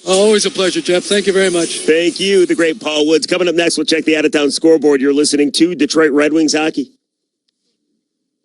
Always a pleasure, Jeff. Thank you very much. Thank you, the great Paul Woods. Coming up next, we'll check the out-of-town scoreboard. You're listening to Detroit Red Wings hockey.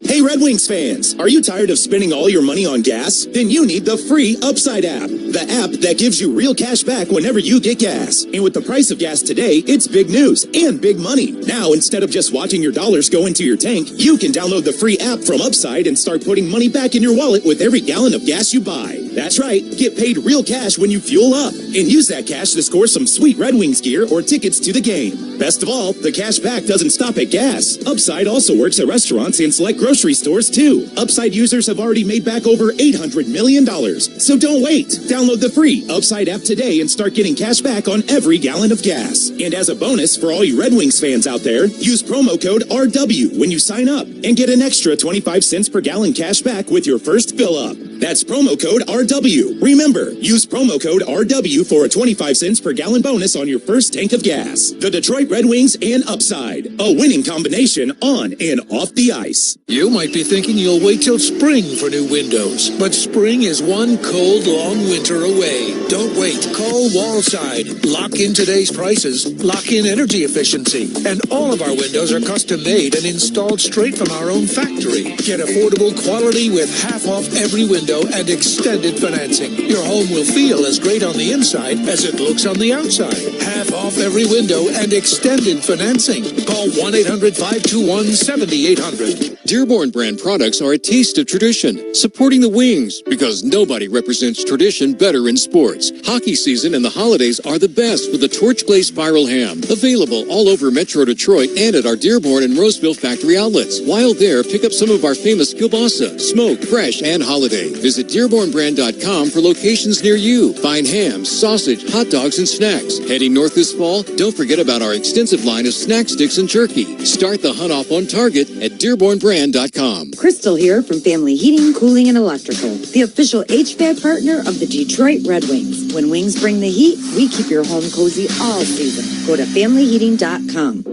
Hey Red Wings fans, are you tired of spending all your money on gas? Then you need the free Upside app, the app that gives you real cash back whenever you get gas. And with the price of gas today, it's big news and big money. Now, instead of just watching your dollars go into your tank, you can download the free app from Upside and start putting money back in your wallet with every gallon of gas you buy. That's right, get paid real cash when you fuel up and use that cash to score some sweet Red Wings gear or tickets to the game. Best of all, the cash back doesn't stop at gas. Upside also works at restaurants and select grocery stores too. Upside users have already made back over $800 million. So don't wait. Download the free Upside app today and start getting cash back on every gallon of gas. And as a bonus for all you Red Wings fans out there, use promo code RW when you sign up and get an extra 25 cents per gallon cash back with your first fill up. That's promo code RW. Remember, use promo code RW for a 25 cents per gallon bonus on your first tank of gas. The Detroit Red Wings and Upside, a winning combination on and off the ice. You might be thinking you'll wait till spring for new windows, but spring is one cold, long winter away. Don't wait. Call Wallside. Lock in today's prices. Lock in energy efficiency. And all of our windows are custom made and installed straight from our own factory. Get affordable quality with half off every window and extended financing. Your home will feel as great on the inside as it looks on the outside. Half off every window and extended financing. Call 1-800-521-7800. Dearborn brand products are a taste of tradition, supporting the Wings, because nobody represents tradition better in sports. Hockey season and the holidays are the best with the Torch Glaze Spiral Ham, available all over Metro Detroit and at our Dearborn and Roseville factory outlets. While there, pick up some of our famous kielbasa, smoked, fresh, and holiday. Visit DearbornBrand.com for locations near you. Find hams, sausage, hot dogs, and snacks. Heading north this fall? Don't forget about our extensive line of snack sticks and jerky. Start the hunt off on Target at DearbornBrand.com. Crystal here from Family Heating, Cooling, and Electrical, the official HVAC partner of the Detroit Red Wings. When wings bring the heat, we keep your home cozy all season. Go to FamilyHeating.com.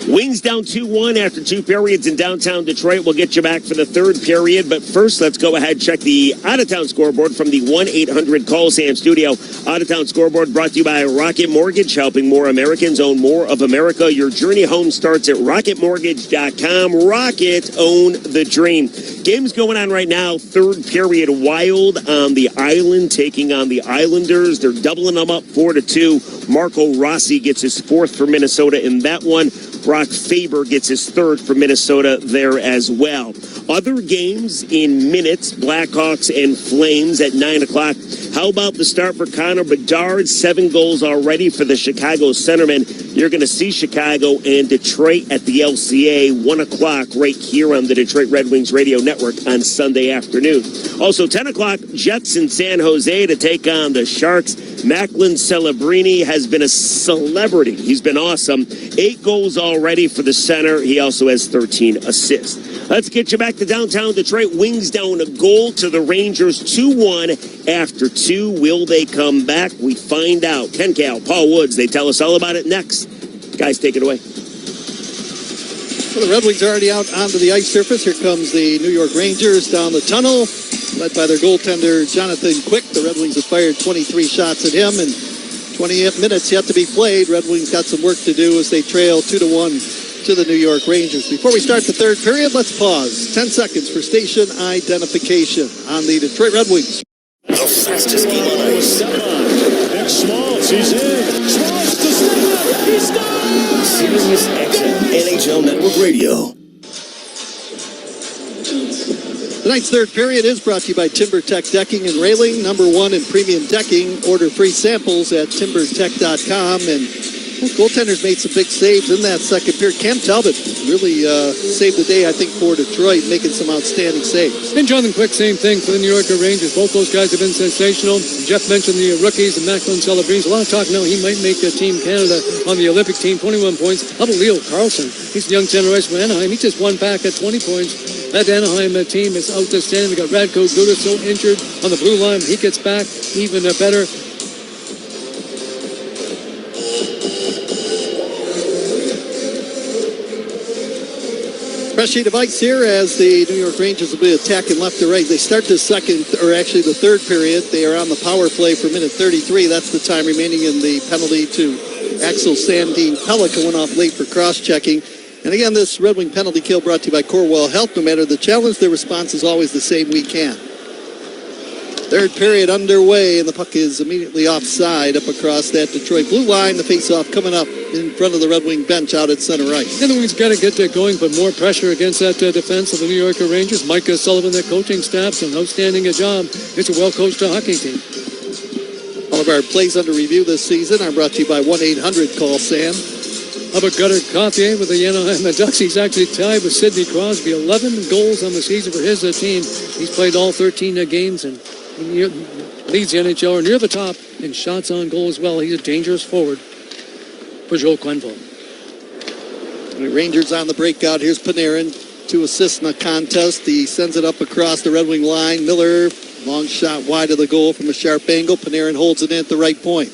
Wings down 2-1 after 2 periods in downtown Detroit. We'll get you back for the third period. But first, let's go ahead and check the out-of-town scoreboard from the 1-800-CALL-SAM studio. Out-of-town scoreboard brought to you by Rocket Mortgage, helping more Americans own more of America. Your journey home starts at rocketmortgage.com. Rocket, own the dream. Game's going on right now. Third period, Wild on the island, taking on the Islanders. They're doubling them up 4-2. Marco Rossi gets his 4th for Minnesota in that one. Brock Faber gets his 3rd for Minnesota there as well. Other games in minutes, Blackhawks and Flames at 9 o'clock. How about the start for Connor Bedard? 7 goals already for the Chicago centerman. You're going to see Chicago and Detroit at the LCA, 1 o'clock right here on the Detroit Red Wings radio network on Sunday afternoon. Also, 10 o'clock, Jets in San Jose to take on the Sharks. Macklin Celebrini has been a celebrity. He's been awesome. 8 goals already for the center. He also has 13 assists. Let's get you back to downtown Detroit. Wings down a goal to the Rangers, 2-1 after 2. Will they come back? We find out. Ken Cal, Paul Woods, they tell us all about it next. Guys, take it away. Well, the Red Wings are already out onto the ice surface. Here comes the New York Rangers down the tunnel, led by their goaltender, Jonathan Quick. The Red Wings have fired 23 shots at him, and 28 minutes yet to be played. Red Wings got some work to do as they trail 2-1 to the New York Rangers. Before we start the third period, let's pause. 10 seconds for station identification on the Detroit Red Wings. The fastest game on ice. Nick Schmaltz, he's in. Schmaltz to center. He scores! Sirius XM NHL Network Radio. Tonight's third period is brought to you by TimberTech Decking and Railing, #1 in premium decking. Order free samples at timbertech.com. And goaltenders made some big saves in that second period. Cam Talbot really saved the day, I think, for Detroit, making some outstanding saves. And Jonathan Quick, same thing for the New York Rangers. Both those guys have been sensational. Jeff mentioned the rookies and Macklin Celebrini. A lot of talk now he might make Team Canada on the Olympic team, 21 points. How about Leo Carlson? He's a young generation from Anaheim. He just won back at 20 points. That Anaheim team is outstanding. They got Radko Gudas so injured on the blue line. He gets back even better. Fresh sheet of ice here as the New York Rangers will be attacking left to right. They start the third period. They are on the power play for minute 33. That's the time remaining in the penalty to Axel Sandin Pellick, who went off late for cross-checking. And again, this Red Wing penalty kill brought to you by Corewell Health. No matter the challenge, their response is always the same: we can. Third period underway, and the puck is immediately offside up across that Detroit blue line. The faceoff coming up in front of the Red Wing bench out at center ice. And the Wings got to get that going, put more pressure against that defense of the New York Rangers. Mike Sullivan, their coaching staff's an outstanding job. It's a well-coached hockey team. All of our plays under review this season are brought to you by 1-800-CALL-SAM. How about Gutter Gauthier with the Anaheim Ducks? He's actually tied with Sidney Crosby. 11 goals on the season for his team. He's played all 13 games and leads the NHL near the top in shots on goal as well. He's a dangerous forward for Joel Quenneville. Rangers on the breakout. Here's Panarin, 2 assists in the contest. He sends it up across the Red Wing line. Miller, long shot wide of the goal from a sharp angle. Panarin holds it in at the right point.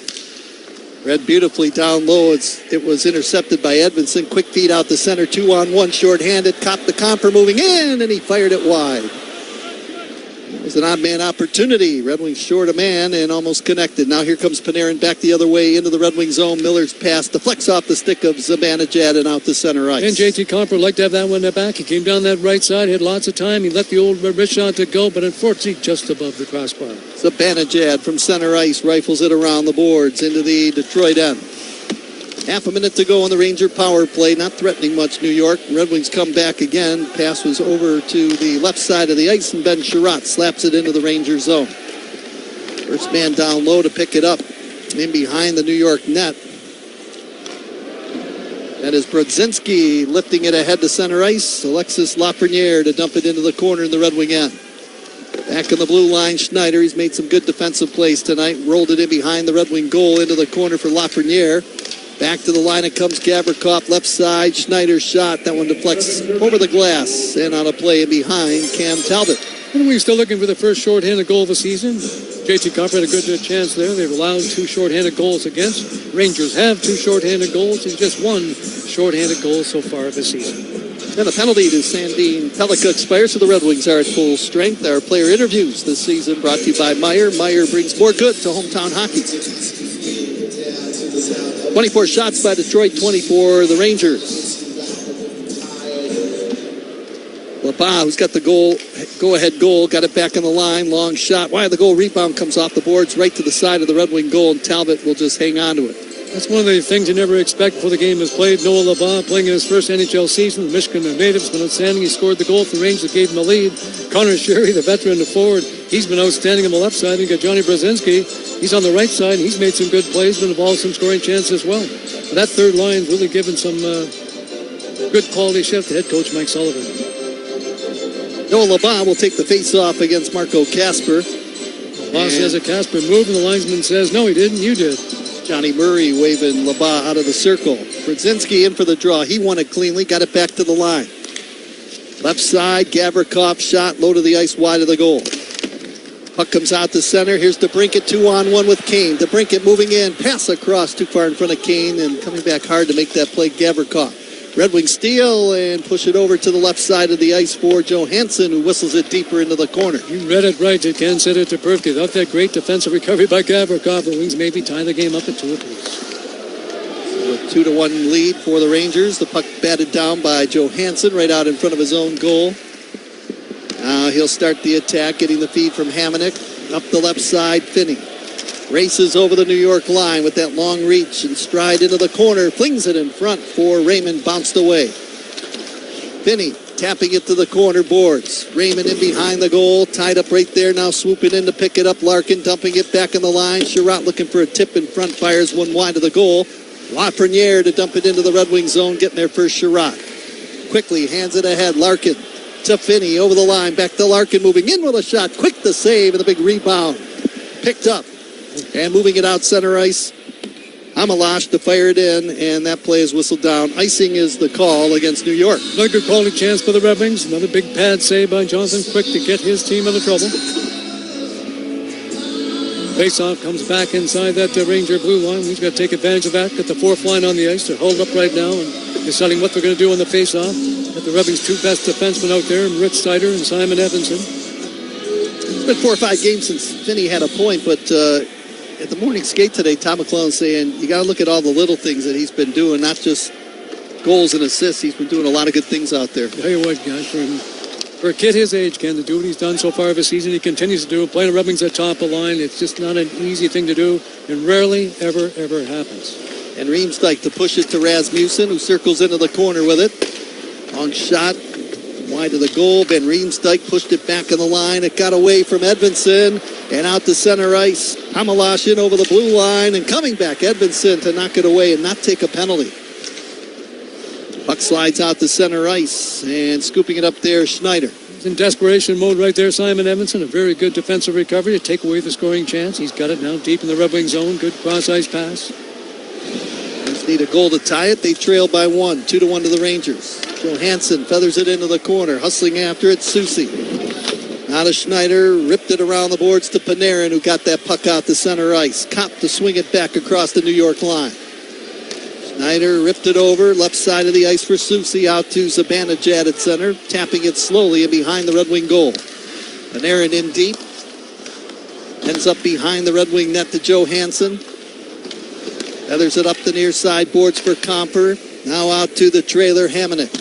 Read beautifully down low. It was intercepted by Edmondson. Quick feed out the center. 2-on-1 shorthanded. Copped the Comper moving in, and he fired it wide. It was an odd man opportunity. Red Wings short a man and almost connected. Now here comes Panarin back the other way into the Red Wing zone. Miller's pass deflects off the stick of Zibanejad and out to center ice. And JT Comper would like to have that one back. He came down that right side, had lots of time. He let the old wrist shot to go, but unfortunately just above the crossbar. Zibanejad from center ice rifles it around the boards into the Detroit end. Half a minute to go on the Ranger power play. Not threatening much, New York. Red Wings come back again. Pass was over to the left side of the ice, and Ben Sherratt slaps it into the Ranger zone. First man down low to pick it up. In behind the New York net. That is Brodzinski lifting it ahead to center ice. Alexis Lafreniere to dump it into the corner in the Red Wing end. Back in the blue line, Schneider. He's made some good defensive plays tonight. Rolled it in behind the Red Wing goal into the corner for Lafreniere. Back to the line it comes Gavrikov, left side. Schneider's shot. That one deflects over the glass. And on a play behind Cam Talbot. And we're still looking for the first shorthanded goal of the season. JT Comper had a good chance there. They've allowed 2 shorthanded goals against. Rangers have 2 shorthanded goals and just 1 shorthanded goal so far this season. And the penalty to Sandin Pellick expires, so the Red Wings are at full strength. Our player interviews this season brought to you by Meyer. Meyer brings more good to hometown hockey. 24 shots by Detroit, 24 the Rangers. LaPaz, who's got the go-ahead goal, got it back on the line, long shot. Why the goal rebound comes off the boards right to the side of the Red Wing goal, and Talbot will just hang on to it. That's one of the things you never expect before the game is played. Noah LeBlanc playing in his first NHL season. The Michigan native's been outstanding. He scored the goal for the Rangers that gave him a lead. Connor Sherry, the veteran, the forward, he's been outstanding on the left side. And you got Johnny Brzezinski. He's on the right side. He's made some good plays, been involved in some scoring chances as well. But that third line's really given some good quality shift to head coach Mike Sullivan. Noah LeBlanc will take the face-off against Marco Kasper. LeBlanc says that Kasper moved, and the linesman says, no, he didn't, you did. Johnny Murray waving LeBlanc out of the circle. Brzezinski in for the draw. He won it cleanly, got it back to the line. Left side, Gavrikov shot, low to the ice, wide of the goal. Puck comes out to center. Here's DeBrincat, 2-on-1 with Kane. DeBrincat moving in, pass across too far in front of Kane, and coming back hard to make that play, Gavrikov. Red Wings steal and push it over to the left side of the ice for Johansson, who whistles it deeper into the corner. You read it right. You can't set it to perfectly. Without that great defensive recovery by Gavrikov, the Wings maybe tie the game up at 2 apiece. So a 2-1 lead for the Rangers. The puck batted down by Johansson right out in front of his own goal. Now he'll start the attack, getting the feed from Hamonic. Up the left side, Finney races over the New York line with that long reach and stride into the corner. Flings it in front for Raymond, bounced away. Finney tapping it to the corner boards. Raymond in behind the goal, tied up right there. Now swooping in to pick it up. Larkin dumping it back in the line. Sherratt looking for a tip in front, fires one wide of the goal. Lafreniere to dump it into the Red Wing zone, getting there first. Sherratt quickly hands it ahead. Larkin to Finney over the line. Back to Larkin, moving in with a shot. Quick the save and the big rebound. Picked up. And moving it out center ice, Hamalash to fire it in, and that play is whistled down. Icing is the call against New York. Another good quality chance for the Red Wings. Another big pad save by Jonathan Quick to get his team out of trouble. Faceoff comes back inside that Ranger blue line. We've got to take advantage of that. Got the fourth line on the ice. They're held up right now and deciding what they're going to do on the faceoff. Got the Red Wings' two best defensemen out there, Rich Seider and Simon Evanson. It's been 4 or 5 games since Finney had a point, but at the morning skate today, Tom McClellan saying you got to look at all the little things that he's been doing, not just goals and assists. He's been doing a lot of good things out there. Tell you what, guys, for a kid his age, Ken, to do what he's done so far this season, he continues to do. Playing the Red Wings at top of the line, it's just not an easy thing to do, and rarely ever happens. And Riemsdyk to push it to Rasmussen, who circles into the corner with it. Long shot, wide of the goal. Ben Riemsdyk pushed it back in the line. It got away from Edvinsson and out to center ice. Hamalash in over the blue line and coming back Edvinsson to knock it away and not take a penalty. Puck slides out to center ice and scooping it up there, Schneider. He's in desperation mode right there, Simon Evanson. A very good defensive recovery to take away the scoring chance. He's got it now deep in the Red Wing zone. Good cross-ice pass. Just need a goal to tie it. They trail by 1, 2-1 to the Rangers. Johansson feathers it into the corner, hustling after it, Soucy. Out of Schneider, ripped it around the boards to Panarin, who got that puck out to center ice. Kopp to swing it back across the New York line. Schneider ripped it over, left side of the ice for Soucy, out to Zibanejad at center, tapping it slowly and behind the Red Wing goal. Panarin in deep, ends up behind the Red Wing net to Johansson. Feathers it up the near side boards for Comper. Now out to the trailer, Hamonic.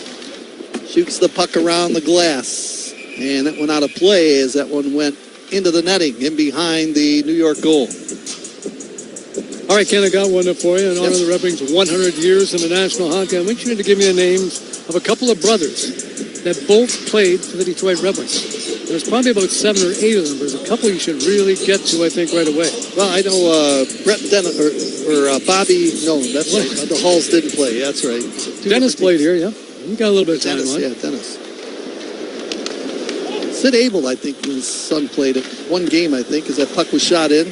Shoots the puck around the glass. And that went out of play as that one went into the netting in behind the New York goal. All right, Ken, I got one up for you in honor of the Red Wings' 100 years in the National Hockey. I want you to give me the names of a couple of brothers that both played for the Detroit Red Wings. There's probably about 7 or 8 of them. There's a couple you should really get to, I think, right away. Well, I know Brett Dennis or Bobby. No, that's right. The Halls didn't play. That's right. Dennis played here, yeah. You got a little bit of time Dennis, on. Yeah, Dennis. Sid Abel, I think, his son played it. One game, I think, as that puck was shot in.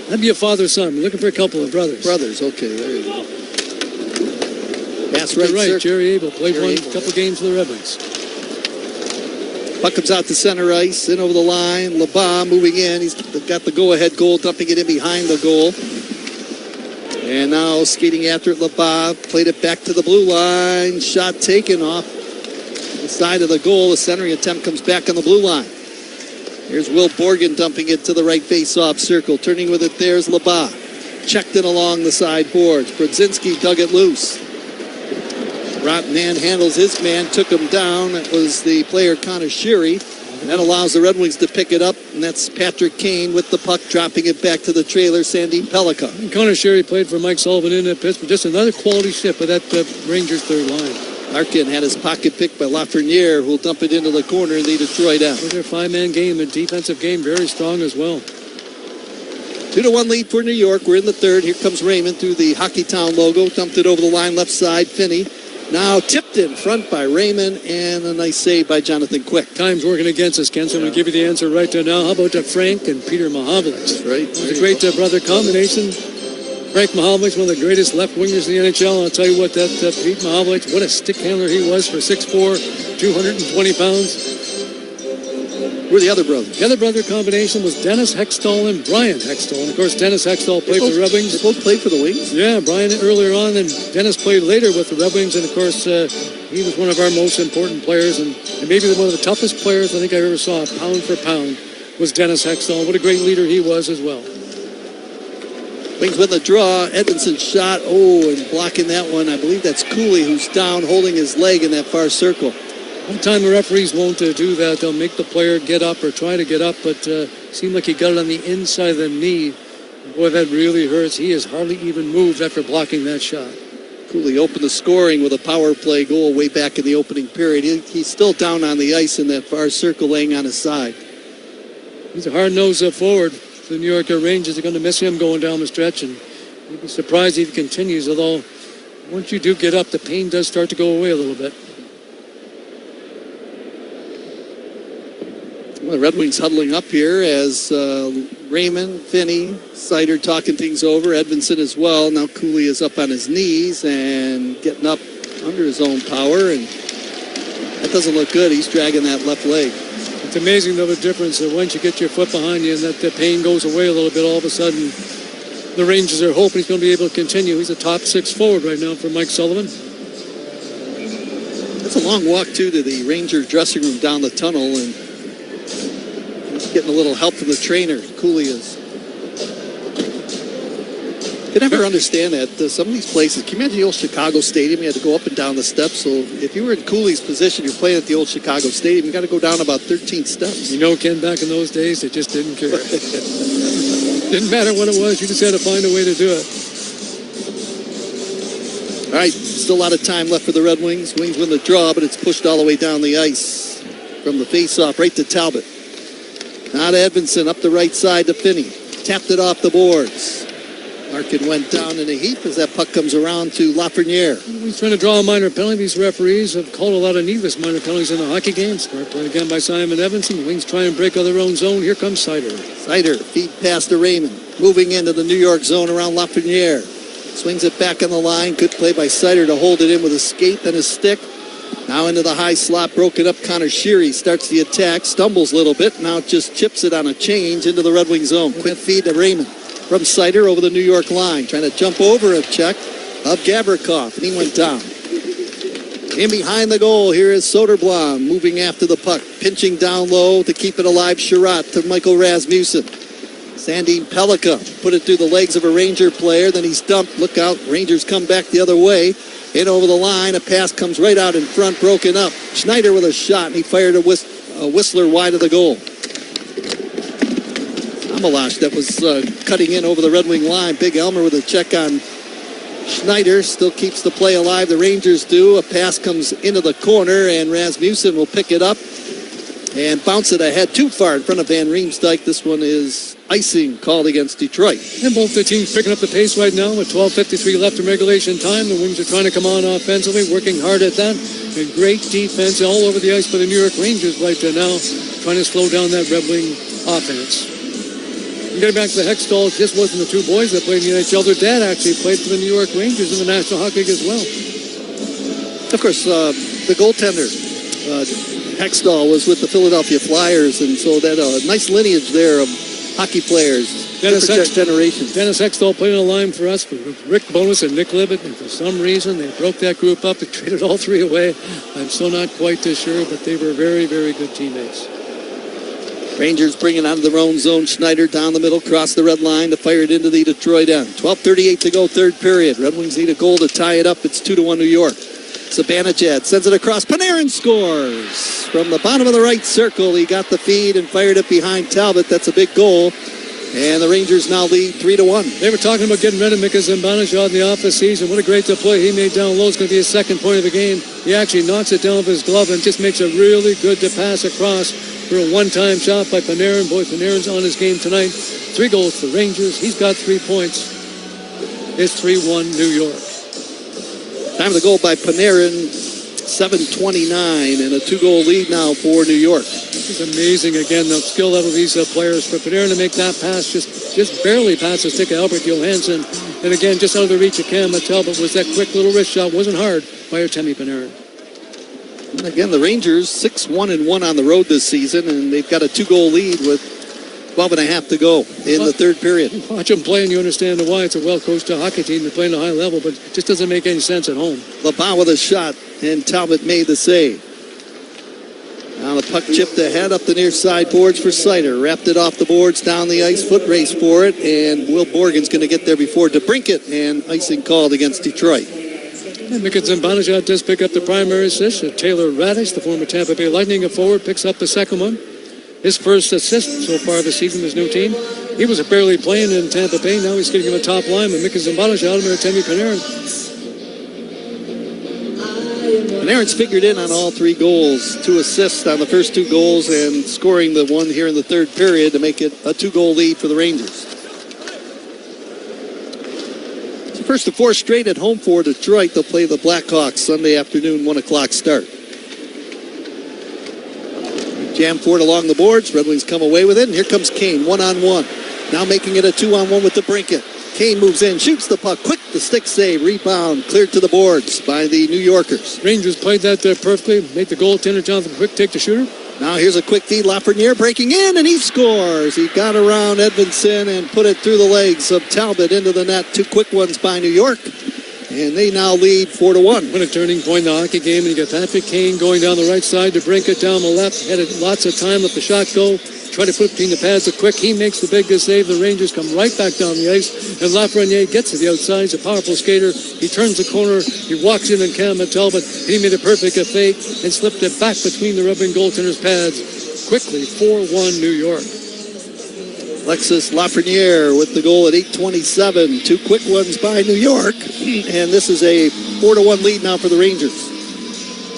That'd be a father-son. We're looking for a couple of brothers. Brothers, okay, there you go. Pass right, right. Jerry Abel played couple games for the Red Wings. Puck comes out to center ice, in over the line. LeBlanc moving in. He's got the go-ahead goal, dumping it in behind the goal. And now skating after it, LeBlanc played it back to the blue line. Shot taken off the side of the goal. The centering attempt comes back on the blue line. Here's Will Borgen dumping it to the right face-off circle. Turning with it, there's LeBlanc. Checked in along the side boards. Brzezinski dug it loose. Rotman handles his man, took him down. That was the player Connor Sheary. And that allows the Red Wings to pick it up, and that's Patrick Kane with the puck, dropping it back to the trailer, Sandin Pellikka. Connor Sherry played for Mike Sullivan in Pittsburgh. Just another quality ship of that Rangers third line. Larkin had his pocket picked by Lafreniere, who'll dump it into the corner in the Detroit end. With their five-man game, the defensive game very strong as well. 2-1 lead for New York. We're in the third. Here comes Raymond through the Hockey Town logo. Dumped it over the line, left side, Finney. Now tipped in front by Raymond, and a nice save by Jonathan Quick. Time's working against us, Ken, so I'm going to give you the answer right there now. How about Frank and Peter Mahovlich? Right. It's a great brother combination. Frank Mahovlich, one of the greatest left wingers in the NHL. And I'll tell you what, that Pete Mahovlich, what a stick handler he was for 6'4", 220 pounds. Who are the other brothers? The other brother combination was Dennis Hextall and Brian Hextall. And, of course, Dennis Hextall played for the Red Wings. They both played for the Wings? Yeah, Brian earlier on, and Dennis played later with the Red Wings. And, of course, he was one of our most important players and maybe one of the toughest players I think I ever saw, pound for pound, was Dennis Hextall. What a great leader he was as well. Wings with a draw. Edmondson's shot. And blocking that one. I believe that's Cooley, who's down holding his leg in that far circle. One time the referees won't do that. They'll make the player get up or try to get up, but seemed like he got it on the inside of the knee. Boy, that really hurts. He has hardly even moved after blocking that shot. Cooley opened the scoring with a power play goal way back in the opening period. He's still down on the ice in that far circle, laying on his side. He's a hard-nosed forward. The New York Rangers are going to miss him going down the stretch, and you'd be surprised if he continues, although once you do get up, the pain does start to go away a little bit. Well, the Red Wings huddling up here as Raymond, Finney, Sider talking things over, Edmondson as well. Now Cooley is up on his knees and getting up under his own power, and that doesn't look good. He's dragging that left leg. It's amazing, though, the difference that once you get your foot behind you and that the pain goes away a little bit, all of a sudden the Rangers are hoping he's going to be able to continue. He's a top six forward right now for Mike Sullivan. That's a long walk, too, to the Ranger dressing room down the tunnel, and he's getting a little help from the trainer. Cooley is. I can never understand that. Some of these places, can you imagine the old Chicago Stadium? You had to go up and down the steps. So if you were in Cooley's position, you're playing at the old Chicago Stadium, you got to go down about 13 steps. You know, Ken, back in those days, they just didn't care. Didn't matter what it was. You just had to find a way to do it. All right, still a lot of time left for the Red Wings. Wings win the draw, but it's pushed all the way down the ice from the face-off right to Talbot. Now to Edmondson, up the right side to Finney. Tapped it off the boards. Larkin went down in a heap as that puck comes around to Lafreniere. He's trying to draw a minor penalty. These referees have called a lot of needless minor penalties in the hockey games. Smart play again by Simon Evanson. The Wings try and break out their own zone. Here comes Sider. Sider, feed pass to Raymond. Moving into the New York zone around Lafreniere. Swings it back on the line. Good play by Sider to hold it in with a skate and a stick. Now into the high slot, broken up. Connor Sheary starts the attack, stumbles a little bit. Now just chips it on a change into the Red Wing zone. Quick feed to Raymond from Sider over the New York line. Trying to jump over a check of Gavrikov, and he went down. In behind the goal, here is Soderblom moving after the puck. Pinching down low to keep it alive. Sherratt to Michael Rasmussen. Sandin Pellikka put it through the legs of a Ranger player. Then he's dumped. Look out. Rangers come back the other way. In over the line. A pass comes right out in front. Broken up. Schneider with a shot. And he fired a Whistler wide of the goal. Amalash that was cutting in over the Red Wing line. Big Elmer with a check on Schneider. Still keeps the play alive. The Rangers do. A pass comes into the corner. And Rasmussen will pick it up. And bounce it ahead too far in front of Van Riemsdyk. This one is icing called against Detroit. And both the teams picking up the pace right now with 12:53 left in regulation time. The Wings are trying to come on offensively, working hard at that. And great defense all over the ice by the New York Rangers right there now, trying to slow down that Red Wing offense. And getting back to the Hextalls, just wasn't the two boys that played in the NHL. Their dad actually played for the New York Rangers in the National Hockey League as well. Of course, the goaltender, Hextall, was with the Philadelphia Flyers, and so that nice lineage there of hockey players, different generations. Dennis Hextall played on the line for us with Rick Bowness and Nick Libet, and for some reason they broke that group up and traded all three away. I'm still not quite too sure, but they were very, very good teammates. Rangers bringing out of their own zone. Schneider down the middle, cross the red line to fire it into the Detroit end. 12:38 to go, third period. Red Wings need a goal to tie it up. It's 2-1 New York. Zibanejad sends it across. Panarin scores. From the bottom of the right circle, he got the feed and fired it behind Talbot. That's a big goal. And the Rangers now lead 3-1. They were talking about getting rid of Mika Zibanejad in the off-season. What a great play he made down low. It's going to be his second point of the game. He actually knocks it down with his glove and just makes a really good pass across for a one-time shot by Panarin. Boy, Panarin's on his game tonight. 3 goals for the Rangers. He's got 3 points. It's 3-1 New York. Time of the goal by Panarin, 7:29, and a 2-goal lead now for New York. It's amazing, again, the skill level of these players. For Panarin to make that pass, just barely past the stick of Albert Johansson. And again, just out of the reach of Cam Talbot was that quick little wrist shot. Wasn't hard by Artemi Panarin. And again, the Rangers 6-1-1 on the road this season, and they've got a 2-goal lead with 12 and a half to go in the third period. Watch them play and you understand why. It's a well-coached hockey team. They're playing at a high level, but it just doesn't make any sense at home. LeBon with a shot, and Talbot made the save. Now the puck chipped ahead up the near side boards for Sider. Wrapped it off the boards, down the ice, foot race for it, and Will Borgen's going to get there before DeBrincat, and icing called against Detroit. And Mika Zibanejad does pick up the primary assist. Taylor Radish, the former Tampa Bay Lightning, a forward, picks up the second one. His first assist so far this season with his new team. He was barely playing in Tampa Bay. Now he's getting him a top line with Mika Zibanejad and Artemi Panarin. Panarin's figured in on all 3 goals, 2 assists on the first 2 goals, and scoring the one here in the third period to make it a 2-goal lead for the Rangers. So first of 4 straight at home for Detroit. They'll play the Blackhawks Sunday afternoon, 1 o'clock start. Jam for it along the boards. Red Wings come away with it, and here comes Kane, 1-on-1. Now making it a 2-on-1 with DeBrincat. Kane moves in, shoots the puck, quick, the stick save, rebound, cleared to the boards by the New Yorkers. Rangers played that perfectly, made the goaltender Jonathan Quick take the shooter. Now here's a quick feed, Lafreniere breaking in, and he scores. He got around Edvinsson and put it through the legs of Talbot into the net. 2 quick ones by New York, and they now lead 4-1. What a turning point in the hockey game, and you got Patrick Kane going down the right side, DeBrincat down the left, had lots of time, let the shot go. Try to put between the pads of Quick. He makes the biggest save. The Rangers come right back down the ice. And Lafreniere gets to the outside. He's a powerful skater. He turns the corner. He walks in and Cam Talbot. He made a perfect fake and slipped it back between the rubbing goaltender's pads. Quickly, 4-1 New York. Alexis Lafreniere with the goal at 8:27. 2 quick ones by New York. And this is a 4-1 lead now for the Rangers.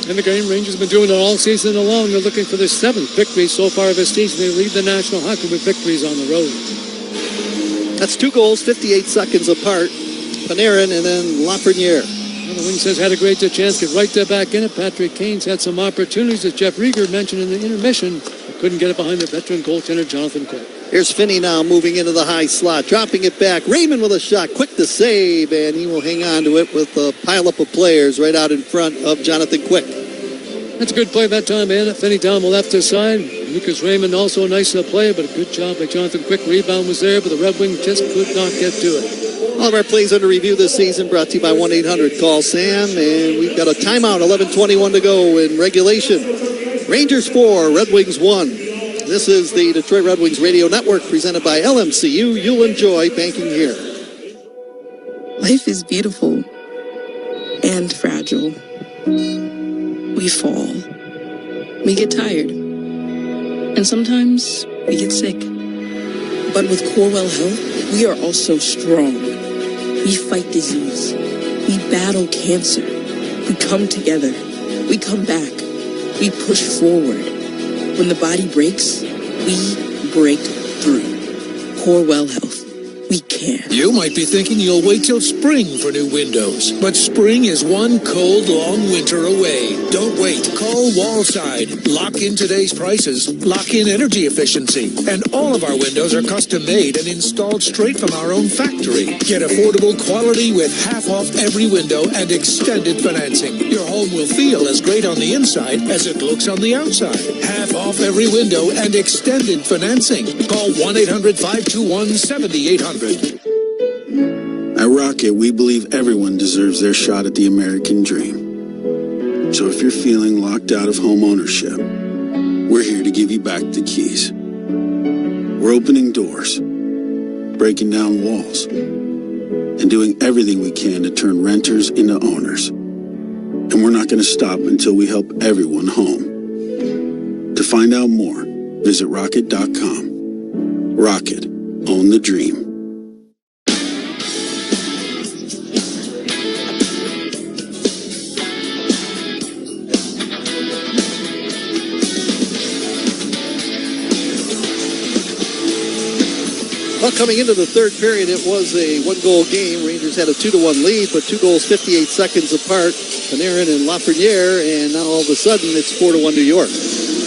And the game, Rangers have been doing it all season long. They're looking for their 7th victory so far this season. They lead the National Hockey with victories on the road. That's 2 goals, 58 seconds apart. Panarin and then Lafreniere. Well, the Wings has had a great chance, get right there back in it. Patrick Kane's had some opportunities, as Jeff Rieger mentioned in the intermission. But couldn't get it behind the veteran goaltender, Jonathan Quick. Here's Finney now moving into the high slot, dropping it back. Raymond with a shot, quick to save, and he will hang on to it with a pileup of players right out in front of Jonathan Quick. That's a good play that time, man. Finney down the left side. Lucas Raymond also a nice play, but a good job by Jonathan Quick. Rebound was there, but the Red Wings just could not get to it. All of our plays under review this season brought to you by 1-800-CALL-SAM, and we've got a timeout, 11:21 to go in regulation. Rangers 4, Red Wings 1. This is the Detroit Red Wings Radio Network presented by LMCU. You'll enjoy banking here. Life is beautiful and fragile. We fall. We get tired. And sometimes we get sick. But with Corewell Health, we are also strong. We fight disease. We battle cancer. We come together. We come back. We push forward. When the body breaks, we break through. Corewell Health. We can. You might be thinking you'll wait till spring for new windows, but spring is one cold, long winter away. Don't wait. Call Wallside. Lock in today's prices. Lock in energy efficiency. And all of our windows are custom made and installed straight from our own factory. Get affordable quality with half off every window and extended financing. Your home will feel as great on the inside as it looks on the outside. Half off every window and extended financing. Call 1-800-521-7800. At Rocket, we believe everyone deserves their shot at the American dream. So if you're feeling locked out of home ownership, we're here to give you back the keys. We're opening doors, breaking down walls, and doing everything we can to turn renters into owners. And we're not going to stop until we help everyone home. To find out more, visit rocket.com. Rocket, own the dream. Well, coming into the third period, it was a one-goal game. Rangers had a 2-1 lead, but 2 goals 58 seconds apart. Panarin and Lafreniere, and now all of a sudden it's 4-1 New York.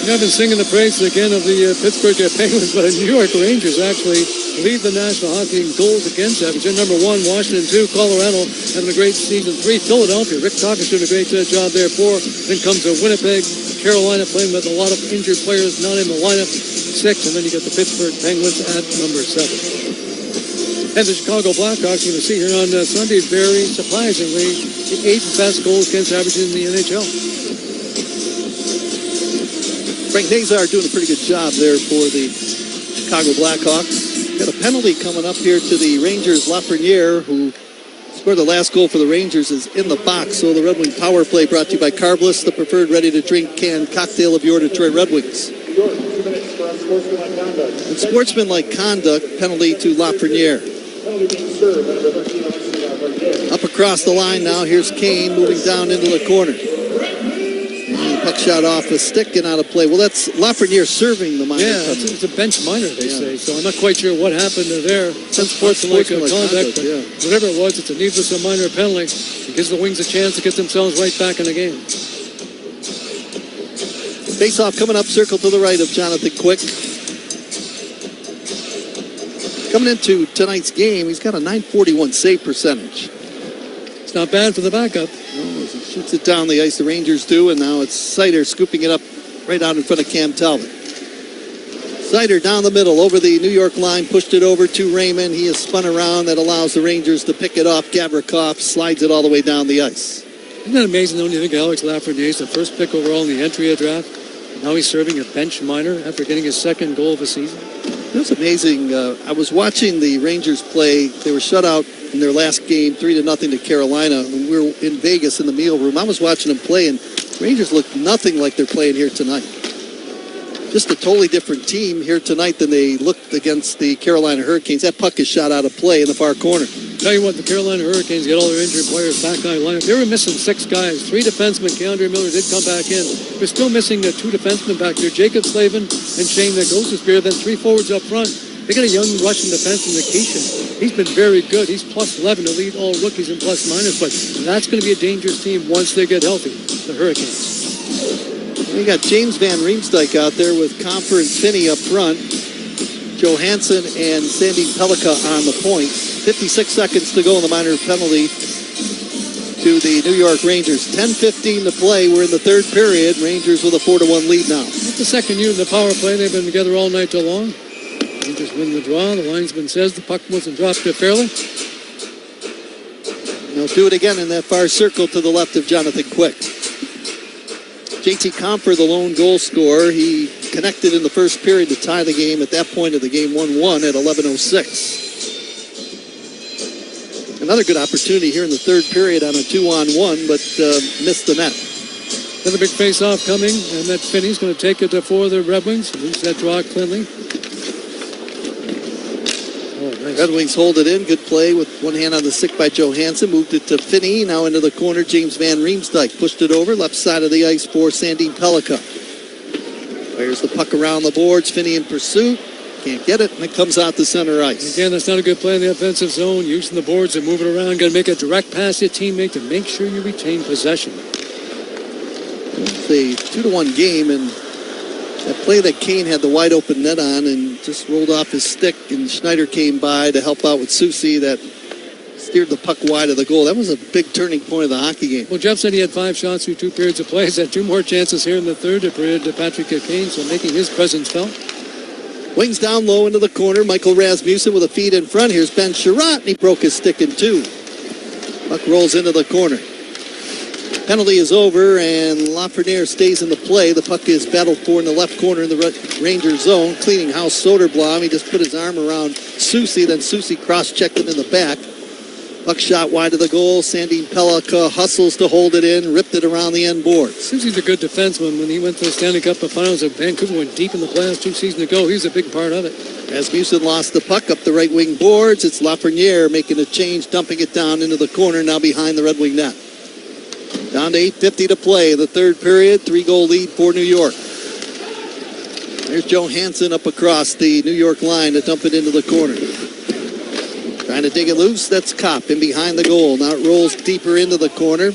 I've been singing the praises again of the Pittsburgh Penguins, but the New York Rangers actually lead the National Hockey League in goals against average. They're number 1, Washington 2, Colorado having a great season 3, Philadelphia, Rick Tocchet's doing a great job there 4. Then comes Winnipeg, Carolina playing with a lot of injured players not in the lineup 6, and then you get the Pittsburgh Penguins at number 7. And the Chicago Blackhawks, you're going to see here on Sunday, very surprisingly, the 8th best goals against average in the NHL. Frank Nazar doing a pretty good job there for the Chicago Blackhawks. Got a penalty coming up here to the Rangers. Lafreniere, who scored the last goal for the Rangers, is in the box. So the Red Wing power play brought to you by Carbliss, the preferred ready-to-drink canned cocktail of your Detroit Red Wings. And sportsmanlike conduct penalty to Lafreniere. Up across the line now, here's Kane moving down into the corner. And puck shot off a stick and out of play. Well, that's Lafreniere serving the minor. Yeah, it's a bench minor, they say. So I'm not quite sure what happened there. Some sportsmanlike conduct, but whatever it was, it's a needless or minor penalty. It gives the Wings a chance to get themselves right back in the game. Face-off coming up, circle to the right of Jonathan Quick. Coming into tonight's game, he's got a .941 save percentage. It's not bad for the backup. No, as he shoots it down the ice, the Rangers do, and now it's Seider scooping it up right out in front of Cam Talbot. Seider down the middle, over the New York line, pushed it over to Raymond. He is spun around. That allows the Rangers to pick it off. Gavrikov slides it all the way down the ice. Isn't that amazing, though, when you think Alex Lafreniere is the first pick overall in the entry draft? Now he's serving a bench minor after getting his second goal of the season. It was amazing. I was watching the Rangers play. They were shut out in their last game, 3-0 to Carolina. When we were in Vegas in the meal room, I was watching them play, and Rangers looked nothing like they're playing here tonight. Just a totally different team here tonight than they looked against the Carolina Hurricanes. That puck is shot out of play in the far corner. Tell you what, the Carolina Hurricanes get all their injured players back on the lineup. They were missing 6 guys. 3 defensemen. Keandre Miller did come back in. We're still missing 2 defensemen back there, Jacob Slavin and Shane Gostisbehere. Then 3 forwards up front. They got a young Russian defenseman, Nikishin. He's been very good. He's plus 11 to lead all rookies in plus minus, but that's going to be a dangerous team once they get healthy, the Hurricanes. We got James Van Riemsdyk out there with Comfer and Finney up front. Johansson and Sandy Pellica on the point. 56 seconds to go in the minor penalty to the New York Rangers. 10:15 to play. We're in the third period. Rangers with a 4-1 lead now. It's the second unit in the power play. They've been together all night too long. Rangers win the draw. The linesman says the puck wasn't dropped fairly. They'll do it again in that far circle to the left of Jonathan Quick. JT Compher, the lone goal scorer. He connected in the first period to tie the game. At that point of the game, 1-1 at 11:06. Another good opportunity here in the third period on a 2-on-1, but missed the net. Another big face-off coming, and that Finney's going to take it for the Red Wings. Lose that draw cleanly. Oh, nice. Red Wings hold it in. Good play with one hand on the stick by Johansson. Moved it to Finney. Now into the corner, James Van Riemsdyk. Pushed it over, left side of the ice for Sandin Pellica. Fires the puck around the boards. Finney in pursuit. Can't get it, and it comes out the center ice. Again, that's not a good play in the offensive zone. Using the boards and moving around. Got to make a direct pass to your teammate to make sure you retain possession. It's a 2-1 game, and that play that Kane had the wide open net on and just rolled off his stick, and Schneider came by to help out with Soucy that steered the puck wide of the goal. That was a big turning point of the hockey game. Well, Jeff said he had 5 shots through 2 periods of play. He's had 2 more chances here in the third period to Patrick Kane, so making his presence felt. Wings down low into the corner. Michael Rasmussen with a feed in front. Here's Ben Sherratt, and he broke his stick in 2. Puck rolls into the corner. Penalty is over, and Lafreniere stays in the play. The puck is battled for in the left corner in the Ranger zone. Cleaning house, Soderblom. He just put his arm around Soucy, then Soucy cross-checked him in the back. Puck shot wide of the goal. Sandy Pellica hustles to hold it in, ripped it around the end board. Seems he's a good defenseman. When he went to the Stanley Cup Finals of Vancouver, went deep in the playoffs 2 seasons ago. He's a big part of it. Rasmussen lost the puck up the right wing boards. It's Lafreniere making a change, dumping it down into the corner, now behind the Red Wing net. Down to 8:50 to play. The third period, 3-goal lead for New York. There's Johansson up across the New York line to dump it into the corner. Trying to dig it loose. That's Kopp in behind the goal. Now it rolls deeper into the corner.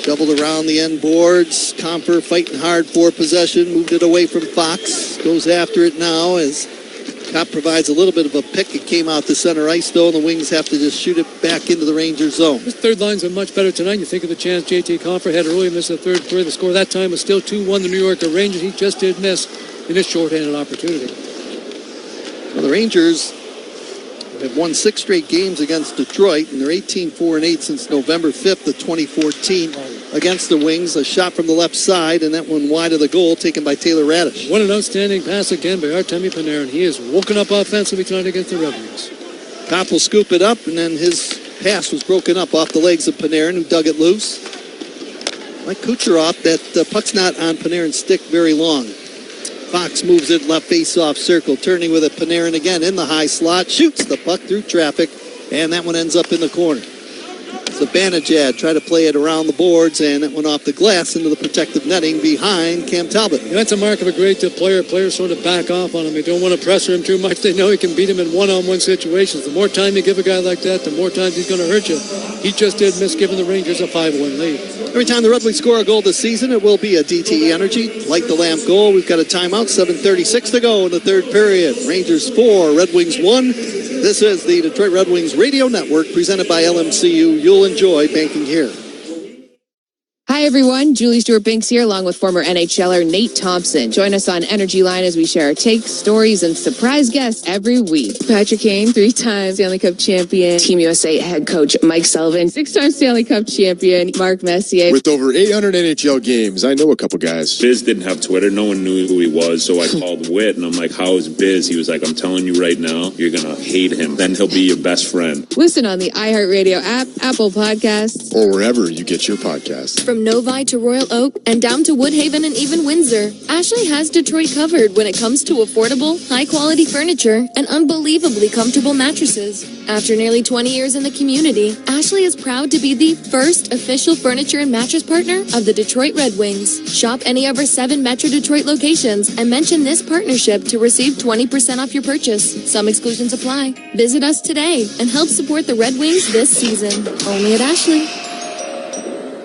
Shoveled around the end boards. Comfer fighting hard for possession. Moved it away from Fox. Goes after it now as Kopp provides a little bit of a pick. It came out to center ice, though, and the Wings have to just shoot it back into the Rangers zone. This third line's been much better tonight. You think of the chance J.T. Comfer had early in this third period. The score that time was still 2-1 the New York Rangers. He just did miss in his shorthanded opportunity. Well, the Rangers have won 6 straight games against Detroit, and they're 18-4-8 since November 5th of 2014 against the Wings. A shot from the left side, and that one wide of the goal, taken by Taylor Radish. What an outstanding pass again by Artemi Panarin. He is woken up offensively tonight against the Red Wings. Kopp will scoop it up, and then his pass was broken up off the legs of Panarin, who dug it loose. Like Kucherov, that puck's not on Panarin's stick very long. Fox moves it left face-off circle, turning with it. Panarin again in the high slot, shoots the puck through traffic, and that one ends up in the corner. Zibanejad tried to play it around the boards, and it went off the glass into the protective netting behind Cam Talbot. Yeah, that's a mark of a great player. Players sort of back off on him. They don't want to pressure him too much. They know he can beat him in one-on-one situations. The more time you give a guy like that, the more times he's going to hurt you. He just did miss giving the Rangers a 5-1 lead. Every time the Red Wings score a goal this season, it will be a DTE Energy. Light the lamp goal. We've got a timeout. 7:36 to go in the third period. Rangers 4, Red Wings 1. This is the Detroit Red Wings Radio Network presented by LMCU. You'll enjoy banking here. Hi, everyone. Julie Stewart-Binks here, along with former NHLer Nate Thompson. Join us on Energy Line as we share our takes, stories, and surprise guests every week. Patrick Kane, 3-time Stanley Cup champion. Team USA head coach Mike Sullivan, 6-time Stanley Cup champion Mark Messier. With over 800 NHL games, I know a couple guys. Biz didn't have Twitter. No one knew who he was, so I called Whit, and I'm like, how is Biz? He was like, I'm telling you right now, you're going to hate him. Then he'll be your best friend. Listen on the iHeartRadio app, Apple Podcasts, or wherever you get your podcasts. From Novi to Royal Oak and down to Woodhaven and even Windsor, Ashley has Detroit covered when it comes to affordable, high-quality furniture and unbelievably comfortable mattresses. After nearly 20 years in the community, Ashley is proud to be the first official furniture and mattress partner of the Detroit Red Wings. Shop any of our 7 Metro Detroit locations and mention this partnership to receive 20% off your purchase. Some exclusions apply. Visit us today and help support the Red Wings this season. Only at Ashley.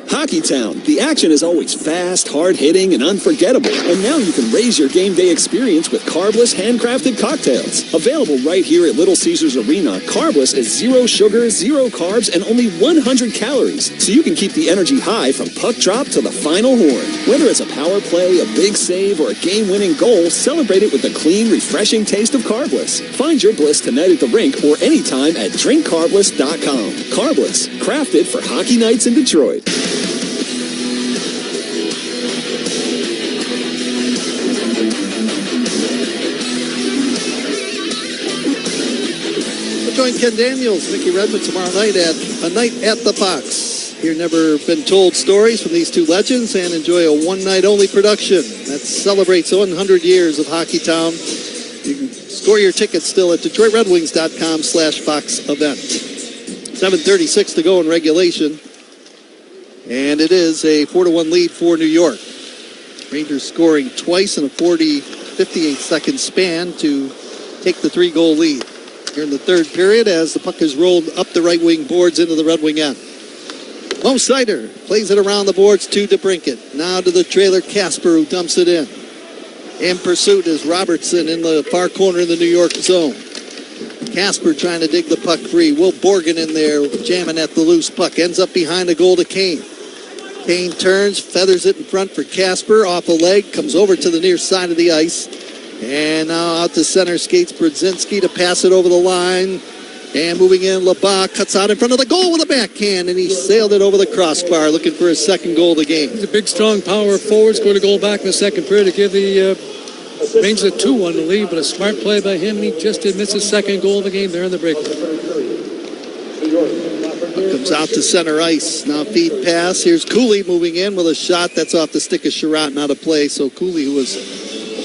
Hockeytown. The action is always fast, hard-hitting, and unforgettable. And now you can raise your game day experience with carbless, handcrafted cocktails. Available right here at Little Caesars Arena, carbless is 0 sugar, 0 carbs, and only 100 calories. So you can keep the energy high from puck drop to the final horn. Whether it's a power play, a big save, or a game-winning goal, celebrate it with the clean, refreshing taste of carbless. Find your bliss tonight at the rink or anytime at drinkcarbless.com. Carbless, crafted for hockey nights in Detroit. Join Ken Daniels, Mickey Redmond tomorrow night at A Night at the Fox. Hear Never Been Told stories from these two legends and enjoy a one-night-only production that celebrates 100 years of Hockeytown. You can score your tickets still at DetroitRedWings.com/Fox event. 7:36 to go in regulation. And it is a 4-1 lead for New York. Rangers scoring twice in a 58-second span to take the 3-goal lead. Here in the third period as the puck is rolled up the right wing boards into the Red Wing end. Mo Seider plays it around the boards to DeBrincat. Now to the trailer Casper, who dumps it in. In pursuit is Robertson in the far corner of the New York zone. Casper trying to dig the puck free. Will Borgen in there jamming at the loose puck. Ends up behind the goal to Kane. Kane turns, feathers it in front for Casper. Off a leg, comes over to the near side of the ice. And now out to center skates Brodzinski to pass it over the line. And moving in, Labat cuts out in front of the goal with a backhand, and he sailed it over the crossbar, looking for his second goal of the game. He's a big, strong power forward. Scored a goal back in the second period to give the Rangers a 2-1 lead, but a smart play by him, and he just did miss his second goal of the game there in the breakaway. Comes out to center ice. Now feed pass. Here's Cooley moving in with a shot. That's off the stick of Sherratt, not a play. So Cooley, who was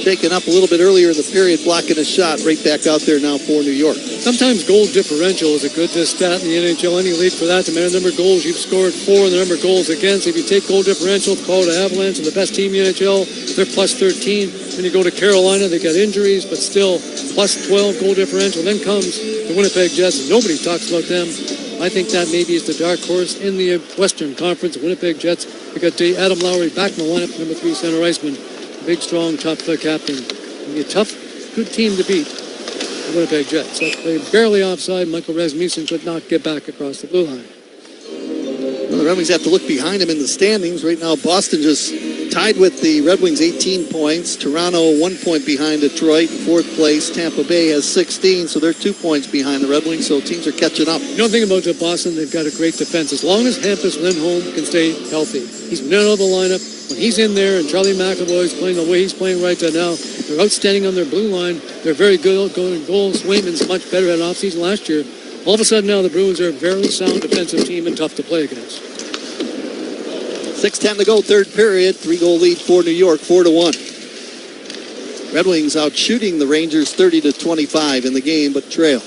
shaken up a little bit earlier in the period, blocking a shot, right back out there now for New York. Sometimes goal differential is a good stat in the NHL. Any league for that, the number of goals you've scored for and the number of goals against. If you take goal differential, the Colorado Avalanche are the best team in the NHL. They're plus 13. Then you go to Carolina, they got injuries, but still plus 12 goal differential. Then comes the Winnipeg Jets. Nobody talks about them. I think that maybe is the dark horse in the Western Conference. Winnipeg Jets. We got Adam Lowry back in the lineup, number 3 center iceman. Big, strong, tough captain. It'll be a tough, good team to beat. The Winnipeg Jets. They barely offside. Michael Rasmussen could not get back across the blue line. Well, the Red Wings have to look behind him in the standings. Right now, Boston just tied with the Red Wings 18 points. Toronto 1 point behind Detroit. Fourth place. Tampa Bay has 16, so they're 2 points behind the Red Wings, so teams are catching up. You know the thing about Boston, they've got a great defense. As long as Hampus Lindholm can stay healthy. He's been out of the lineup. When he's in there and Charlie McAvoy's playing the way he's playing right now, they're outstanding on their blue line. They're very good going goals. Swayman's much better at offseason last year. All of a sudden now the Bruins are a very sound defensive team and tough to play against. 6:10 to go, third period. 3-goal lead for New York, 4-1. Red Wings out shooting the Rangers 30-25 in the game, but trail.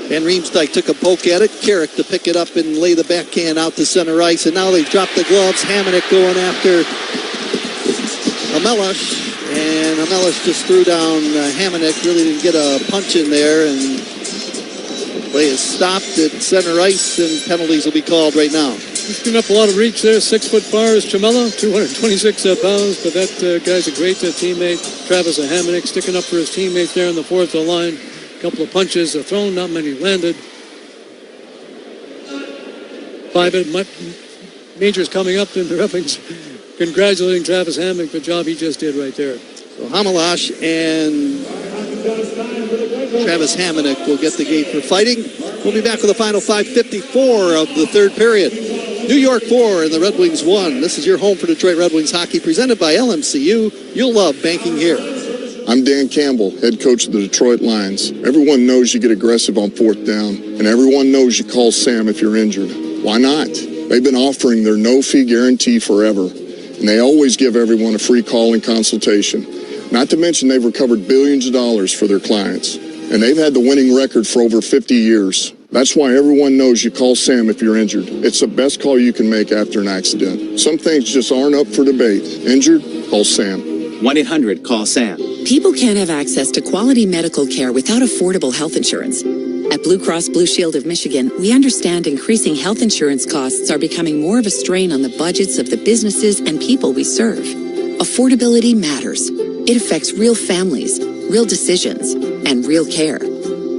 Van Riemsdyk took a poke at it. Carrick to pick it up and lay the backhand out to center ice. And now they've dropped the gloves. Hamonic going after Hamelish. And Hamelish just threw down Hamonic. Really didn't get a punch in there. And the play is stopped at center ice. And penalties will be called right now. He's giving up a lot of reach there. 6 foot bar is Chamella, 226 pounds. But that guy's a great teammate. Travis Hamonic sticking up for his teammates there on the fourth line. Couple of punches thrown, not many landed. 5 majors coming up in the Red Wings. Congratulating Travis Hamonic for the job he just did right there. So Hamelash and Travis Hamonic will get the gate for fighting. We'll be back with the final 5:54 of the third period. New York 4 and the Red Wings 1. This is your home for Detroit Red Wings hockey, presented by LMCU. You'll love banking here. I'm Dan Campbell, head coach of the Detroit Lions. Everyone knows you get aggressive on fourth down, and everyone knows you call Sam if you're injured. Why not? They've been offering their no-fee guarantee forever, and they always give everyone a free call and consultation. Not to mention they've recovered billions of dollars for their clients, and they've had the winning record for over 50 years. That's why everyone knows you call Sam if you're injured. It's the best call you can make after an accident. Some things just aren't up for debate. Injured? Call Sam. 1-800-CALL-SAM. People can't have access to quality medical care without affordable health insurance. At Blue Cross Blue Shield of Michigan, we understand increasing health insurance costs are becoming more of a strain on the budgets of the businesses and people we serve. Affordability matters. It affects real families, real decisions, and real care.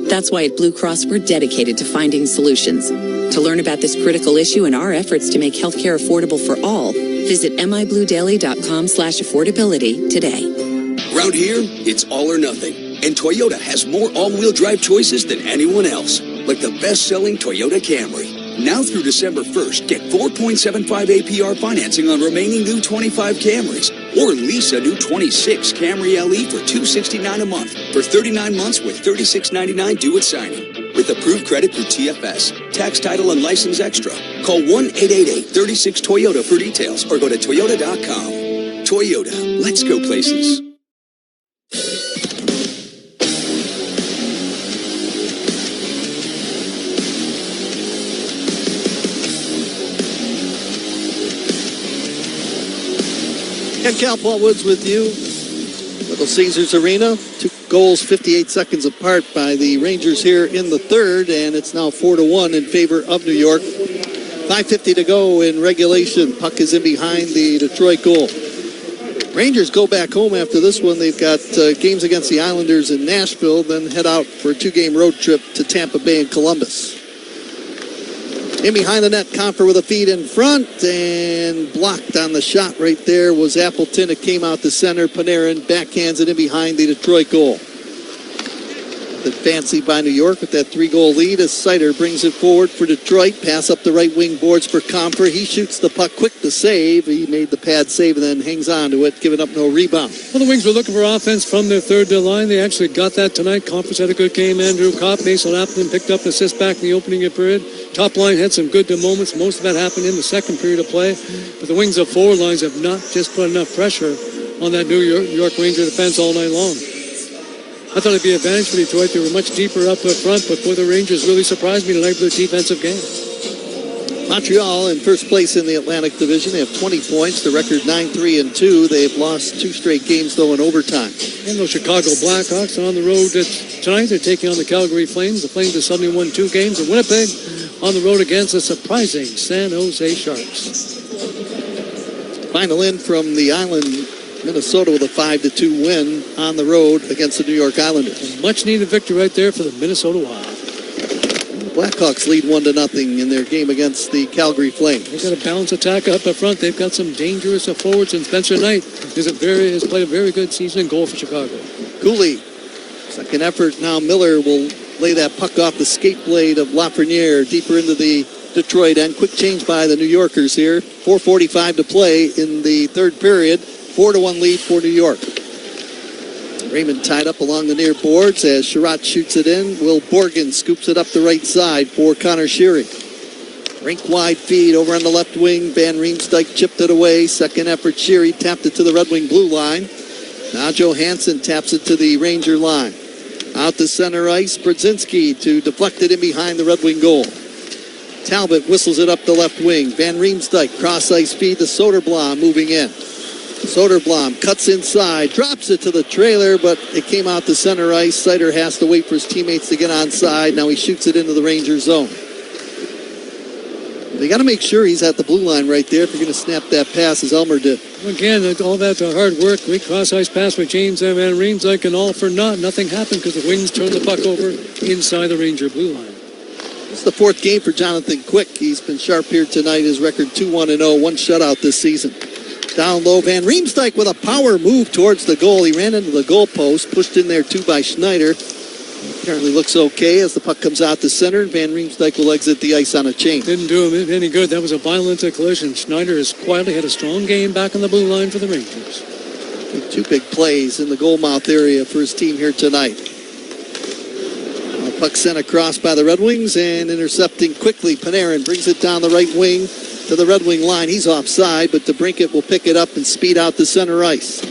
That's why at Blue Cross, we're dedicated to finding solutions. To learn about this critical issue and our efforts to make healthcare affordable for all, visit mibluedaily.com/affordability today. Around here, it's all or nothing. And Toyota has more all-wheel drive choices than anyone else. Like the best-selling Toyota Camry. Now through December 1st, get 4.75 APR financing on remaining new 25 Camrys. Or lease a new 26 Camry LE for $269 a month. For 39 months with $36.99 due at signing. With approved credit through TFS. Tax, title, and license extra. Call 1-888-36-TOYOTA for details or go to Toyota.com. Toyota. Let's go places. And Cal Paul Woods with you. Little Caesars Arena. 2 goals, 58 seconds apart by the Rangers here in the third, and it's now 4-1 in favor of New York. 5:50 to go in regulation. Puck is in behind the Detroit goal. Rangers go back home after this one. They've got games against the Islanders in Nashville, then head out for a 2-game road trip to Tampa Bay and Columbus. In behind the net, Confer with a feed in front, and blocked on the shot right there was Appleton. It came out to center. Panarin backhands it in behind the Detroit goal. Nothing fancy by New York with that 3-goal lead as Sider brings it forward for Detroit. Pass up the right wing boards for Comfer. He shoots the puck quick to save. He made the pad save and then hangs on to it, giving up no rebound. Well, the Wings were looking for offense from their third line. They actually got that tonight. Comfer's had a good game. Andrew Kopp, Mason Appleton picked up an assist back in the opening period. Top line had some good moments. Most of that happened in the second period of play. But the Wings of forward lines have not just put enough pressure on that New York Ranger defense all night long. I thought it'd be an advantage for Detroit. They were much deeper up front, but boy, the Rangers really surprised me tonight with their defensive game. Montreal in first place in the Atlantic Division. They have 20 points. The record 9-3-2. They've lost 2 straight games, though, in overtime. And those Chicago Blackhawks are on the road tonight. They're taking on the Calgary Flames. The Flames have suddenly won 2 games. And Winnipeg on the road against the surprising San Jose Sharks. Final in from the island, Minnesota with a 5-2 win on the road against the New York Islanders. A much-needed victory right there for the Minnesota Wild. The Blackhawks lead 1-0 in their game against the Calgary Flames. They've got a balanced attack up front. They've got some dangerous forwards, and Spencer Knight has played a very good season in goal for Chicago. Cooley, second effort. Now Miller will lay that puck off the skate blade of Lafreniere deeper into the Detroit end. Quick change by the New Yorkers here. 4:45 to play in the third period. 4-1 lead for New York. Raymond tied up along the near boards as Sherratt shoots it in. Will Borgen scoops it up the right side for Connor Sheary. Rink-wide feed over on the left wing. Van Riemsdyk chipped it away. Second effort, Sheary tapped it to the Red Wing blue line. Now Johansson taps it to the Ranger line. Out to center ice, Brodzinski to deflect it in behind the Red Wing goal. Talbot whistles it up the left wing. Van Riemsdyk cross-ice feed to Soderblom moving in. Soderblom cuts inside, drops it to the trailer, but it came out to center ice. Sider has to wait for his teammates to get onside. Now he shoots it into the Ranger zone. They got to make sure he's at the blue line right there if you're going to snap that pass as Elmer did. Again, all that hard work, great cross-ice pass by James Van Riemsdyk, and all for naught. Nothing happened because the Wings turned the puck over inside the Ranger blue line. It's the 4th game for Jonathan Quick. He's been sharp here tonight. His record 2-1-0, 1 shutout this season. Down low, Van Riemsdyk with a power move towards the goal. He ran into the goal post, pushed in there too by Schneider. Apparently looks okay as the puck comes out to center. Van Riemsdyk will exit the ice on a chain. Didn't do him any good. That was a violent collision. Schneider has quietly had a strong game back on the blue line for the Rangers. 2 big plays in the goal mouth area for his team here tonight. Puck sent across by the Red Wings and intercepting quickly. Panarin brings it down the right wing to the Red Wing line. He's offside, but DeBrincat will pick it up and speed out to center ice.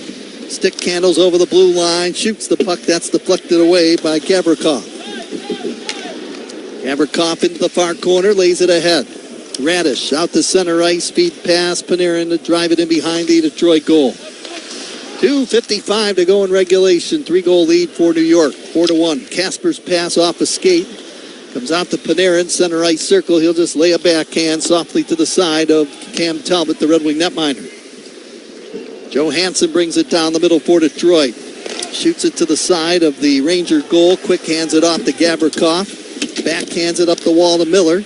Stick handles over the blue line, shoots the puck. That's deflected away by Gavrikov. Gavrikov into the far corner, lays it ahead. Radish out to center ice, feed pass. Panarin to drive it in behind the Detroit goal. 2:55 to go in regulation. 3-goal lead for New York. 4-1. Kasper's pass off a skate. Comes out to Panarin, center ice circle. He'll just lay a backhand softly to the side of Cam Talbot, the Red Wing netminder. Johansson brings it down the middle for Detroit. Shoots it to the side of the Ranger goal. Quick hands it off to Gavrikov. Backhands it up the wall to Miller.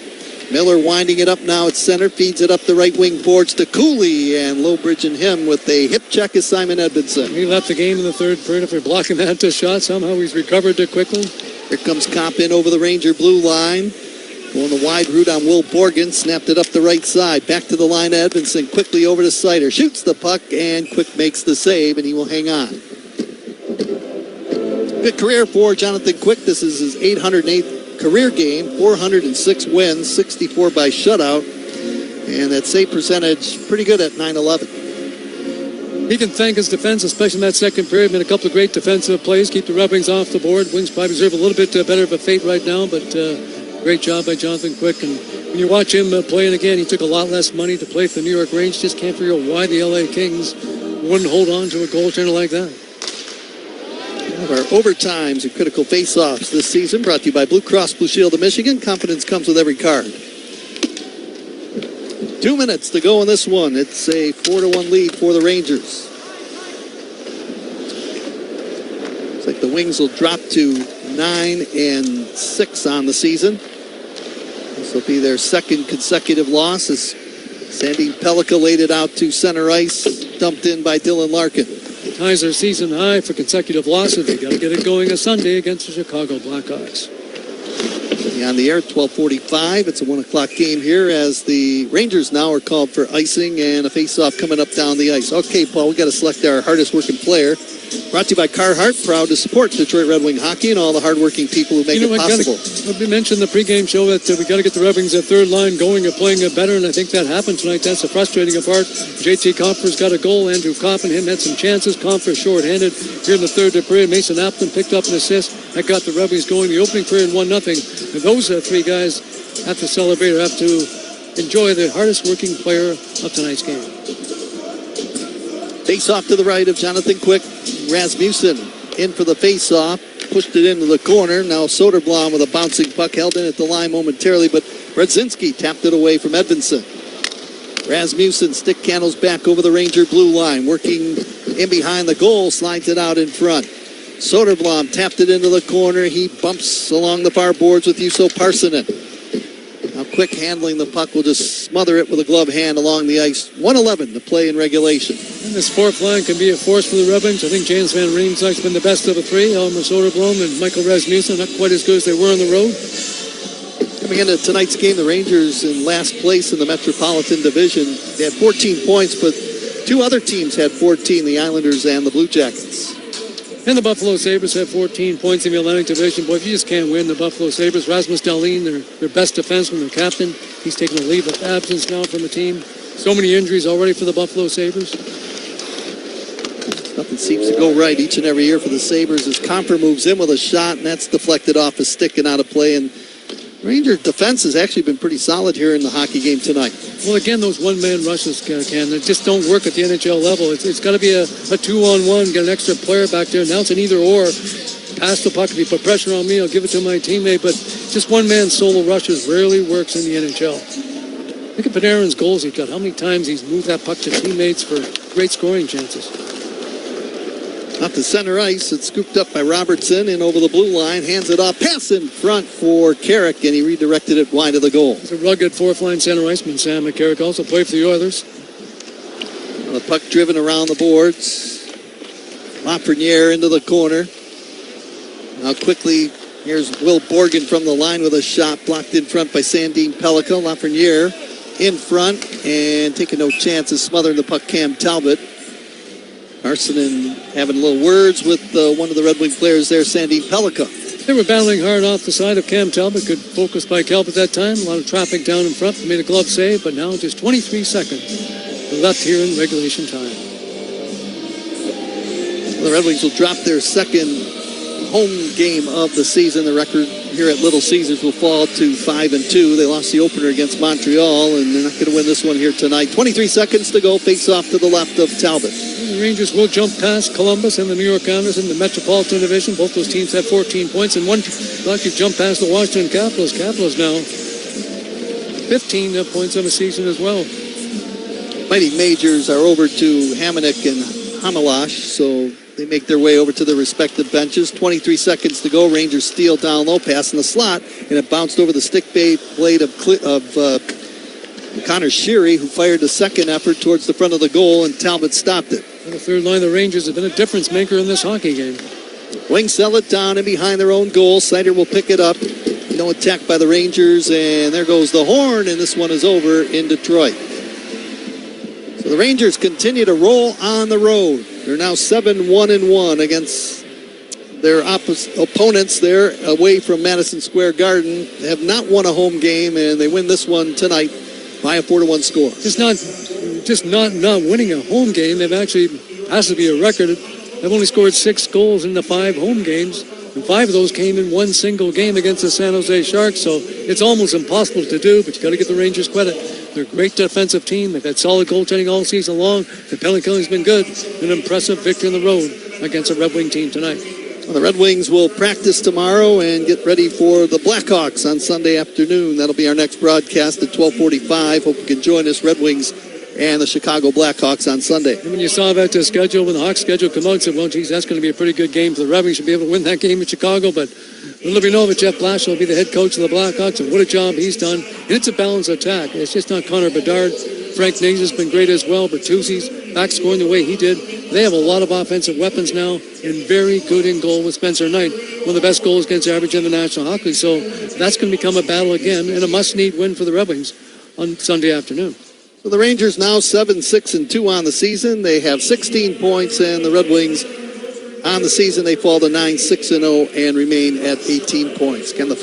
Miller winding it up now at center. Feeds it up the right wing boards to Cooley. And Lowbridge him with a hip check is Simon Edmondson. He left the game in the third period after blocking that shot. Somehow he's recovered it quickly. Here comes Kopp in over the Ranger blue line. Going the wide route on Will Borgen. Snapped it up the right side. Back to the line, Edmondson. Quickly over to Sider. Shoots the puck, and Quick makes the save, and he will hang on. Good career for Jonathan Quick. This is his 808th career game. 406 wins, 64 by shutout. And that save percentage, pretty good at .911. He can thank his defense, especially in that second period. Made a couple of great defensive plays. Keep the Red Wings off the board. Wings probably deserve a little bit better of a fate right now, but great job by Jonathan Quick. And when you watch him playing again, he took a lot less money to play for the New York Rangers. Just can't figure out why the LA Kings wouldn't hold on to a goaltender like that. One of our overtimes and critical face-offs this season, brought to you by Blue Cross Blue Shield of Michigan. Confidence comes with every card. 2 minutes to go in this one. It's a 4-1 lead for the Rangers. Looks like the Wings will drop to 9-6 on the season. This will be their second consecutive loss as Sandy Pellica laid it out to center ice, dumped in by Dylan Larkin. ties their season high for consecutive losses. They got to get it going a Sunday against the Chicago Blackhawks. On the air, 12:45. It's a 1 o'clock game here as the Rangers now are called for icing and a face-off coming up down the ice. Okay, Paul, we got to select our hardest working player. Brought to you by Carhartt, proud to support Detroit Red Wing hockey and all the hardworking people who make it possible. We mentioned in the pregame show that we got to get the Red Wings at third line going and playing it better, and I think that happened tonight. That's the frustrating part. JT Compher's got a goal. Andrew Kopp and him had some chances. Compher short-handed here in the third period. Mason Apton picked up an assist. That got the Red Wings going. The opening period 1-0. And those three guys have to celebrate or have to enjoy the hardest working player of tonight's game. Face off to the right of Jonathan Quick. Rasmussen in for the face-off. Pushed it into the corner. Now Soderblom with a bouncing puck held in at the line momentarily, but Brodzinski tapped it away from Edvinsson. Rasmussen stick candles back over the Ranger blue line. Working in behind the goal, slides it out in front. Soderblom tapped it into the corner. He bumps along the far boards with Juuso Parssinen. Now Quick handling the puck will just smother it with a glove hand along the ice. 1:11 to play in regulation. And this fourth line can be a force for the Red Wings. I think James Van Riemsdyk's been the best of the three. Elmer Soderblom and Michael Rasmussen, not quite as good as they were on the road. Coming into tonight's game, the Rangers in last place in the Metropolitan Division. They had 14 points, but two other teams had 14, the Islanders and the Blue Jackets. And the Buffalo Sabres have 14 points in the Atlantic Division. Boy, if you just can't win the Buffalo Sabres, Rasmus Dahlin, their best defenseman, their captain, he's taking a leave of absence now from the team. So many injuries already for the Buffalo Sabres. Nothing seems to go right each and every year for the Sabres as Compher moves in with a shot, and that's deflected off a stick and out of play. And Ranger defense has actually been pretty solid here in the hockey game tonight. Well, again, those one-man rushes, they just don't work at the NHL level. It's got to be a two-on-one, get an extra player back there. Now it's an either-or. Pass the puck. If you put pressure on me, I'll give it to my teammate. But just one-man solo rushes rarely works in the NHL. Look at Panarin's goals he's got. How many times he's moved that puck to teammates for great scoring chances. Off the center ice, it's scooped up by Robertson in over the blue line, hands it off, pass in front for Carrick, and he redirected it wide of the goal. It's a rugged fourth-line center iceman, Sam McCarrick, also played for the Oilers. The puck driven around the boards. Lafreniere into the corner. Now quickly, here's Will Borgen from the line with a shot blocked in front by Sandin Pellica. Lafreniere in front and taking no chances, smothering the puck, Cam Talbot. Arsenin having little words with one of the Red Wing players there, Sandin Pellica. They were battling hard off the side of Cam Talbot. Good focus by Talbot that time. A lot of traffic down in front. Made a glove save, but now just 23 seconds left here in regulation time. Well, the Red Wings will drop their second home game of the season. The record here at Little Caesars will fall to 5-2. They lost the opener against Montreal, and they're not going to win this one here tonight. 23 seconds to go. Face off to the left of Talbot. The Rangers will jump past Columbus and the New York Islanders in the Metropolitan Division. Both those teams have 14 points, and one lucky jump past the Washington Capitals. Capitals now 15 points on the season as well. Mighty Majors are over to Hamonic and Hamalash, so they make their way over to their respective benches. 23 seconds to go. Rangers steal down low, pass in the slot, and it bounced over the stick blade of Connor Sheary, who fired the second effort towards the front of the goal, and Talbot stopped it. And the third line of the Rangers have been a difference maker in this hockey game. Wings sell it down and behind their own goal. Sider will pick it up. No attack by the Rangers, and there goes the horn, and this one is over in Detroit. So the Rangers continue to roll on the road. They're now 7-1-1 against their opponents there away from Madison Square Garden. They have not won a home game, and they win this one tonight by a 4-1 score. Just not winning a home game. They've actually, has to be a record, they've only scored 6 goals in the 5 home games, and 5 of those came in one single game against the San Jose Sharks, so it's almost impossible to do, but you got to give the Rangers credit. They're a great defensive team. They've had solid goaltending all season long. The penalty killing's been good. An impressive victory on the road against a Red Wing team tonight. Well, the Red Wings will practice tomorrow and get ready for the Blackhawks on Sunday afternoon. That'll be our next broadcast at 12:45. Hope you can join us, Red Wings and the Chicago Blackhawks on Sunday. And when you saw that schedule, when the Hawks schedule came out, you said, well, geez, that's going to be a pretty good game for the Red Wings. Should be able to win that game in Chicago, but we'll let you know that Jeff Blashill will be the head coach of the Blackhawks, and what a job he's done. And it's a balanced attack. It's just not Connor Bedard. Frank Naze has been great as well. Bertuzzi's back scoring the way he did. They have a lot of offensive weapons now and very good in goal with Spencer Knight, one of the best goals against average in the National Hockey League. So that's going to become a battle again and a must-need win for the Red Wings on Sunday afternoon. So the Rangers now 7-6-2 on the season. They have 16 points, and the Red Wings on the season, they fall to 9-6-0 and remain at 18 points. Can the